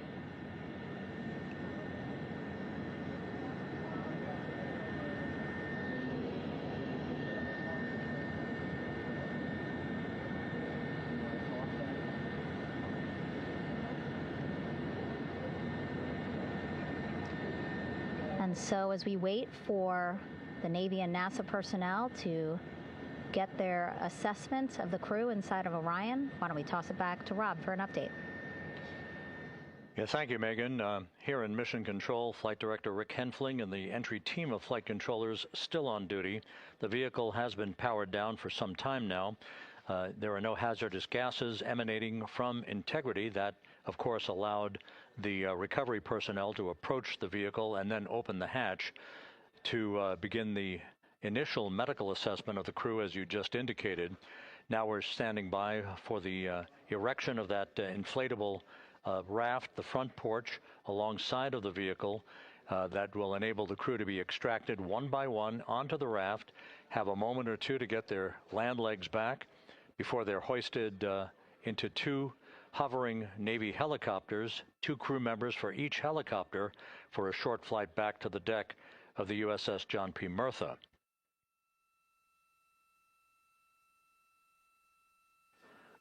And so as we wait for the Navy and NASA personnel to get their assessment of the crew inside of Orion, why don't we toss it back to Rob for an update? Yeah, thank you, Megan. Here in Mission Control, Flight Director Rick Henfling and the entry team of flight controllers still on duty. The vehicle has been powered down for some time now. There are no hazardous gases emanating from Integrity. That, of course, allowed the recovery personnel to approach the vehicle and then open the hatch to begin the initial medical assessment of the crew, as you just indicated. Now we're standing by for the erection of that inflatable raft, the front porch, alongside of the vehicle that will enable the crew to be extracted one by one onto the raft, have a moment or two to get their land legs back before they're hoisted into 2 hovering Navy helicopters, 2 crew members for each helicopter, for a short flight back to the deck of the USS John P. Murtha.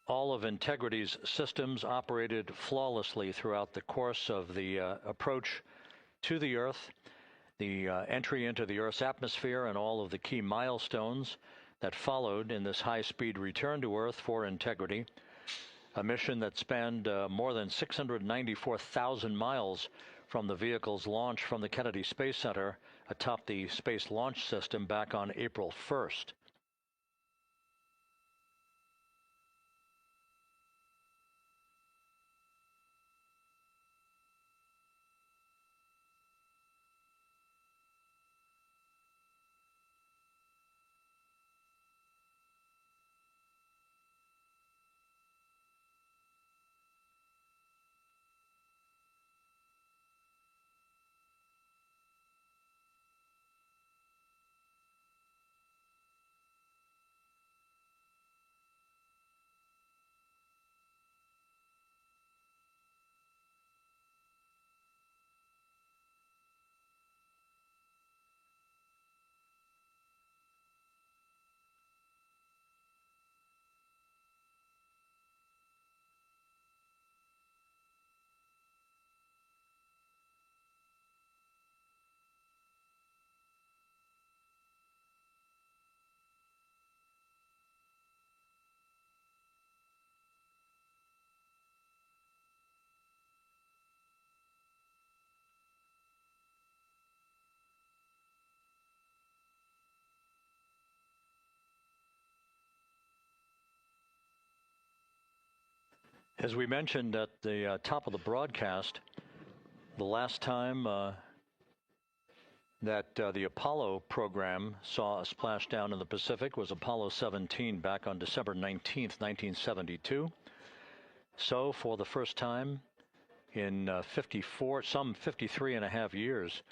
All of Integrity's systems operated flawlessly throughout the course of the approach to the Earth, the entry into the Earth's atmosphere, and all of the key milestones that followed in this high-speed return to Earth for Integrity, a mission that spanned more than 694,000 miles from the vehicle's launch from the Kennedy Space Center atop the Space Launch System back on April 1st. As we mentioned at the top of the broadcast, the last time that the Apollo program saw a splashdown in the Pacific was Apollo 17 back on December 19th, 1972. So for the first time in 53 and a half years,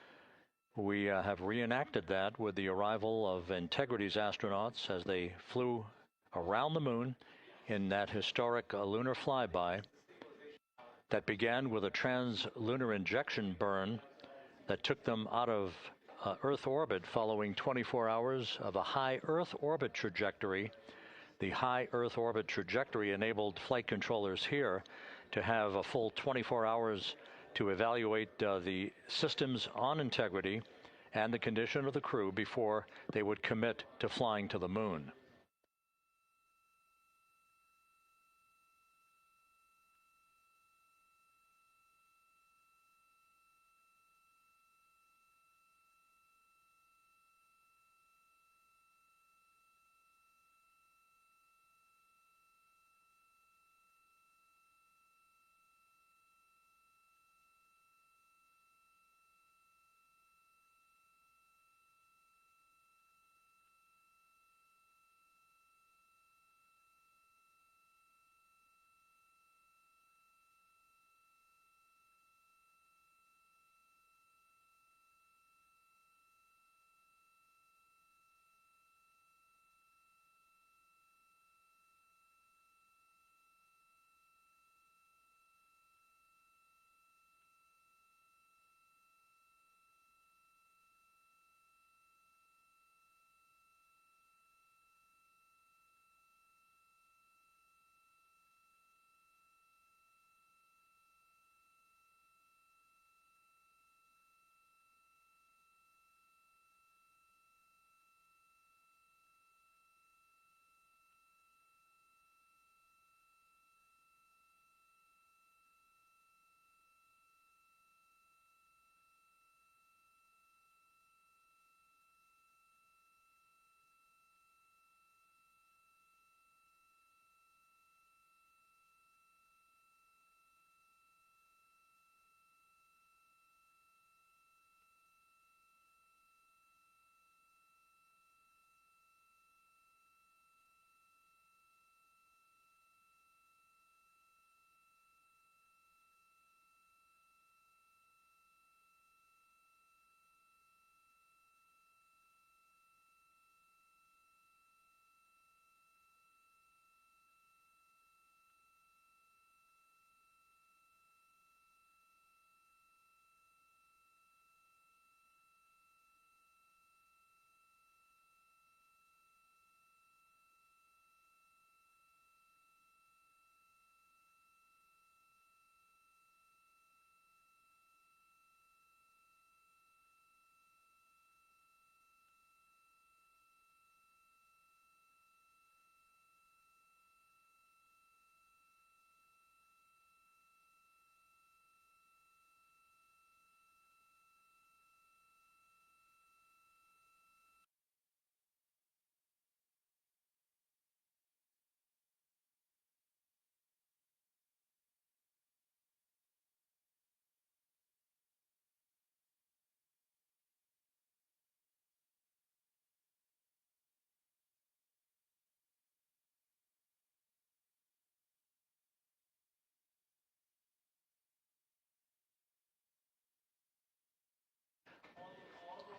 we have reenacted that with the arrival of Integrity's astronauts as they flew around the moon in that historic lunar flyby that began with a trans-lunar injection burn that took them out of Earth orbit following 24 hours of a high Earth orbit trajectory. The high Earth orbit trajectory enabled flight controllers here to have a full 24 hours to evaluate the systems on Integrity and the condition of the crew before they would commit to flying to the moon.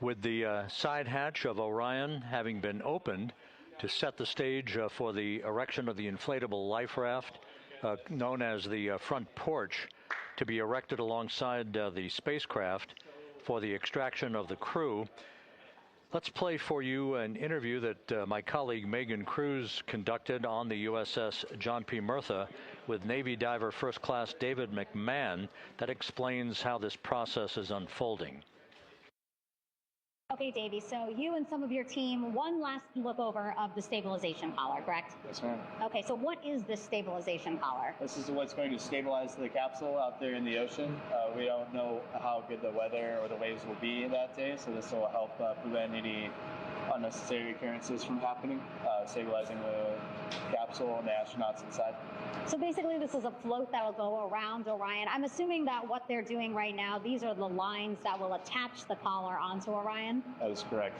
With the side hatch of Orion having been opened to set the stage for the erection of the inflatable life raft, known as the front porch, to be erected alongside the spacecraft for the extraction of the crew. Let's play for you an interview that my colleague Megan Cruz conducted on the USS John P. Murtha with Navy diver First Class David McMahon that explains how this process is unfolding. Okay, Davey, so you and some of your team, one last look over of the stabilization collar, correct? Yes, ma'am. Okay, so what is this stabilization collar? This is what's going to stabilize the capsule out there in the ocean. We don't know how good the weather or the waves will be that day, so this will help prevent any unnecessary occurrences from happening, stabilizing the capsule and the astronauts inside. So basically this is a float that will go around Orion. I'm assuming that what they're doing right now, these are the lines that will attach the collar onto Orion? That is correct.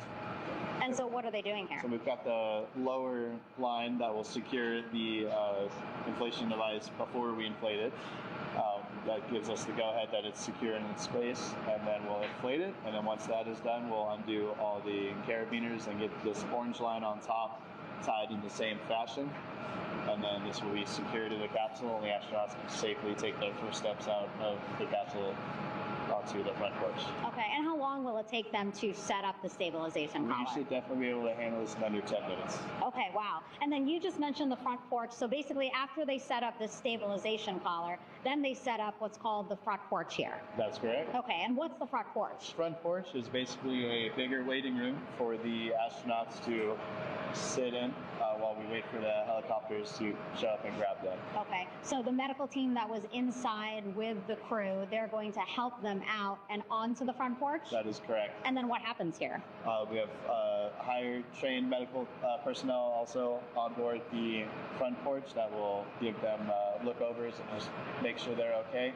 And so what are they doing here? So we've got the lower line that will secure the inflation device before we inflate it. That gives us the go-ahead that it's secure in its space, and then we'll inflate it, and then once that is done, we'll undo all the carabiners and get this orange line on top tied in the same fashion, and then this will be secured to the capsule, and the astronauts can safely take their first steps out of the capsule onto the front porch. Okay, and how long will it take them to set up the stabilization collar? We should definitely be able to handle this in under 10 minutes. Okay, wow. And then you just mentioned the front porch. So basically after they set up this stabilization collar, then they set up what's called the front porch here. That's correct. Okay, and what's the front porch? Front porch is basically a bigger waiting room for the astronauts to sit in while we wait for the helicopters to show up and grab them. Okay, so the medical team that was inside with the crew, they're going to help them out and onto the front porch? That is correct. And then what happens here? We have higher trained medical personnel also on board the front porch that will give them lookovers and just make sure they're okay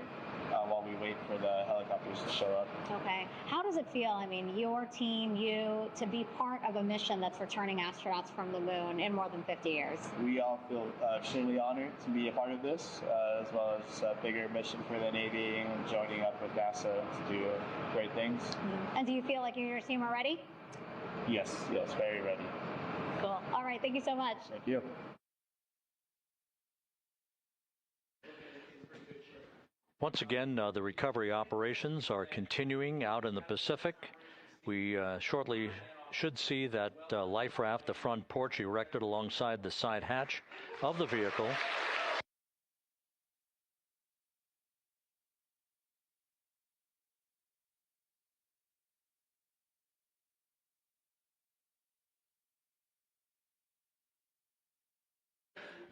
while we wait for the helicopters to show up. Okay. How does it feel, I mean, your team, you, to be part of a mission that's returning astronauts from the moon in more than 50 years? We all feel extremely honored to be a part of this, as well as a bigger mission for the Navy and joining up with NASA to do great things. Mm-hmm. And do you feel like you and your team are ready? Yes, very ready. Cool. All right, thank you so much. Thank you. Once again, the recovery operations are continuing out in the Pacific. We shortly should see that life raft, the front porch, erected alongside the side hatch of the vehicle.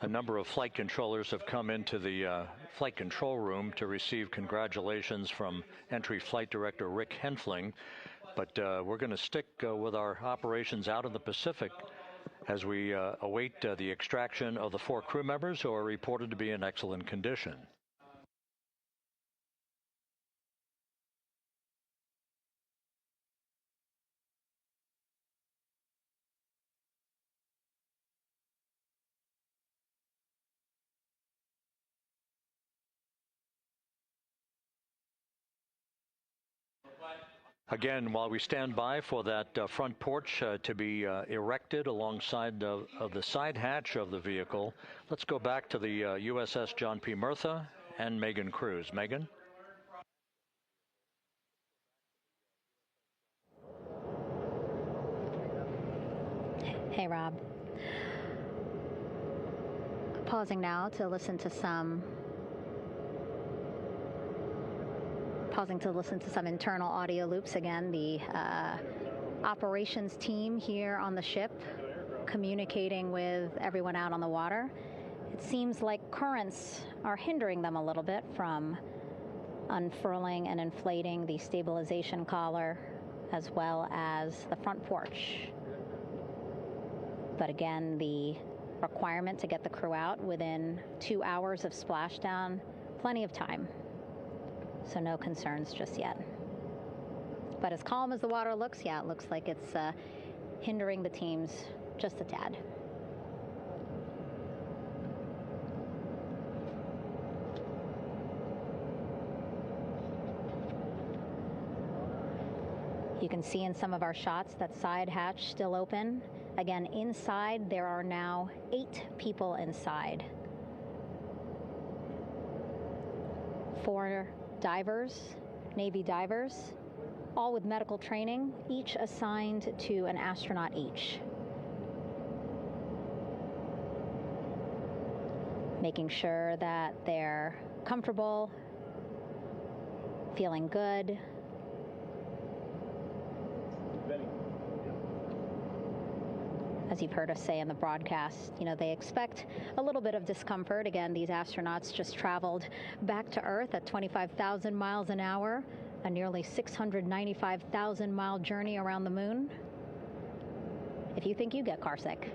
A number of flight controllers have come into the flight control room to receive congratulations from Entry Flight Director Rick Henfling. But we're going to stick with our operations out in the Pacific as we await the extraction of the 4 crew members who are reported to be in excellent condition. Again, while we stand by for that front porch to be erected alongside of the side hatch of the vehicle, let's go back to the USS John P. Murtha and Megan Cruz. Megan? Hey, Rob. Pausing now to listen to some internal audio loops. Again, the operations team here on the ship communicating with everyone out on the water. It seems like currents are hindering them a little bit from unfurling and inflating the stabilization collar as well as the front porch. But again, the requirement to get the crew out within 2 hours of splashdown, plenty of time. So no concerns just yet. But as calm as the water looks, yeah, it looks like it's hindering the teams just a tad. You can see in some of our shots that side hatch still open. Again, inside there are now 8 people inside. 4 divers, Navy divers, all with medical training, each assigned to an astronaut each. Making sure that they're comfortable, feeling good. As you've heard us say in the broadcast, you know, they expect a little bit of discomfort. Again, these astronauts just traveled back to Earth at 25,000 miles an hour, a nearly 695,000-mile journey around the moon. If you think you get carsick.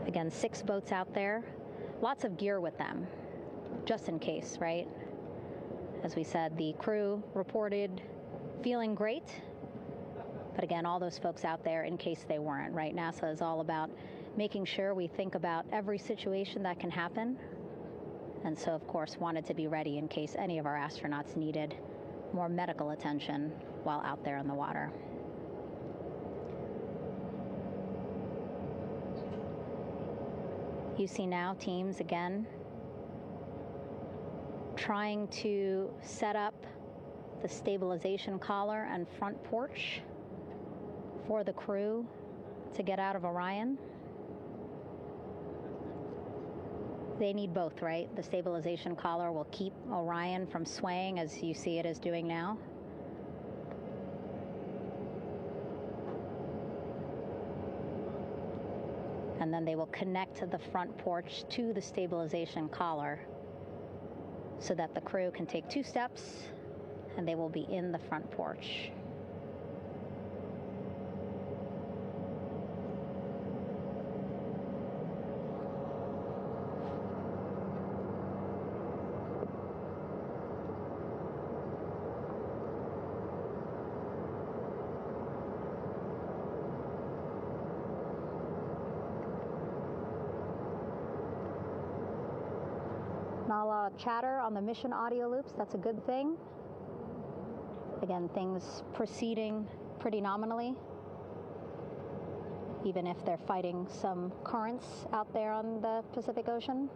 Again, 6 boats out there, lots of gear with them, just in case, right? As we said, the crew reported feeling great, but again, all those folks out there in case they weren't, right? NASA is all about making sure we think about every situation that can happen, and so, of course, wanted to be ready in case any of our astronauts needed more medical attention while out there in the water. You see now teams, again, trying to set up the stabilization collar and front porch for the crew to get out of Orion. They need both, right? The stabilization collar will keep Orion from swaying as you see it is doing now. And then they will connect the front porch to the stabilization collar so that the crew can take 2 steps and they will be in the front porch. Not a lot of chatter on the mission audio loops. That's a good thing. Again, things proceeding pretty nominally, even if they're fighting some currents out there on the Pacific Ocean.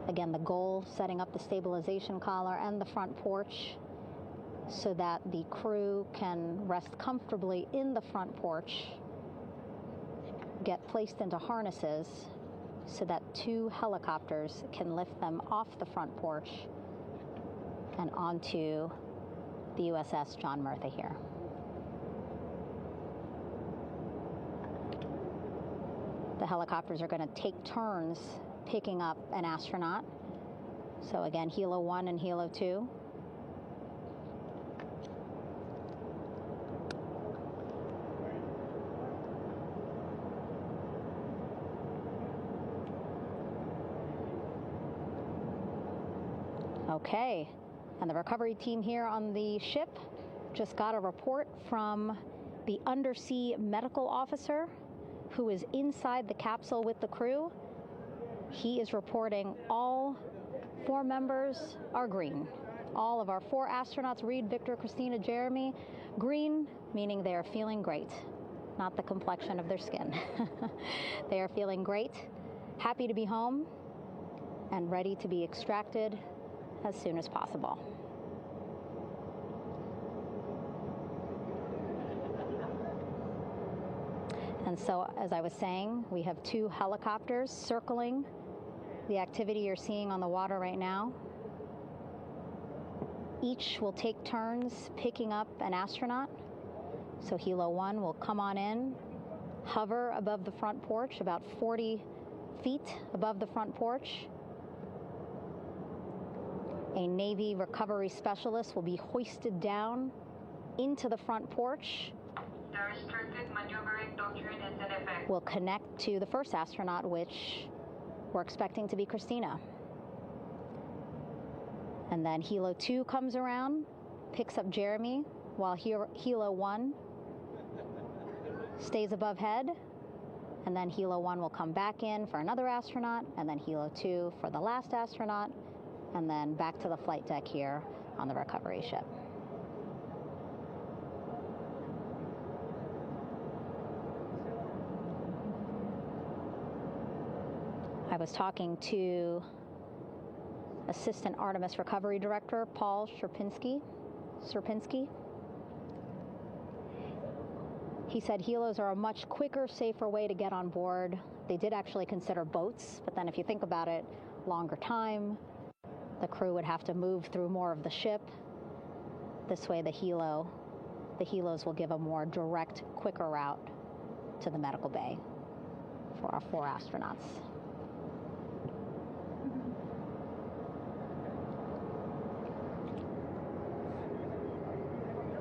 Again, the goal, setting up the stabilization collar and the front porch so that the crew can rest comfortably in the front porch, get placed into harnesses so that 2 helicopters can lift them off the front porch and onto the USS John Murtha here. The helicopters are going to take turns picking up an astronaut. So again, Helo 1 and Helo 2. Okay, and the recovery team here on the ship just got a report from the undersea medical officer who is inside the capsule with the crew. He is reporting all 4 members are green. All of our 4 astronauts, Reed, Victor, Christina, Jeremy, green, meaning they are feeling great, not the complexion of their skin. They are feeling great, happy to be home, and ready to be extracted as soon as possible. And so, as I was saying, we have 2 helicopters circling the activity you're seeing on the water right now. Each will take turns picking up an astronaut. So Helo 1 will come on in, hover above the front porch, about 40 feet above the front porch. A Navy recovery specialist will be hoisted down into the front porch. The restricted maneuvering doctrine is in effect. Will connect to the first astronaut, which we're expecting to be Christina. And then Helo 2 comes around, picks up Jeremy, while Helo 1 stays above head, and then Helo 1 will come back in for another astronaut, and then Helo 2 for the last astronaut, and then back to the flight deck here on the recovery ship. I was talking to Assistant Artemis Recovery Director Paul Sierpinski. He said helos are a much quicker, safer way to get on board. They did actually consider boats, but then if you think about it, longer time, the crew would have to move through more of the ship. This way the helos will give a more direct, quicker route to the medical bay for our 4 astronauts.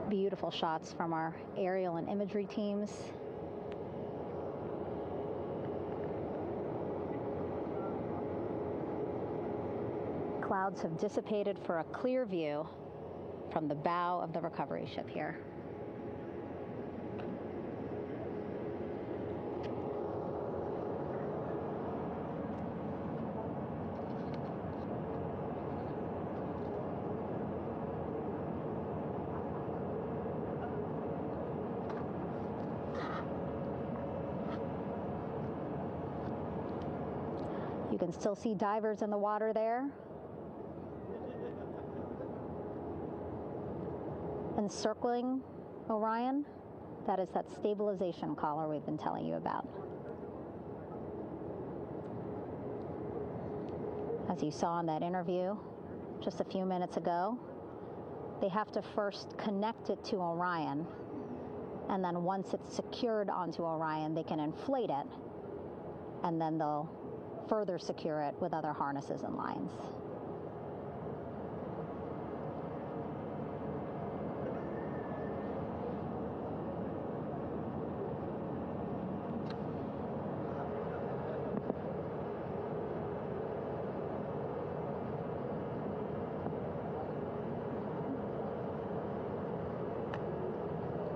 Beautiful shots from our aerial and imagery teams. Clouds have dissipated for a clear view from the bow of the recovery ship here. You can still see divers in the water there. Encircling Orion, that is that stabilization collar we've been telling you about. As you saw in that interview just a few minutes ago, they have to first connect it to Orion, and then once it's secured onto Orion, they can inflate it, and then they'll further secure it with other harnesses and lines.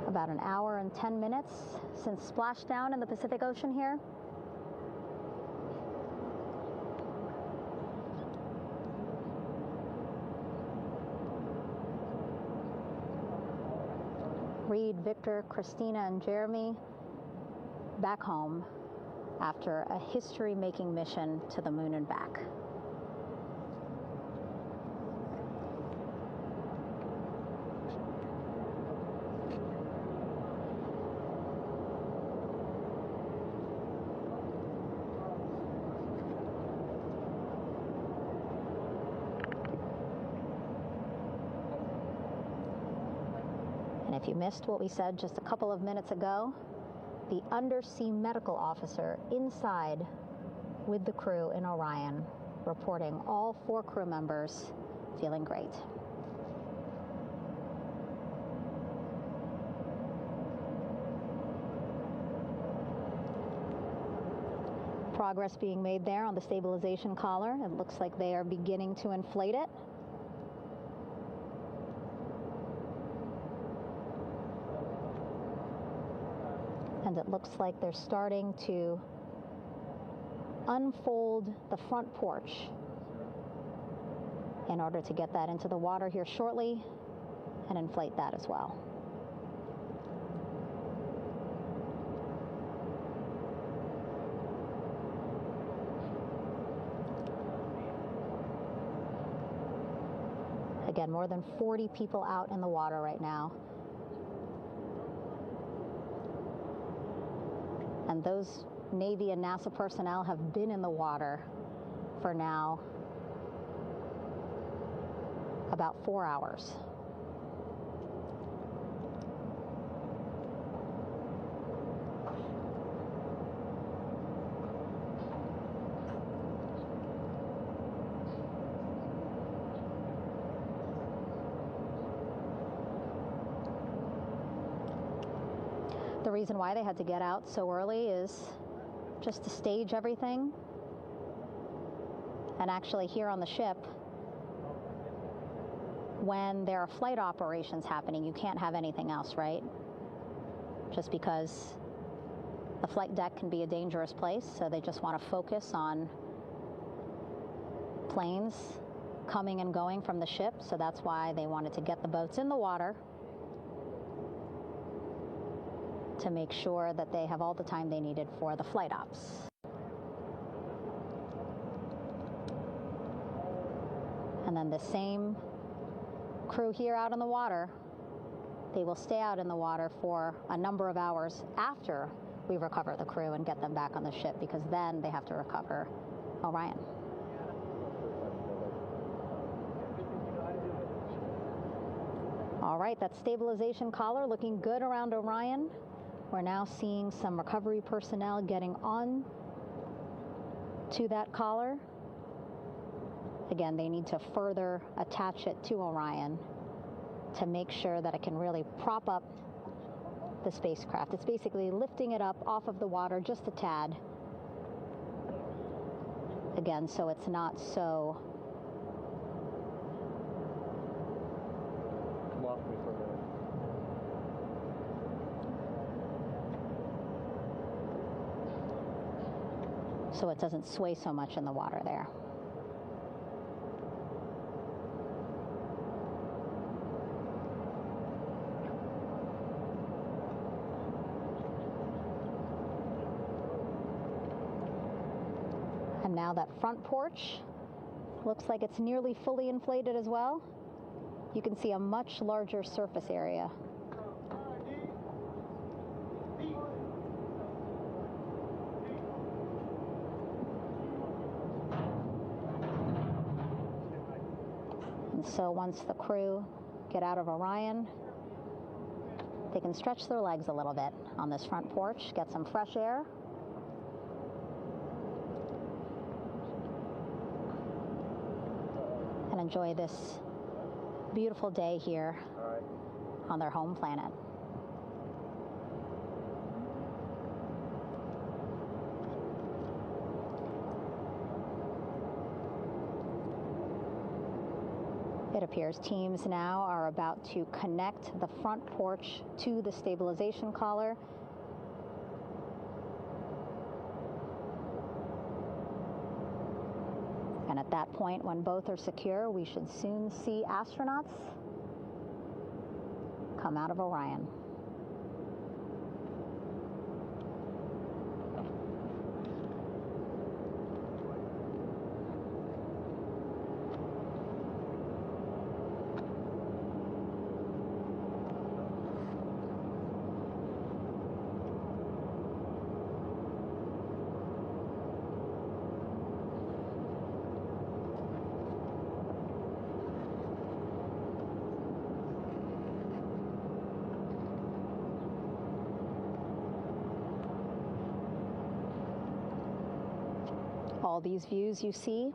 About an hour and 10 minutes since splashdown in the Pacific Ocean here. Reed, Victor, Christina, and Jeremy back home after a history-making mission to the moon and back. If you missed what we said just a couple of minutes ago, the undersea medical officer inside with the crew in Orion reporting all 4 crew members feeling great. Progress being made there on the stabilization collar. It looks like they are beginning to inflate it. And it looks like they're starting to unfold the front porch in order to get that into the water here shortly and inflate that as well. Again, more than 40 people out in the water right now. And those Navy and NASA personnel have been in the water for now about 4 hours. The reason why they had to get out so early is just to stage everything. And actually here on the ship, when there are flight operations happening, you can't have anything else, right? Just because the flight deck can be a dangerous place, so they just want to focus on planes coming and going from the ship, so that's why they wanted to get the boats in the water to make sure that they have all the time they needed for the flight ops. And then the same crew here out in the water, they will stay out in the water for a number of hours after we recover the crew and get them back on the ship, because then they have to recover Orion. All right, that stabilization collar looking good around Orion. We're now seeing some recovery personnel getting on to that collar. Again, they need to further attach it to Orion to make sure that it can really prop up the spacecraft. It's basically lifting it up off of the water just a tad. Again, so it's not so so it doesn't sway so much in the water there. And now that front porch looks like it's nearly fully inflated as well. You can see a much larger surface area. And so once the crew get out of Orion, they can stretch their legs a little bit on this front porch, get some fresh air. And enjoy this beautiful day here on their home planet. It appears teams now are about to connect the front porch to the stabilization collar. And at that point, when both are secure, we should soon see astronauts come out of Orion. All these views you see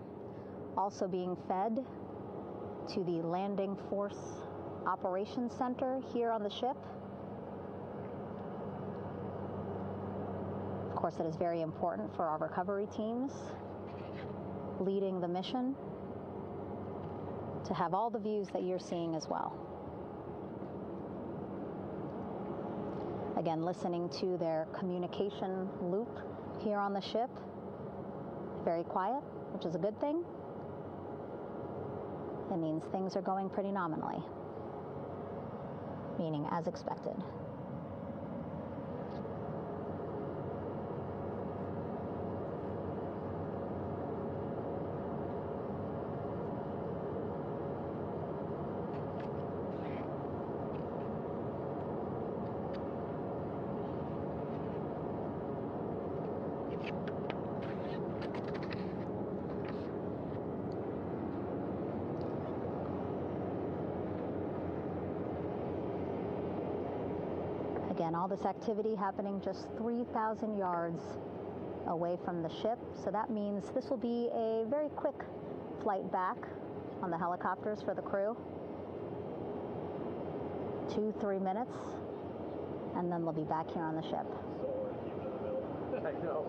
also being fed to the Landing Force Operations Center here on the ship. Of course, it is very important for our recovery teams leading the mission to have all the views that you're seeing as well. Again, listening to their communication loop here on the ship. Very quiet, which is a good thing. It means things are going pretty nominally, meaning as expected. Again, all this activity happening just 3,000 yards away from the ship. So that means this will be a very quick flight back on the helicopters for the crew. 2-3 minutes, and then they'll be back here on the ship. I know.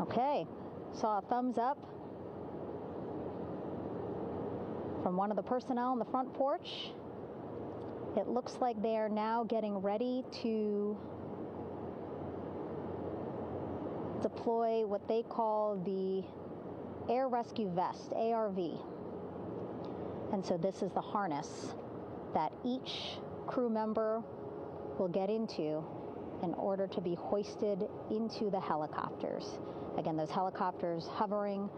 Okay, saw a thumbs up from one of the personnel on the front porch. It looks like they are now getting ready to deploy what they call the Air Rescue Vest, ARV. And so this is the harness that each crew member will get into in order to be hoisted into the helicopters. Again, those helicopters hovering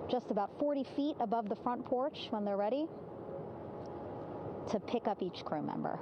just about 40 feet above the front porch when they're ready to pick up each crew member.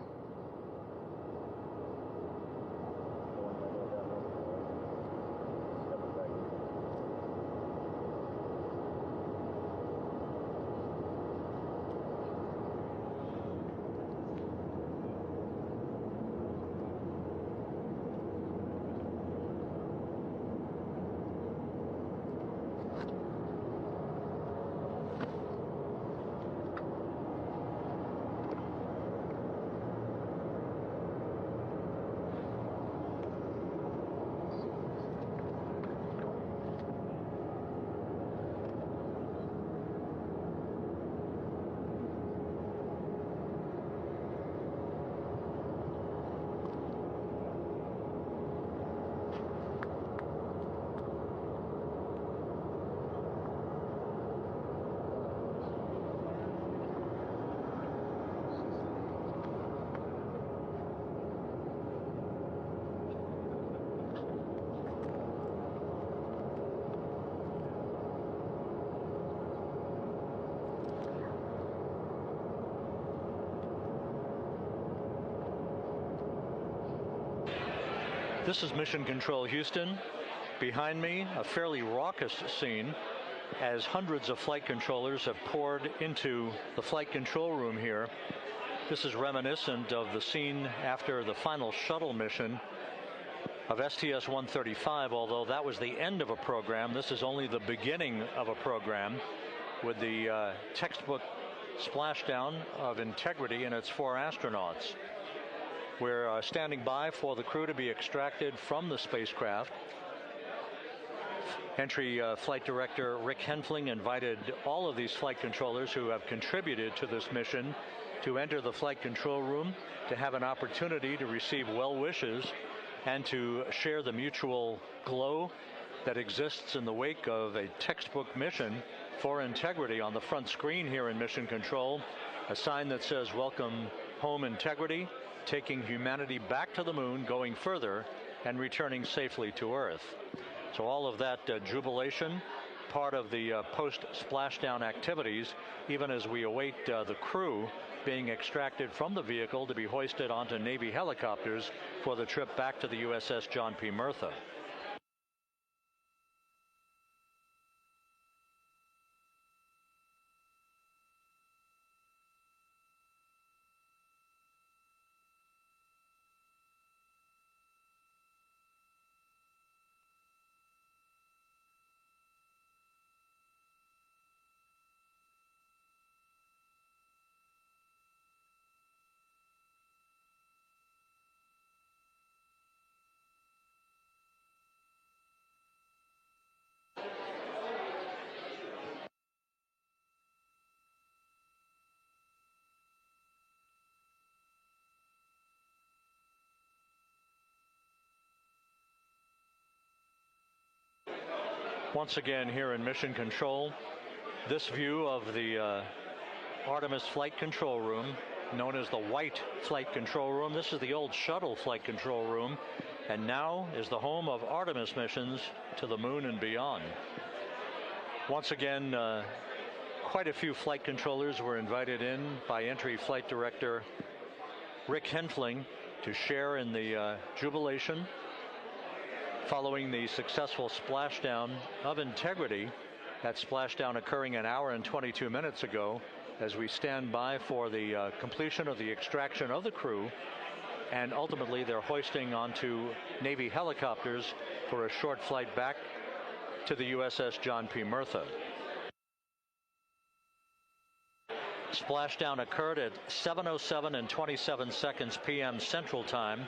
This is Mission Control Houston. Behind me, a fairly raucous scene as hundreds of flight controllers have poured into the flight control room here. This is reminiscent of the scene after the final shuttle mission of STS-135, although that was the end of a program. This is only the beginning of a program with the textbook splashdown of Integrity and its 4 astronauts. We're standing by for the crew to be extracted from the spacecraft. Entry Flight Director Rick Henfling invited all of these flight controllers who have contributed to this mission to enter the flight control room to have an opportunity to receive well wishes and to share the mutual glow that exists in the wake of a textbook mission for Integrity. On the front screen here in Mission Control, a sign that says "Welcome Home, Integrity," taking humanity back to the moon, going further, and returning safely to Earth. So all of that jubilation, part of the post-splashdown activities, even as we await the crew being extracted from the vehicle to be hoisted onto Navy helicopters for the trip back to the USS John P. Murtha. Once again here in Mission Control, this view of the Artemis flight control room, known as the White Flight Control Room. This is the old shuttle flight control room, and now is the home of Artemis missions to the moon and beyond. Once again, quite a few flight controllers were invited in by Entry Flight Director Rick Henfling to share in the jubilation following the successful splashdown of Integrity. That splashdown occurring an hour and 22 minutes ago, as we stand by for the completion of the extraction of the crew, and ultimately they're hoisting onto Navy helicopters for a short flight back to the USS John P. Murtha. Splashdown occurred at 7:07 and 27 seconds p.m. Central Time.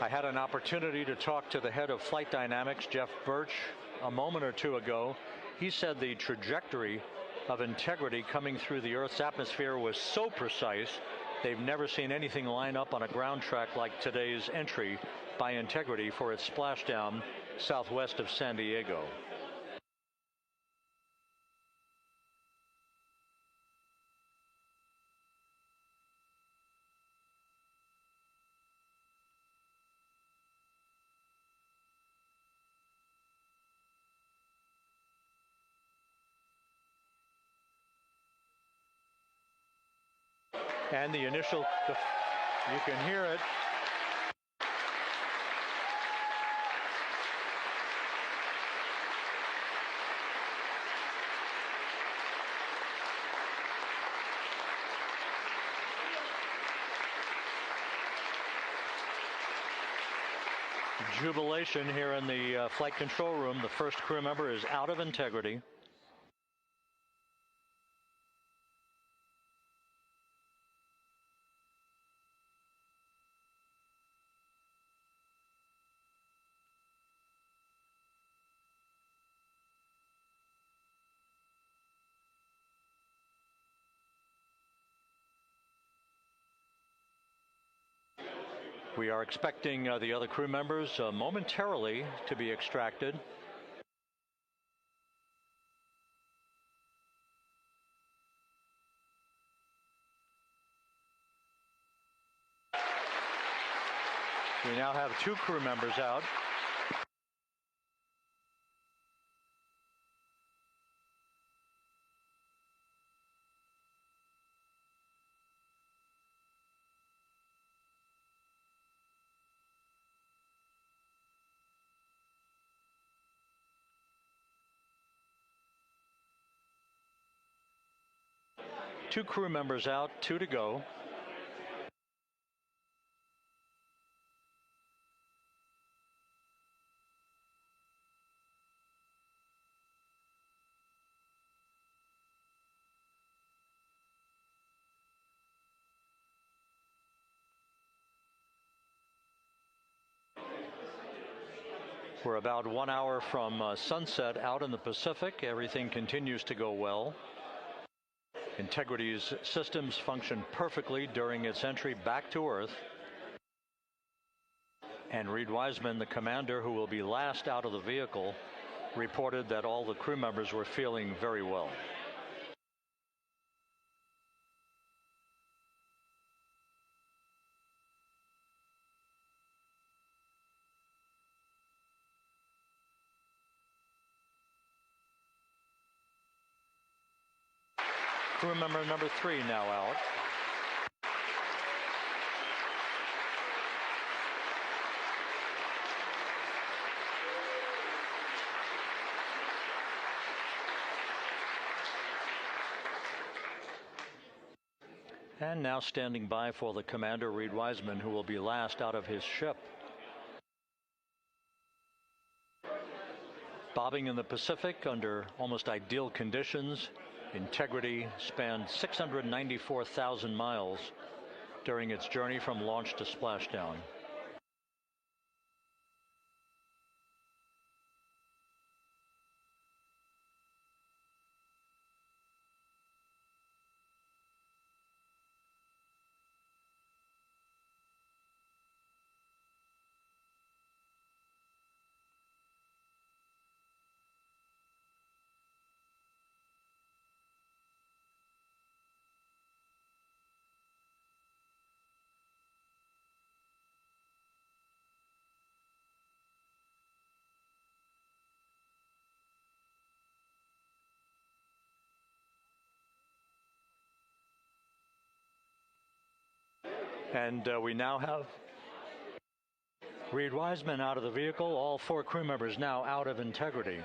I had an opportunity to talk to the head of flight dynamics, Jeff Birch, a moment or two ago. He said the trajectory of Integrity coming through the Earth's atmosphere was so precise, they've never seen anything line up on a ground track like today's entry by Integrity for its splashdown southwest of San Diego. And the initial, you can hear it. Jubilation here in the flight control room. The first crew member is out of Integrity. We are expecting the other crew members momentarily to be extracted. We now have 2 crew members out. Two crew members out, 2 to go. We're about 1 hour from sunset out in the Pacific. Everything continues to go well. Integrity's systems function perfectly during its entry back to Earth. And Reed Wiseman, the commander who will be last out of the vehicle, reported that all the crew members were feeling very well. Crew member number 3 now out. And now standing by for the commander, Reed Wiseman, who will be last out of his ship. Bobbing in the Pacific under almost ideal conditions, Integrity spanned 694,000 miles during its journey from launch to splashdown. And we now have Reed Wiseman out of the vehicle, all 4 crew members now out of Integrity.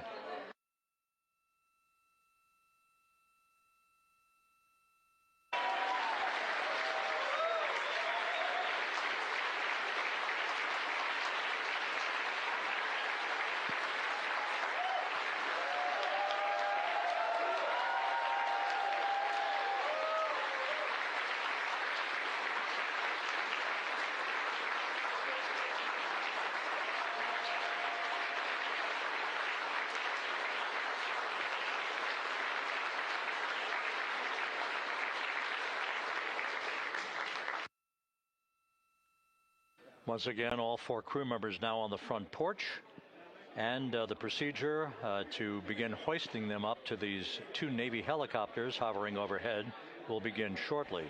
Once again, all 4 crew members now on the front porch, and the procedure to begin hoisting them up to these 2 Navy helicopters hovering overhead will begin shortly.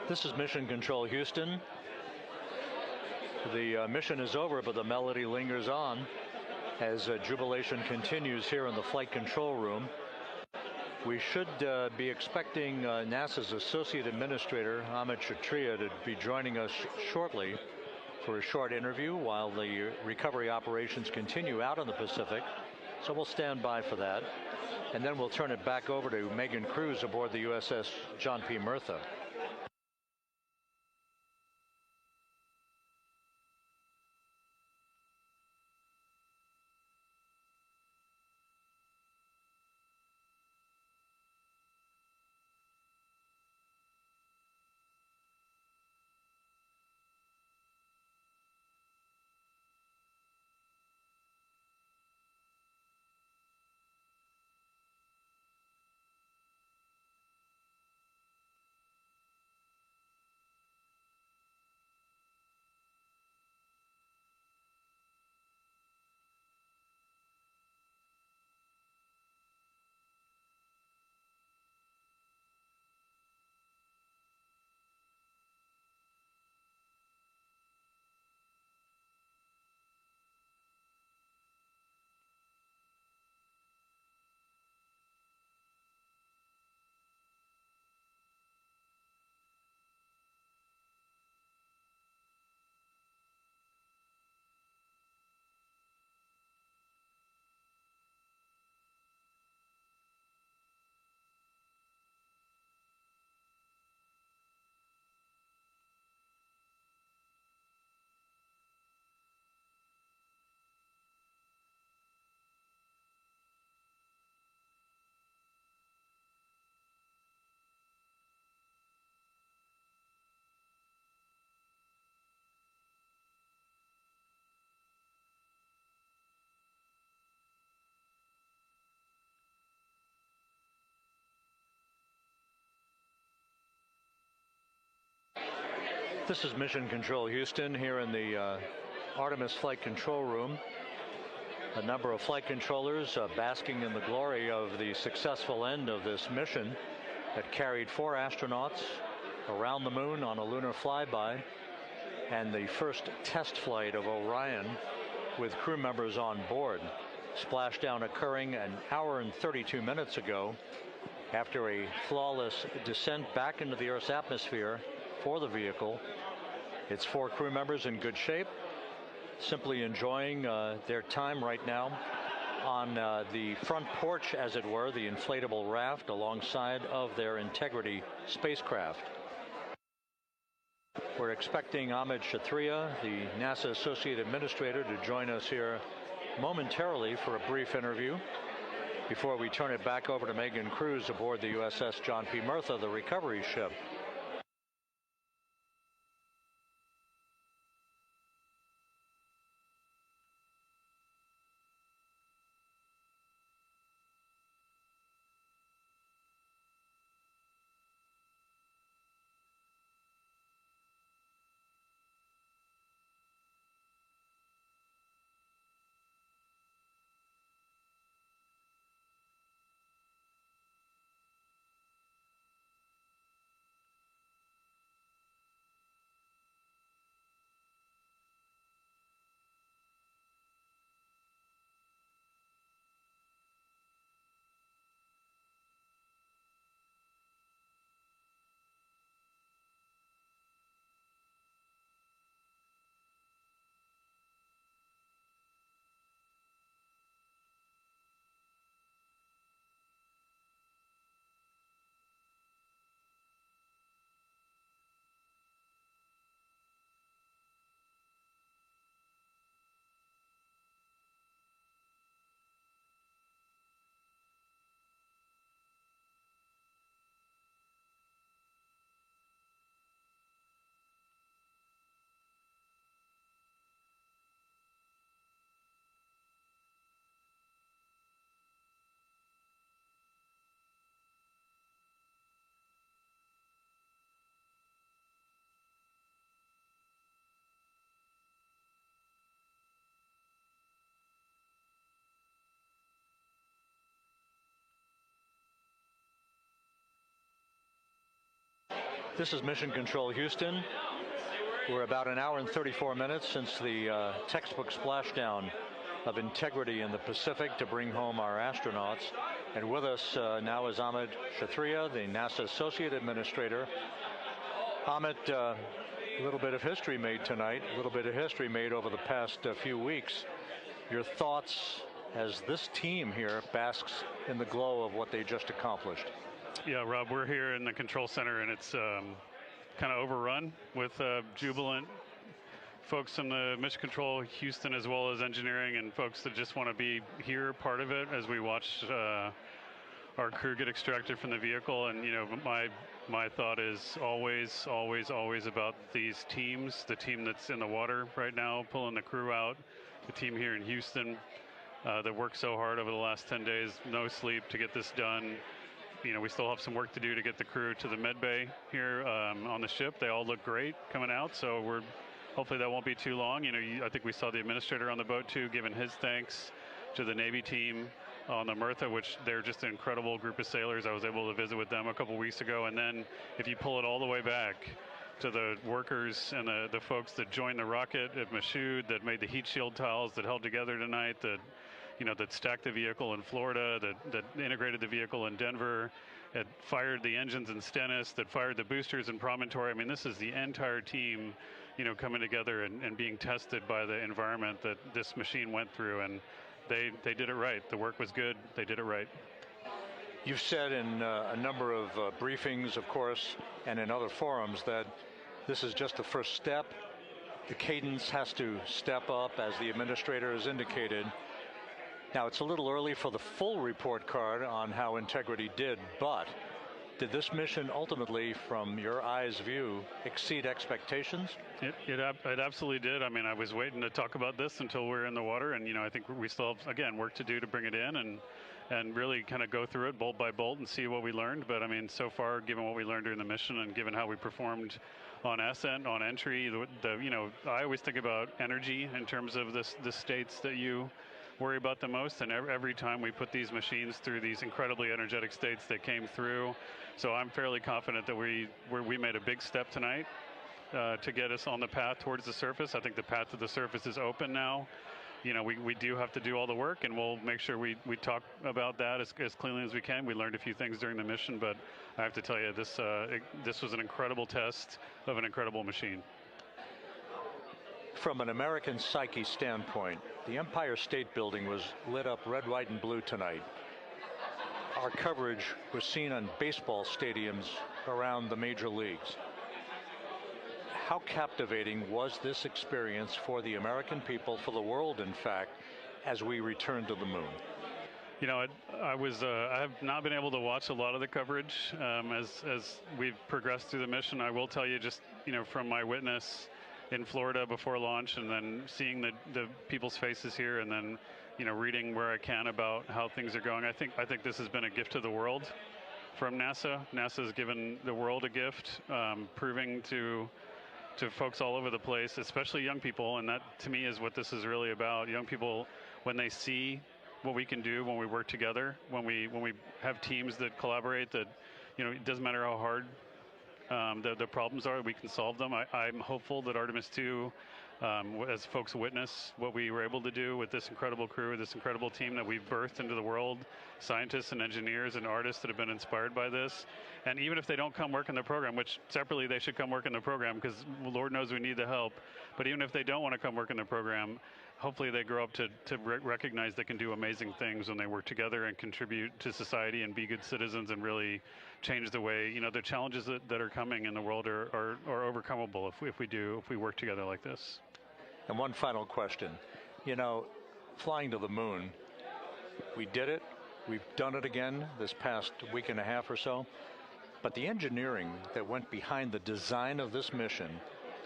This is Mission Control Houston. The mission is over, but the melody lingers on as jubilation continues here in the flight control room. We should be expecting NASA's Associate Administrator, Amit Kshatriya, to be joining us shortly for a short interview while the recovery operations continue out in the Pacific. So we'll stand by for that. And then we'll turn it back over to Megan Cruz aboard the USS John P. Murtha. This is Mission Control Houston here in the Artemis flight control room. A number of flight controllers basking in the glory of the successful end of this mission that carried 4 astronauts around the moon on a lunar flyby, and the first test flight of Orion with crew members on board. Splashdown occurring an hour and 32 minutes ago after a flawless descent back into the Earth's atmosphere for the vehicle. Its 4 crew members in good shape, simply enjoying their time right now on the front porch, as it were, the inflatable raft alongside of their Integrity spacecraft. We're expecting Amit Kshatriya, the NASA Associate Administrator, to join us here momentarily for a brief interview before we turn it back over to Megan Cruz aboard the USS John P. Murtha, the recovery ship. This is Mission Control Houston. We're about an hour and 34 minutes since the textbook splashdown of Integrity in the Pacific to bring home our astronauts. And with us now is Amit Kshatriya, the NASA Associate Administrator. Amit, a little bit of history made tonight, a little bit of history made over the past few weeks. Your thoughts as this team here basks in the glow of what they just accomplished? Yeah, Rob, we're here in the control center, and it's kind of overrun with jubilant folks in the Mission Control Houston, as well as engineering, and folks that just want to be here, part of it, as we watch our crew get extracted from the vehicle. And, you know, my thought is always about these teams, the team that's in the water right now, pulling the crew out, the team here in Houston that worked so hard over the last 10 days, no sleep to get this done. You know, we still have some work to do to get the crew to the med bay here on the ship. They all look great coming out, so hopefully that won't be too long. You know, I think we saw the administrator on the boat too, giving his thanks to the Navy team on the Mirtha, which they're just an incredible group of sailors. I was able to visit with them a couple weeks ago. And then if you pull it all the way back to the workers and the folks that joined the rocket at Michoud, that made the heat shield tiles that held together tonight, that stacked the vehicle in Florida, that integrated the vehicle in Denver, that fired the engines in Stennis, that fired the boosters in Promontory. I mean, this is the entire team, you know, coming together and being tested by the environment that this machine went through, and they did it right. The work was good. They did it right. You've said in a number of briefings, of course, and in other forums that this is just the first step. The cadence has to step up, as the administrator has indicated. Now, it's a little early for the full report card on how Integrity did, but did this mission ultimately, from your eyes view, exceed expectations? It absolutely did. I mean, I was waiting to talk about this until we were in the water, and, you know, I think we still have, again, work to do to bring it in and really kind of go through it bolt by bolt and see what we learned. But, I mean, so far, given what we learned during the mission and given how we performed on ascent, on entry, you know, I always think about energy in terms of the states that you worry about the most, and every time we put these machines through these incredibly energetic states that came through. So I'm fairly confident that we made a big step tonight to get us on the path towards the surface. I think the path to the surface is open now. You know, we do have to do all the work, and we'll make sure we talk about that as cleanly as we can. We learned a few things during the mission, but I have to tell you, this was an incredible test of an incredible machine. From an American psyche standpoint, the Empire State Building was lit up red, white, and blue tonight. Our coverage was seen on baseball stadiums around the major leagues. How captivating was this experience for the American people, for the world, in fact, as we returned to the moon? You know, I have not been able to watch a lot of the coverage as we've progressed through the mission. I will tell you, just, you know, from my witness in Florida before launch, and then seeing the people's faces here, and then, you know, reading where I can about how things are going. I think this has been a gift to the world from NASA. NASA has given the world a gift, proving to folks all over the place, especially young people, and that to me is what this is really about. Young people, when they see what we can do when we work together, when we have teams that collaborate, that, you know, it doesn't matter how hard the problems are, we can solve them. I'm hopeful that Artemis 2, as folks witness what we were able to do with this incredible crew, this incredible team that we've birthed into the world, scientists and engineers and artists that have been inspired by this. And even if they don't come work in the program, which separately they should come work in the program, because Lord knows we need the help, but even if they don't want to come work in the program, hopefully they grow up to recognize they can do amazing things when they work together and contribute to society and be good citizens and really change the way, you know, the challenges that are coming in the world are overcomable if we work together like this. And one final question. You know, flying to the moon, we did it. We've done it again this past week and a half or so. But the engineering that went behind the design of this mission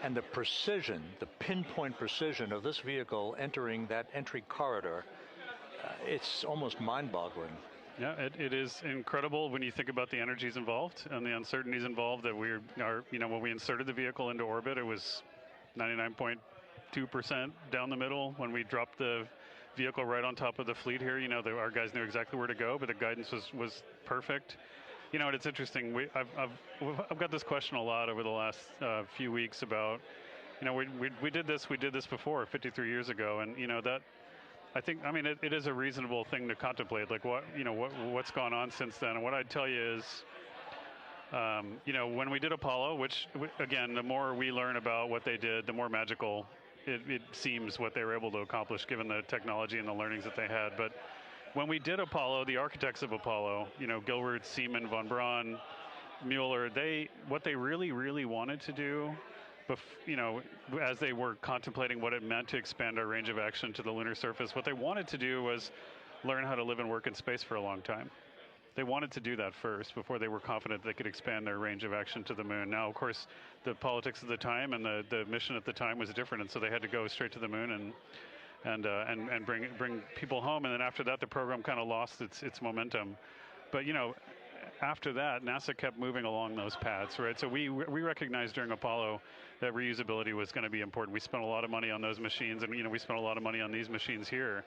and the precision, the pinpoint precision of this vehicle entering that entry corridor, it's almost mind-boggling. Yeah, it is incredible when you think about the energies involved and the uncertainties involved. That you know, when we inserted the vehicle into orbit, it was 99.2% down the middle. When we dropped the vehicle right on top of the fleet here, you know, our guys knew exactly where to go, but the guidance was perfect. You know, it's interesting. I've got this question a lot over the last few weeks about, you know, we did this before 53 years ago, and you know that. I think, I mean, it is a reasonable thing to contemplate, like what's gone on since then. And what I'd tell you is, you know, when we did Apollo, which again, the more we learn about what they did, the more magical it seems what they were able to accomplish given the technology and the learnings that they had. But when we did Apollo, the architects of Apollo, you know, Gilbert, Seaman, von Braun, Mueller, what they really wanted to do, you know, as they were contemplating what it meant to expand our range of action to the lunar surface, what they wanted to do was learn how to live and work in space for a long time. They wanted to do that first before they were confident they could expand their range of action to the moon. Now, of course, the politics of the time and the mission at the time was different, and so they had to go straight to the moon and bring people home. And then after that, the program kind of lost its momentum. But you know, after that, NASA kept moving along those paths, right? So we recognized during Apollo that reusability was going to be important. We spent a lot of money on those machines, and you know, we spent a lot of money on these machines here.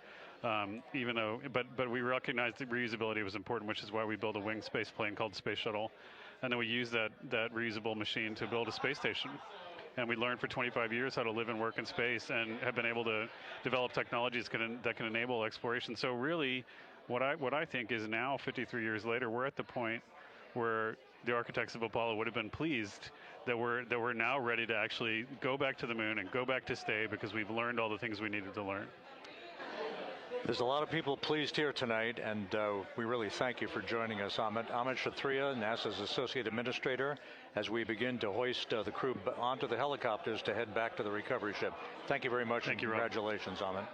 Even though, but we recognized that reusability was important, which is why we built a winged space plane called Space Shuttle, and then we used that reusable machine to build a space station. And we learned for 25 years how to live and work in space, and have been able to develop technologies that can enable exploration. So really, what I think is now, 53 years later, we're at the point where the architects of Apollo would have been pleased that we're now ready to actually go back to the moon and go back to stay, because we've learned all the things we needed to learn. There's a lot of people pleased here tonight, and we really thank you for joining us. Amit Kshatriya, NASA's Associate Administrator, as we begin to hoist the crew onto the helicopters to head back to the recovery ship. Thank you very much, and congratulations, Amit.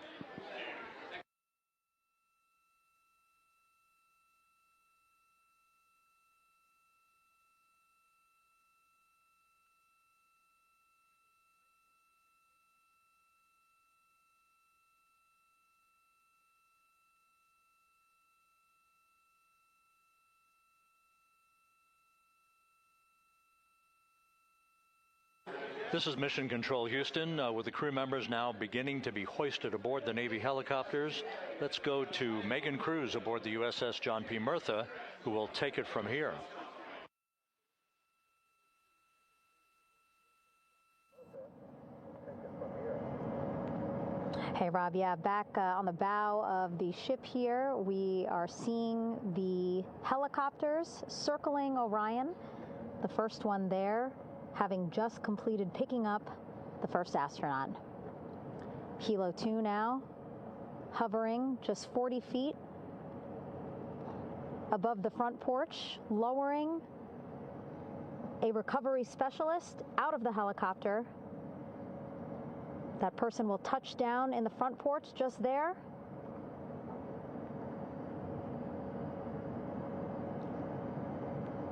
This is Mission Control Houston, with the crew members now beginning to be hoisted aboard the Navy helicopters. Let's go to Megan Cruz aboard the USS John P. Murtha, who will take it from here. Hey, Rob. Yeah, back on the bow of the ship here, we are seeing the helicopters circling Orion. The first one there having just completed picking up the first astronaut. Helo 2 now hovering just 40 feet above the front porch, lowering a recovery specialist out of the helicopter. That person will touch down in the front porch just there.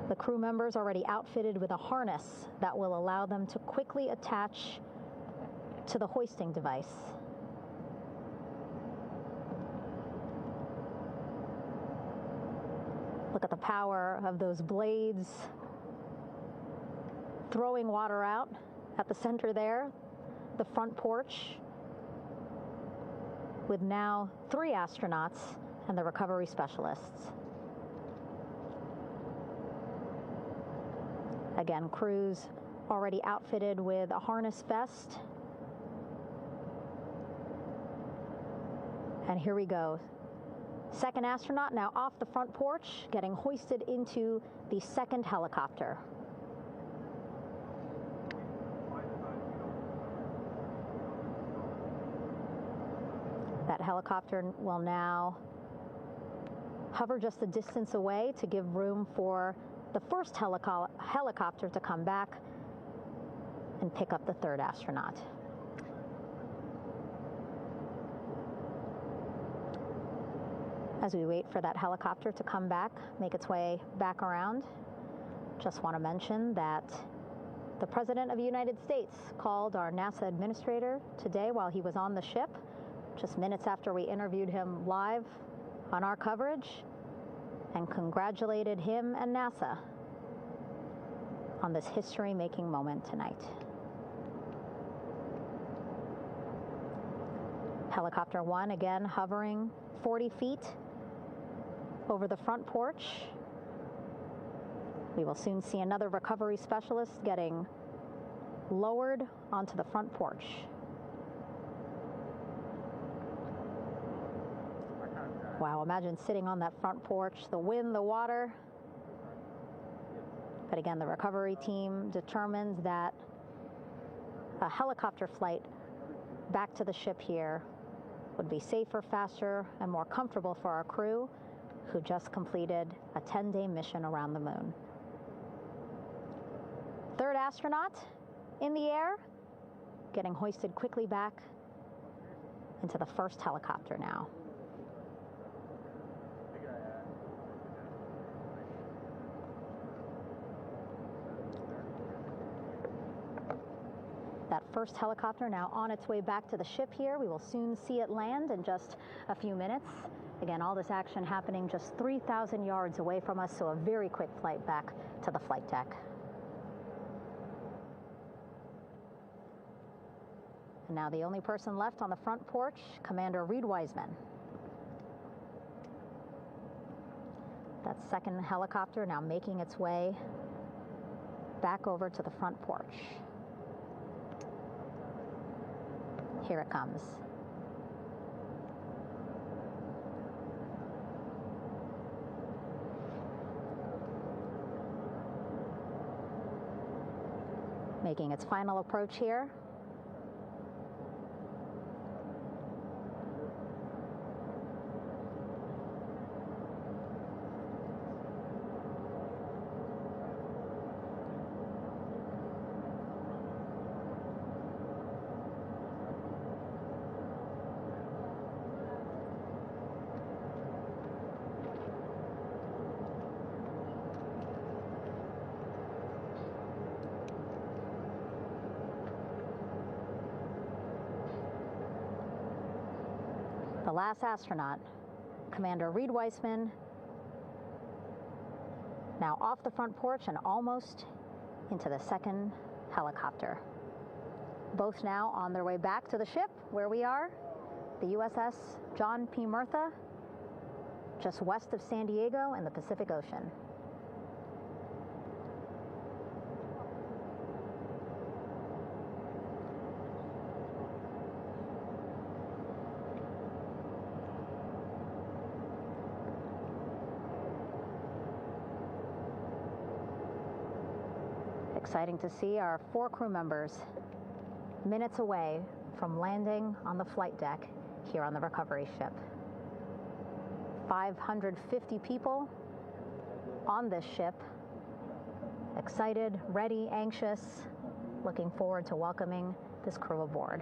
The crew members already outfitted with a harness that will allow them to quickly attach to the hoisting device. Look at the power of those blades throwing water out at the center there, the front porch, with now 3 astronauts and the recovery specialists. Again, crews already outfitted with a harness vest. And here we go. Second astronaut now off the front porch, getting hoisted into the second helicopter. That helicopter will now hover just a distance away to give room for the first helicopter to come back and pick up the third astronaut. As we wait for that helicopter to come back, make its way back around, just want to mention that the President of the United States called our NASA administrator today while he was on the ship, just minutes after we interviewed him live on our coverage, and congratulated him and NASA on this history-making moment tonight. Helicopter 1 again hovering 40 feet over the front porch, We will soon see another recovery specialist getting lowered onto the front porch. Wow, imagine sitting on that front porch, the wind, the water. But again, the recovery team determines that a helicopter flight back to the ship here would be safer, faster, and more comfortable for our crew who just completed a 10-day mission around the moon. Third astronaut in the air, getting hoisted quickly back into the first helicopter now. That first helicopter now on its way back to the ship here. We will soon see it land in just a few minutes. Again, all this action happening just 3,000 yards away from us, so a very quick flight back to the flight deck. And now the only person left on the front porch, Commander Reed Wiseman. That second helicopter now making its way back over to the front porch. Here it comes. Making its final approach here. The last astronaut, Commander Reed Wiseman, now off the front porch and almost into the second helicopter. Both now on their way back to the ship where we are, the USS John P. Murtha, just west of San Diego in the Pacific Ocean. Exciting to see our 4 crew members minutes away from landing on the flight deck here on the recovery ship. 550 people on this ship, excited, ready, anxious, looking forward to welcoming this crew aboard.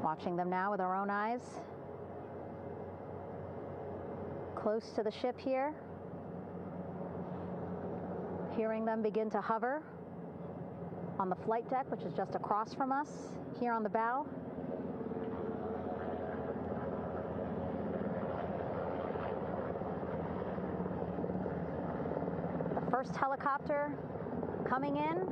Watching them now with our own eyes. Close to the ship here. Hearing them begin to hover on the flight deck, which is just across from us, here on the bow. The first helicopter coming in.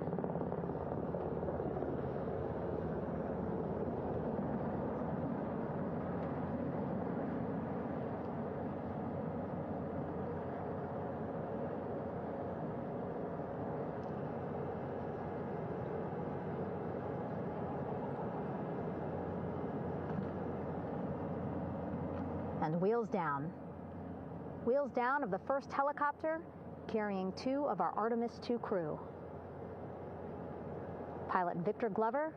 And wheels down. Wheels down of the first helicopter carrying 2 of our Artemis II crew. Pilot Victor Glover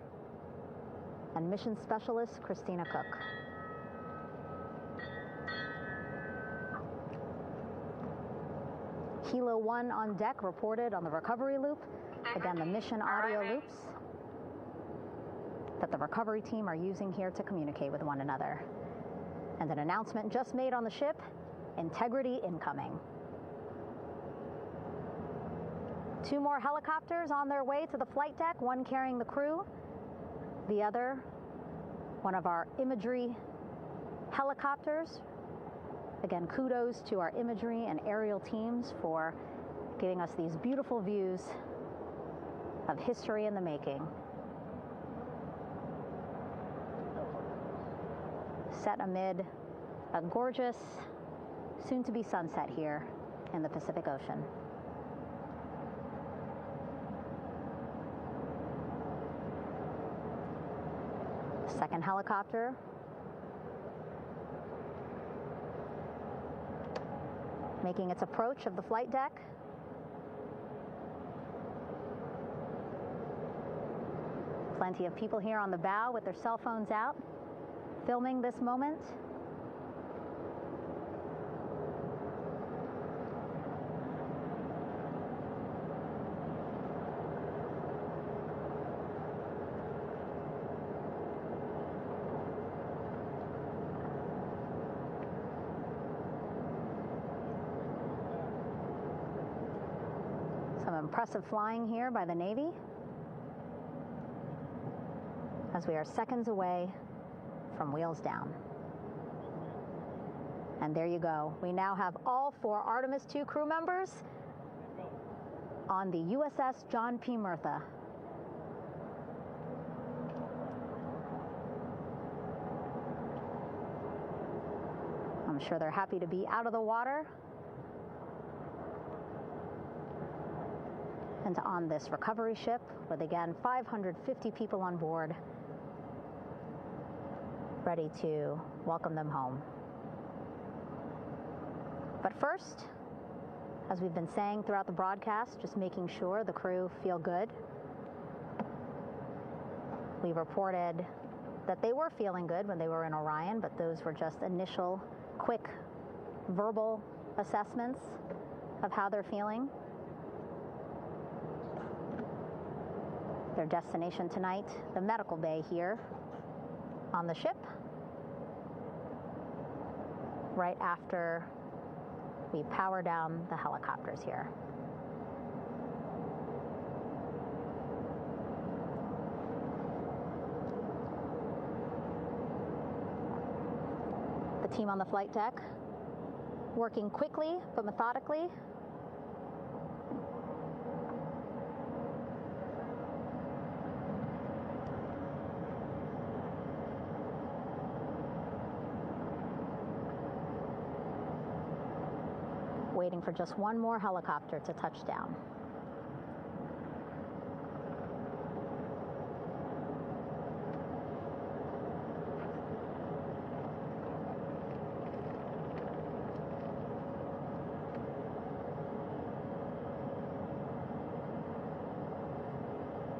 and mission specialist Christina Cook. Hilo 1 on deck reported on the recovery loop. Again, the mission audio loops that the recovery team are using here to communicate with one another. And an announcement just made on the ship, integrity incoming. 2 more helicopters on their way to the flight deck, one carrying the crew, the other, one of our imagery helicopters. Again, kudos to our imagery and aerial teams for giving us these beautiful views of history in the making. Set amid a gorgeous, soon-to-be sunset here in the Pacific Ocean. Second helicopter making its approach of the flight deck. Plenty of people here on the bow with their cell phones out, filming this moment. Some impressive flying here by the Navy, as we are seconds away from wheels down. And there you go. We now have all 4 Artemis II crew members on the USS John P. Murtha. I'm sure they're happy to be out of the water and on this recovery ship with, again, 550 people on board, ready to welcome them home. But first, as we've been saying throughout the broadcast, just making sure the crew feel good. We reported that they were feeling good when they were in Orion, but those were just initial, quick, verbal assessments of how they're feeling. Their destination tonight, the medical bay here on the ship, right after we power down the helicopters here. The team on the flight deck working quickly but methodically. Waiting for just one more helicopter to touch down.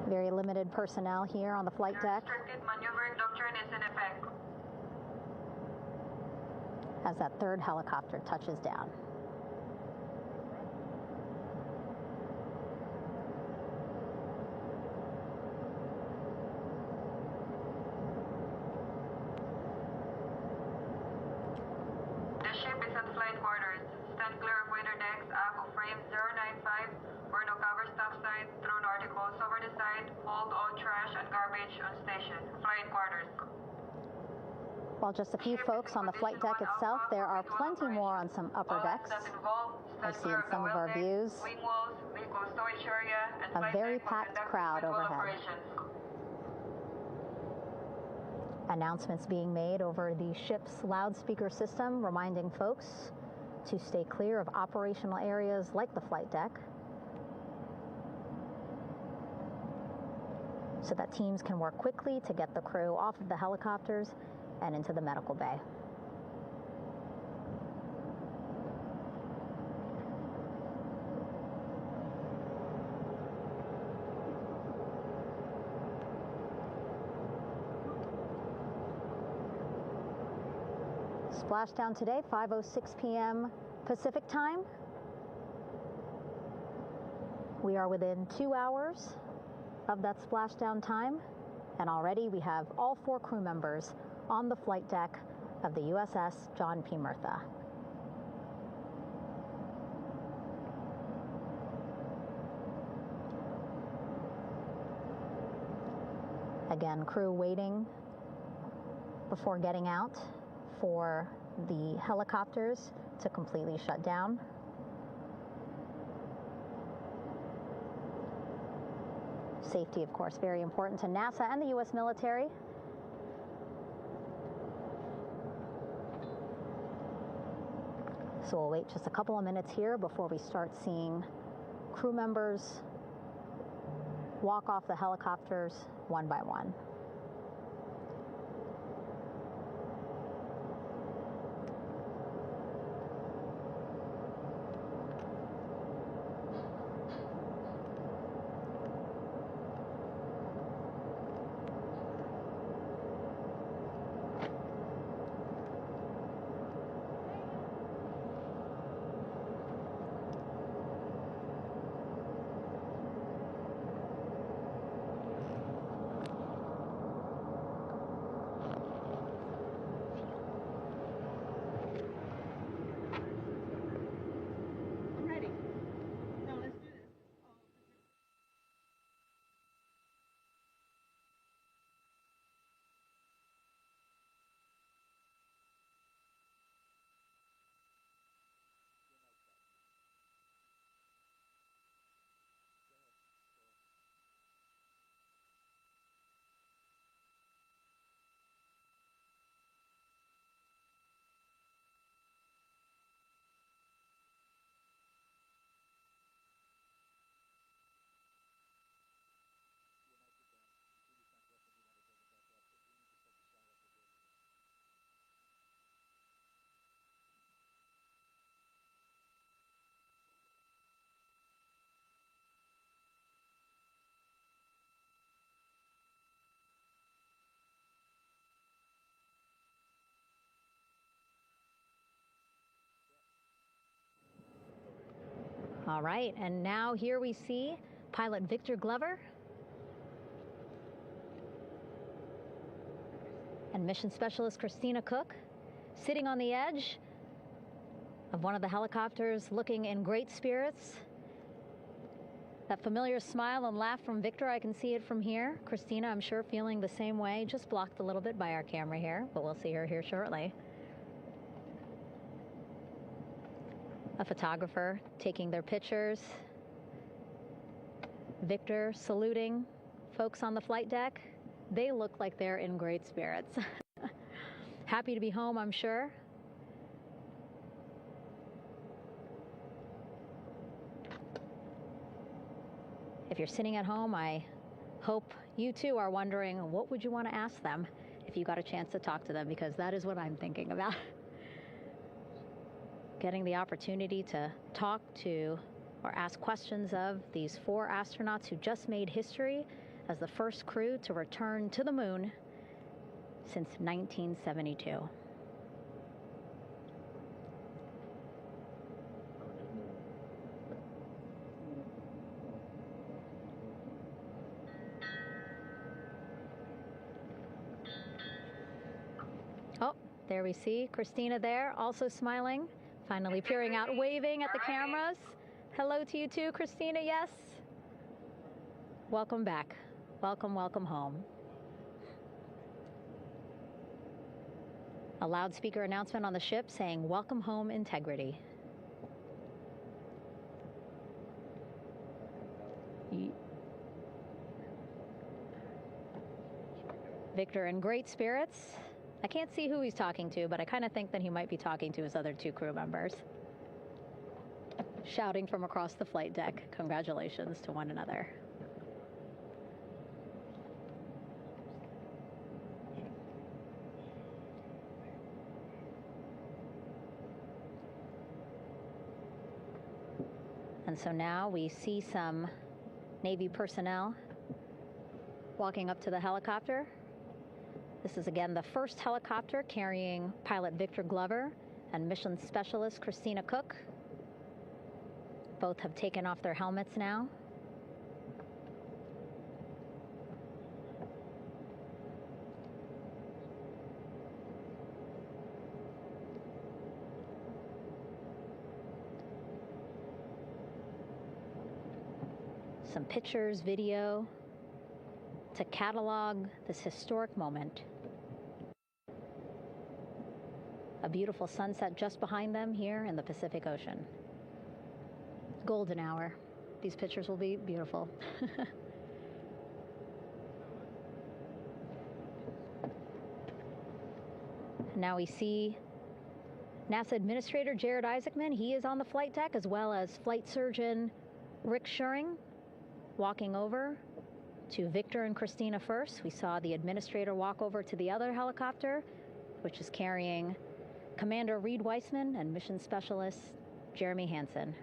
Very limited personnel here on the flight deck. Restricted maneuvering doctrine is in effect. As that third helicopter touches down. The ship is at flight quarters. Stand clear of waiter decks, ACO frame 095, or no cover stop side, thrown articles over the side, hold all trash and garbage on station. Flight quarters. While just a few folks on the flight deck itself, there are plenty more on some upper decks. I see in some of our views a very packed crowd overhead. Announcements being made over the ship's loudspeaker system, reminding folks to stay clear of operational areas like the flight deck, so that teams can work quickly to get the crew off of the helicopters and into the medical bay. Splashdown today, 5:06 p.m. Pacific time. We are within 2 hours of that splashdown time, and already we have all 4 crew members on the flight deck of the USS John P. Murtha. Again, crew waiting before getting out for the helicopters to completely shut down. Safety, of course, very important to NASA and the U.S. military. So we'll wait just a couple of minutes here before we start seeing crew members walk off the helicopters one by one. All right, and now here we see pilot Victor Glover and mission specialist Christina Cook sitting on the edge of one of the helicopters, looking in great spirits. That familiar smile and laugh from Victor, I can see it from here. Christina, I'm sure, feeling the same way, just blocked a little bit by our camera here, but we'll see her here shortly. A photographer taking their pictures. Victor saluting folks on the flight deck. They look like they're in great spirits. Happy to be home, I'm sure. If you're sitting at home, I hope you too are wondering, what would you want to ask them if you got a chance to talk to them? Because that is what I'm thinking about. Getting the opportunity to talk to or ask questions of these 4 astronauts who just made history as the first crew to return to the moon since 1972. Oh, there we see Christina there, also smiling. Finally peering out, waving at the cameras. Hello to you too, Christina, yes. Welcome back. Welcome, welcome home. A loudspeaker announcement on the ship saying, "Welcome home, Integrity." Victor in great spirits. I can't see who he's talking to, but I kind of think that he might be talking to his other 2 crew members. Shouting from across the flight deck, congratulations to one another. And so now we see some Navy personnel walking up to the helicopter. This is again the first helicopter carrying pilot Victor Glover and mission specialist Christina Cook. Both have taken off their helmets now. Some pictures, video to catalog this historic moment. A beautiful sunset just behind them here in the Pacific Ocean. Golden hour. These pictures will be beautiful. Now we see NASA Administrator Jared Isaacman. He is on the flight deck, as well as Flight Surgeon Rick Schuring walking over to Victor and Christina first. We saw the administrator walk over to the other helicopter, which is carrying Commander Reed Weissman and Mission Specialist Jeremy Hansen.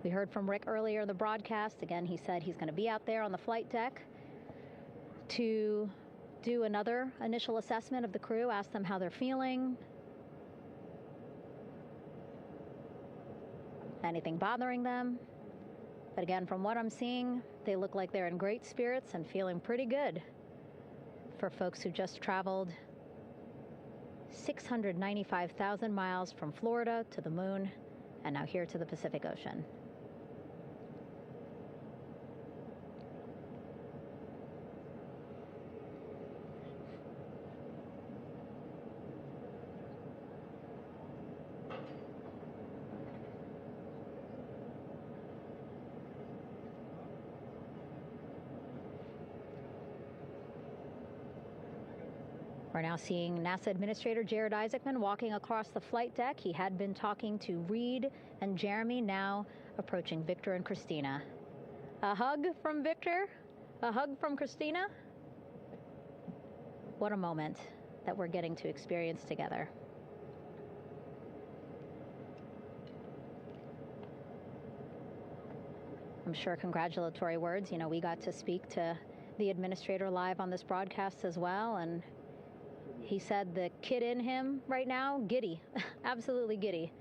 We heard from Rick earlier in the broadcast. Again, he said he's going to be out there on the flight deck to do another initial assessment of the crew, ask them how they're feeling, anything bothering them. But again, from what I'm seeing, they look like they're in great spirits and feeling pretty good for folks who just traveled 695,000 miles from Florida to the moon and now here to the Pacific Ocean. We're now seeing NASA Administrator Jared Isaacman walking across the flight deck. He had been talking to Reed and Jeremy, now approaching Victor and Christina. A hug from Victor, a hug from Christina. What a moment that we're getting to experience together. I'm sure congratulatory words. You know, we got to speak to the administrator live on this broadcast as well, and he said the kid in him right now, giddy, absolutely giddy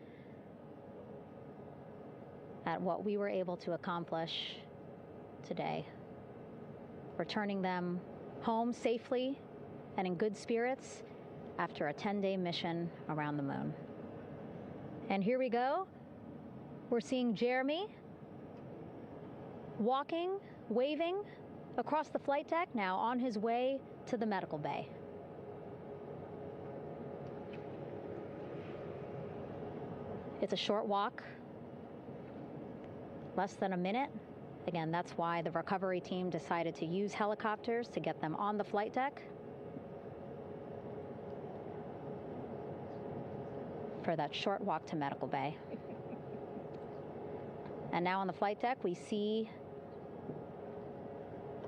at what we were able to accomplish today. Returning them home safely and in good spirits after a 10-day mission around the moon. And here we go. We're seeing Jeremy walking, waving across the flight deck, now on his way to the medical bay. It's a short walk, less than a minute. Again, that's why the recovery team decided to use helicopters to get them on the flight deck for that short walk to medical bay. And now on the flight deck, we see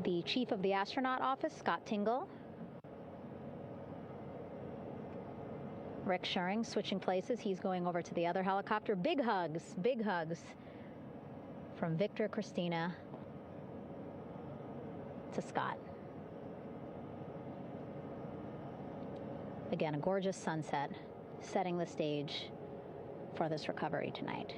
the chief of the astronaut office, Scott Tingle. Rick Schuring switching places. He's going over to the other helicopter. Big hugs from Victor, Christina to Scott. Again, a gorgeous sunset setting the stage for this recovery tonight.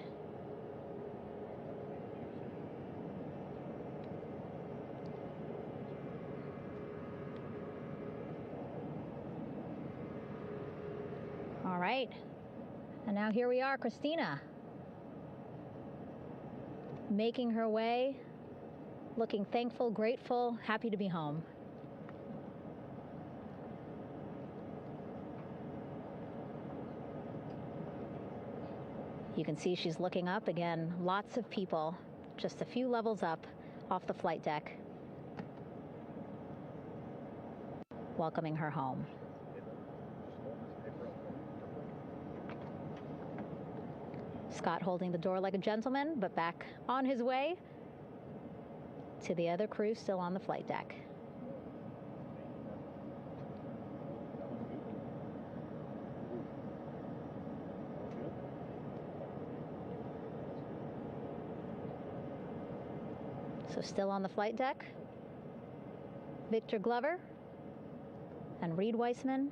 All right, and now here we are, Christina, making her way, looking thankful, grateful, happy to be home. You can see she's looking up. Again, lots of people, just a few levels up off the flight deck, welcoming her home. Scott holding the door like a gentleman, but back on his way to the other crew still on the flight deck. So still on the flight deck, Victor Glover and Reed Weissman.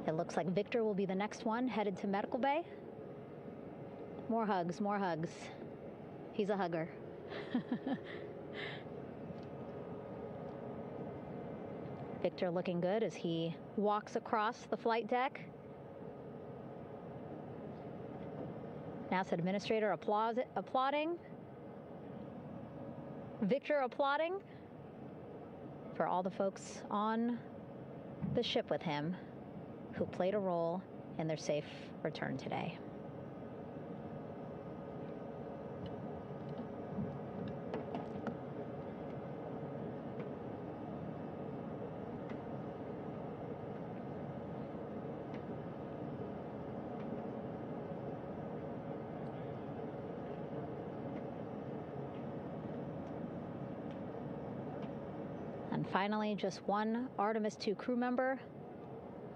It looks like Victor will be the next one headed to medical bay. More hugs, more hugs. He's a hugger. Victor looking good as he walks across the flight deck. NASA Administrator applauding. Victor applauding for all the folks on the ship with him who played a role in their safe return today. And finally, just one Artemis II crew member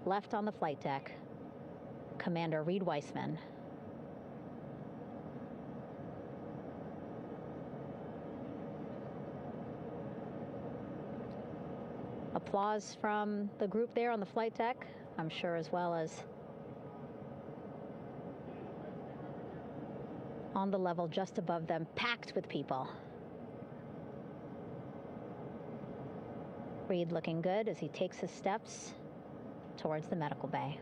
left on the flight deck, Commander Reed Weissman. Applause from the group there on the flight deck, I'm sure, as well as on the level just above them, packed with people. Reed looking good as he takes his steps towards the medical bay.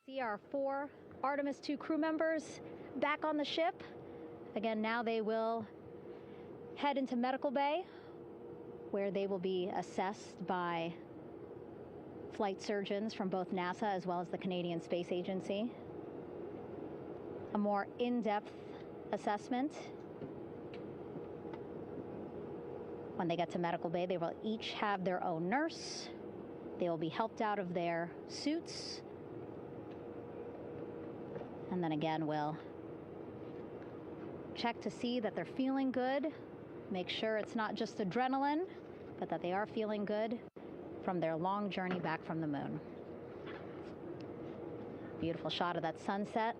See our 4 Artemis II crew members back on the ship. Again, now they will head into medical bay, where they will be assessed by flight surgeons from both NASA as well as the Canadian Space Agency. A more in-depth assessment. When they get to medical bay, they will each have their own nurse. They will be helped out of their suits. And then again, we'll check to see that they're feeling good. Make sure it's not just adrenaline, but that they are feeling good from their long journey back from the moon. Beautiful shot of that sunset,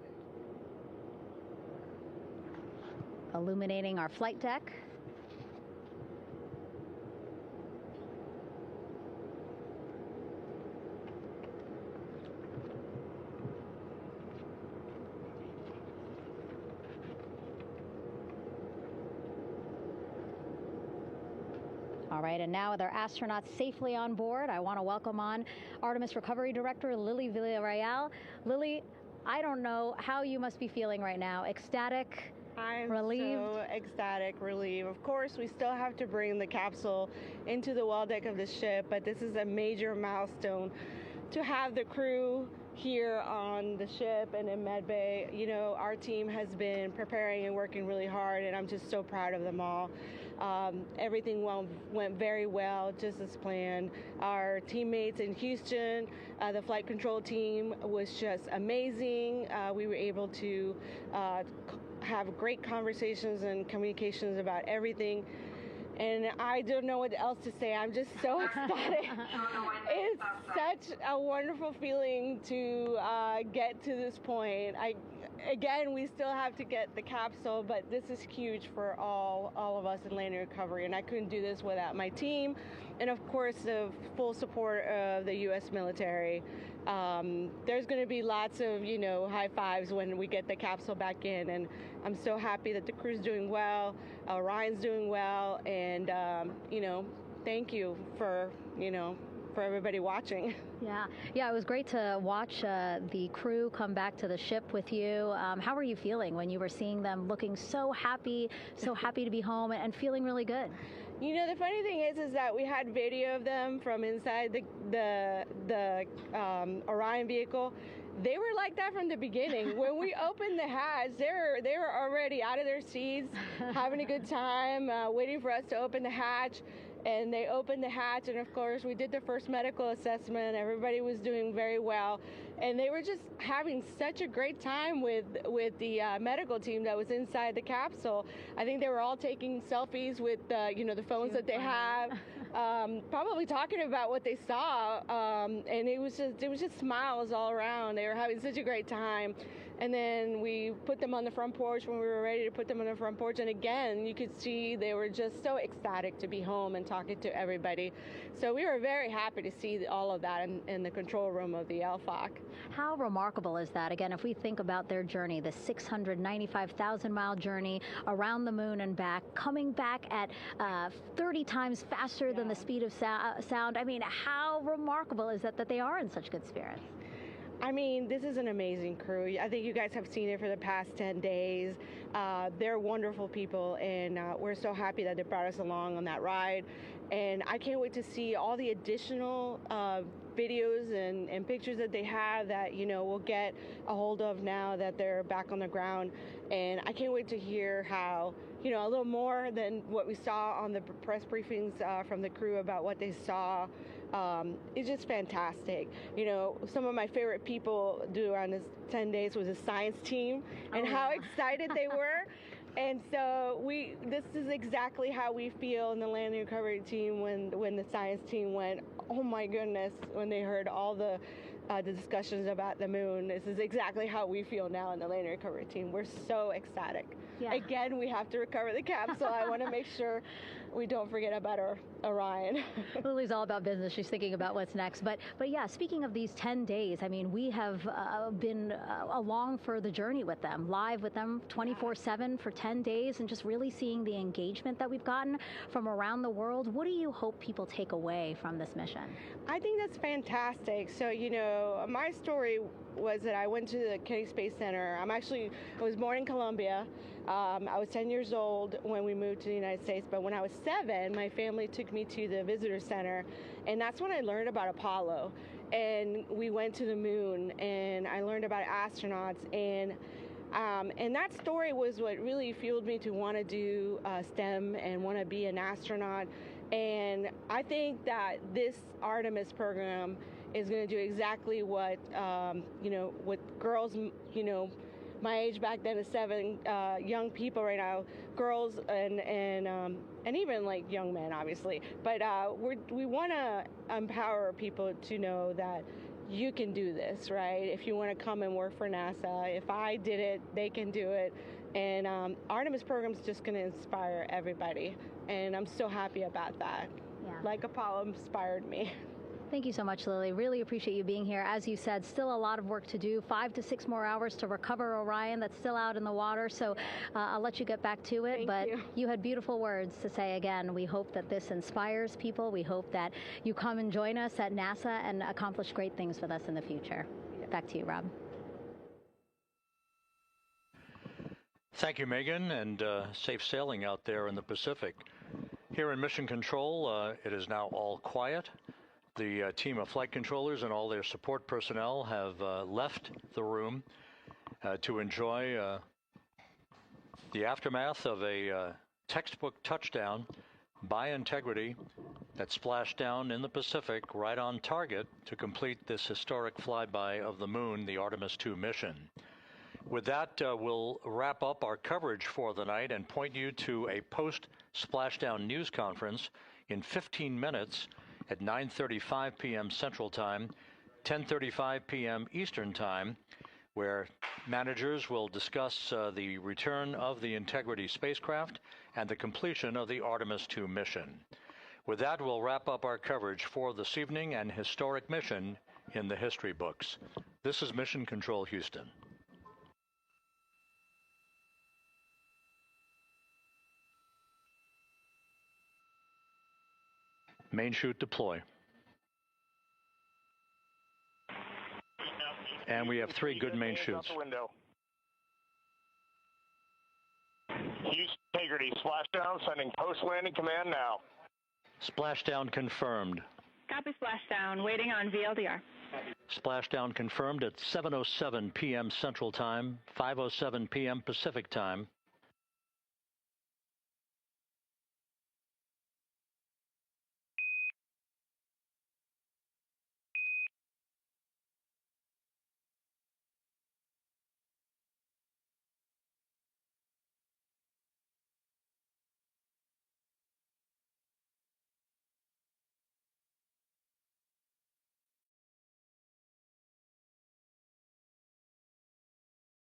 illuminating our flight deck. All right, and now with our astronauts safely on board, I want to welcome on Artemis Recovery Director Lily Villarreal. Lily, I don't know how you must be feeling right now. Ecstatic, relieved? So ecstatic, relieved. Of course, we still have to bring the capsule into the well deck of the ship, but this is a major milestone to have the crew here on the ship and in medbay. You know, our team has been preparing and working really hard, and I'm just so proud of them all. Everything went very well, just as planned. Our teammates in Houston, the flight control team was just amazing. We were able to have great conversations and communications about everything. And I don't know what else to say. I'm just so ecstatic. It's such a wonderful feeling to get to this point. Again, we still have to get the capsule, but this is huge for all of us in landing recovery, and I couldn't do this without my team, and of course the full support of the U.S. military. There's going to be lots of, high fives when we get the capsule back in, and I'm so happy that the crew's doing well, Ryan's doing well, and thank you for everybody watching. Yeah, it was great to watch the crew come back to the ship with you. How were you feeling when you were seeing them looking so happy to be home and feeling really good? The funny thing is that we had video of them from inside the Orion vehicle. They were like that from the beginning. When we opened the hatch, they were already out of their seats, having a good time, waiting for us to open the hatch. And they opened the hatch, and of course we did the first medical assessment. Everybody was doing very well, and they were just having such a great time with the medical team that was inside the capsule. I think they were all taking selfies with the phones that they have, probably talking about what they saw, and it was just smiles all around. They were having such a great time. And then we put them on the front porch when we were ready to put them on the front porch. And again, you could see they were just so ecstatic to be home and talking to everybody. So we were very happy to see all of that in the control room of the LFOC. How remarkable is that? Again, if we think about their journey, the 695,000-mile journey around the moon and back, coming back at 30 times faster than the speed of sound. I mean, how remarkable is that they are in such good spirits? I mean, this is an amazing crew. I think you guys have seen it for the past 10 days. They're wonderful people, and we're so happy that they brought us along on that ride. And I can't wait to see all the additional videos and pictures that they have that, we'll get a hold of now that they're back on the ground. And I can't wait to hear how, a little more than what we saw on the press briefings from the crew about what they saw. It's just fantastic. Some of my favorite people around this 10 days was the science team and how excited they were. And so this is exactly how we feel in the landing recovery team when the science team went, oh my goodness, when they heard all the discussions about the moon. This is exactly how we feel now in the landing recovery team. We're so ecstatic. Yeah. Again, we have to recover the capsule. I want to make sure we don't forget about our Orion. Lily's all about business. She's thinking about what's next. But yeah, speaking of these 10 days, I mean, we have been along for the journey with them, live with them 24/7 for 10 days, and just really seeing the engagement that we've gotten from around the world. What do you hope people take away from this mission? I think that's fantastic. So, my story was that I went to the Kennedy Space Center. I was born in Colombia. I was 10 years old when we moved to the United States, but when I was 7, my family took me to the visitor center, and that's when I learned about Apollo. And we went to the moon, and I learned about astronauts, and that story was what really fueled me to want to do STEM and want to be an astronaut. And I think that this Artemis program is going to do exactly what, what girls, my age back then is 7, young people right now, girls and even like young men, obviously. But we want to empower people to know that you can do this, right? If you want to come and work for NASA, if I did it, they can do it. And Artemis program is just going to inspire everybody. And I'm so happy about that. Yeah. Like Apollo inspired me. Thank you so much, Lily. Really appreciate you being here. As you said, still a lot of work to do. 5 to 6 more hours to recover Orion that's still out in the water. So I'll let you get back to it. But you had beautiful words to say again. We hope that this inspires people. We hope that you come and join us at NASA and accomplish great things with us in the future. Back to you, Rob. Thank you, Megan, and safe sailing out there in the Pacific. Here in Mission Control, it is now all quiet. The team of flight controllers and all their support personnel have left the room to enjoy the aftermath of a textbook touchdown by Integrity that splashed down in the Pacific right on target to complete this historic flyby of the moon, the Artemis II mission. With that, we'll wrap up our coverage for the night and point you to a post-splashdown news conference in 15 minutes at 9:35 p.m. Central Time, 10:35 p.m. Eastern Time, where managers will discuss the return of the Integrity spacecraft and the completion of the Artemis II mission. With that, we'll wrap up our coverage for this evening and historic mission in the history books. This is Mission Control Houston. Main chute deploy. And we have 3 good main chutes. Houston Integrity, splashdown, sending post-landing command now. Splashdown confirmed. Copy splashdown, waiting on VLDR. Splashdown confirmed at 7:07 p.m. Central Time, 5:07 p.m. Pacific Time.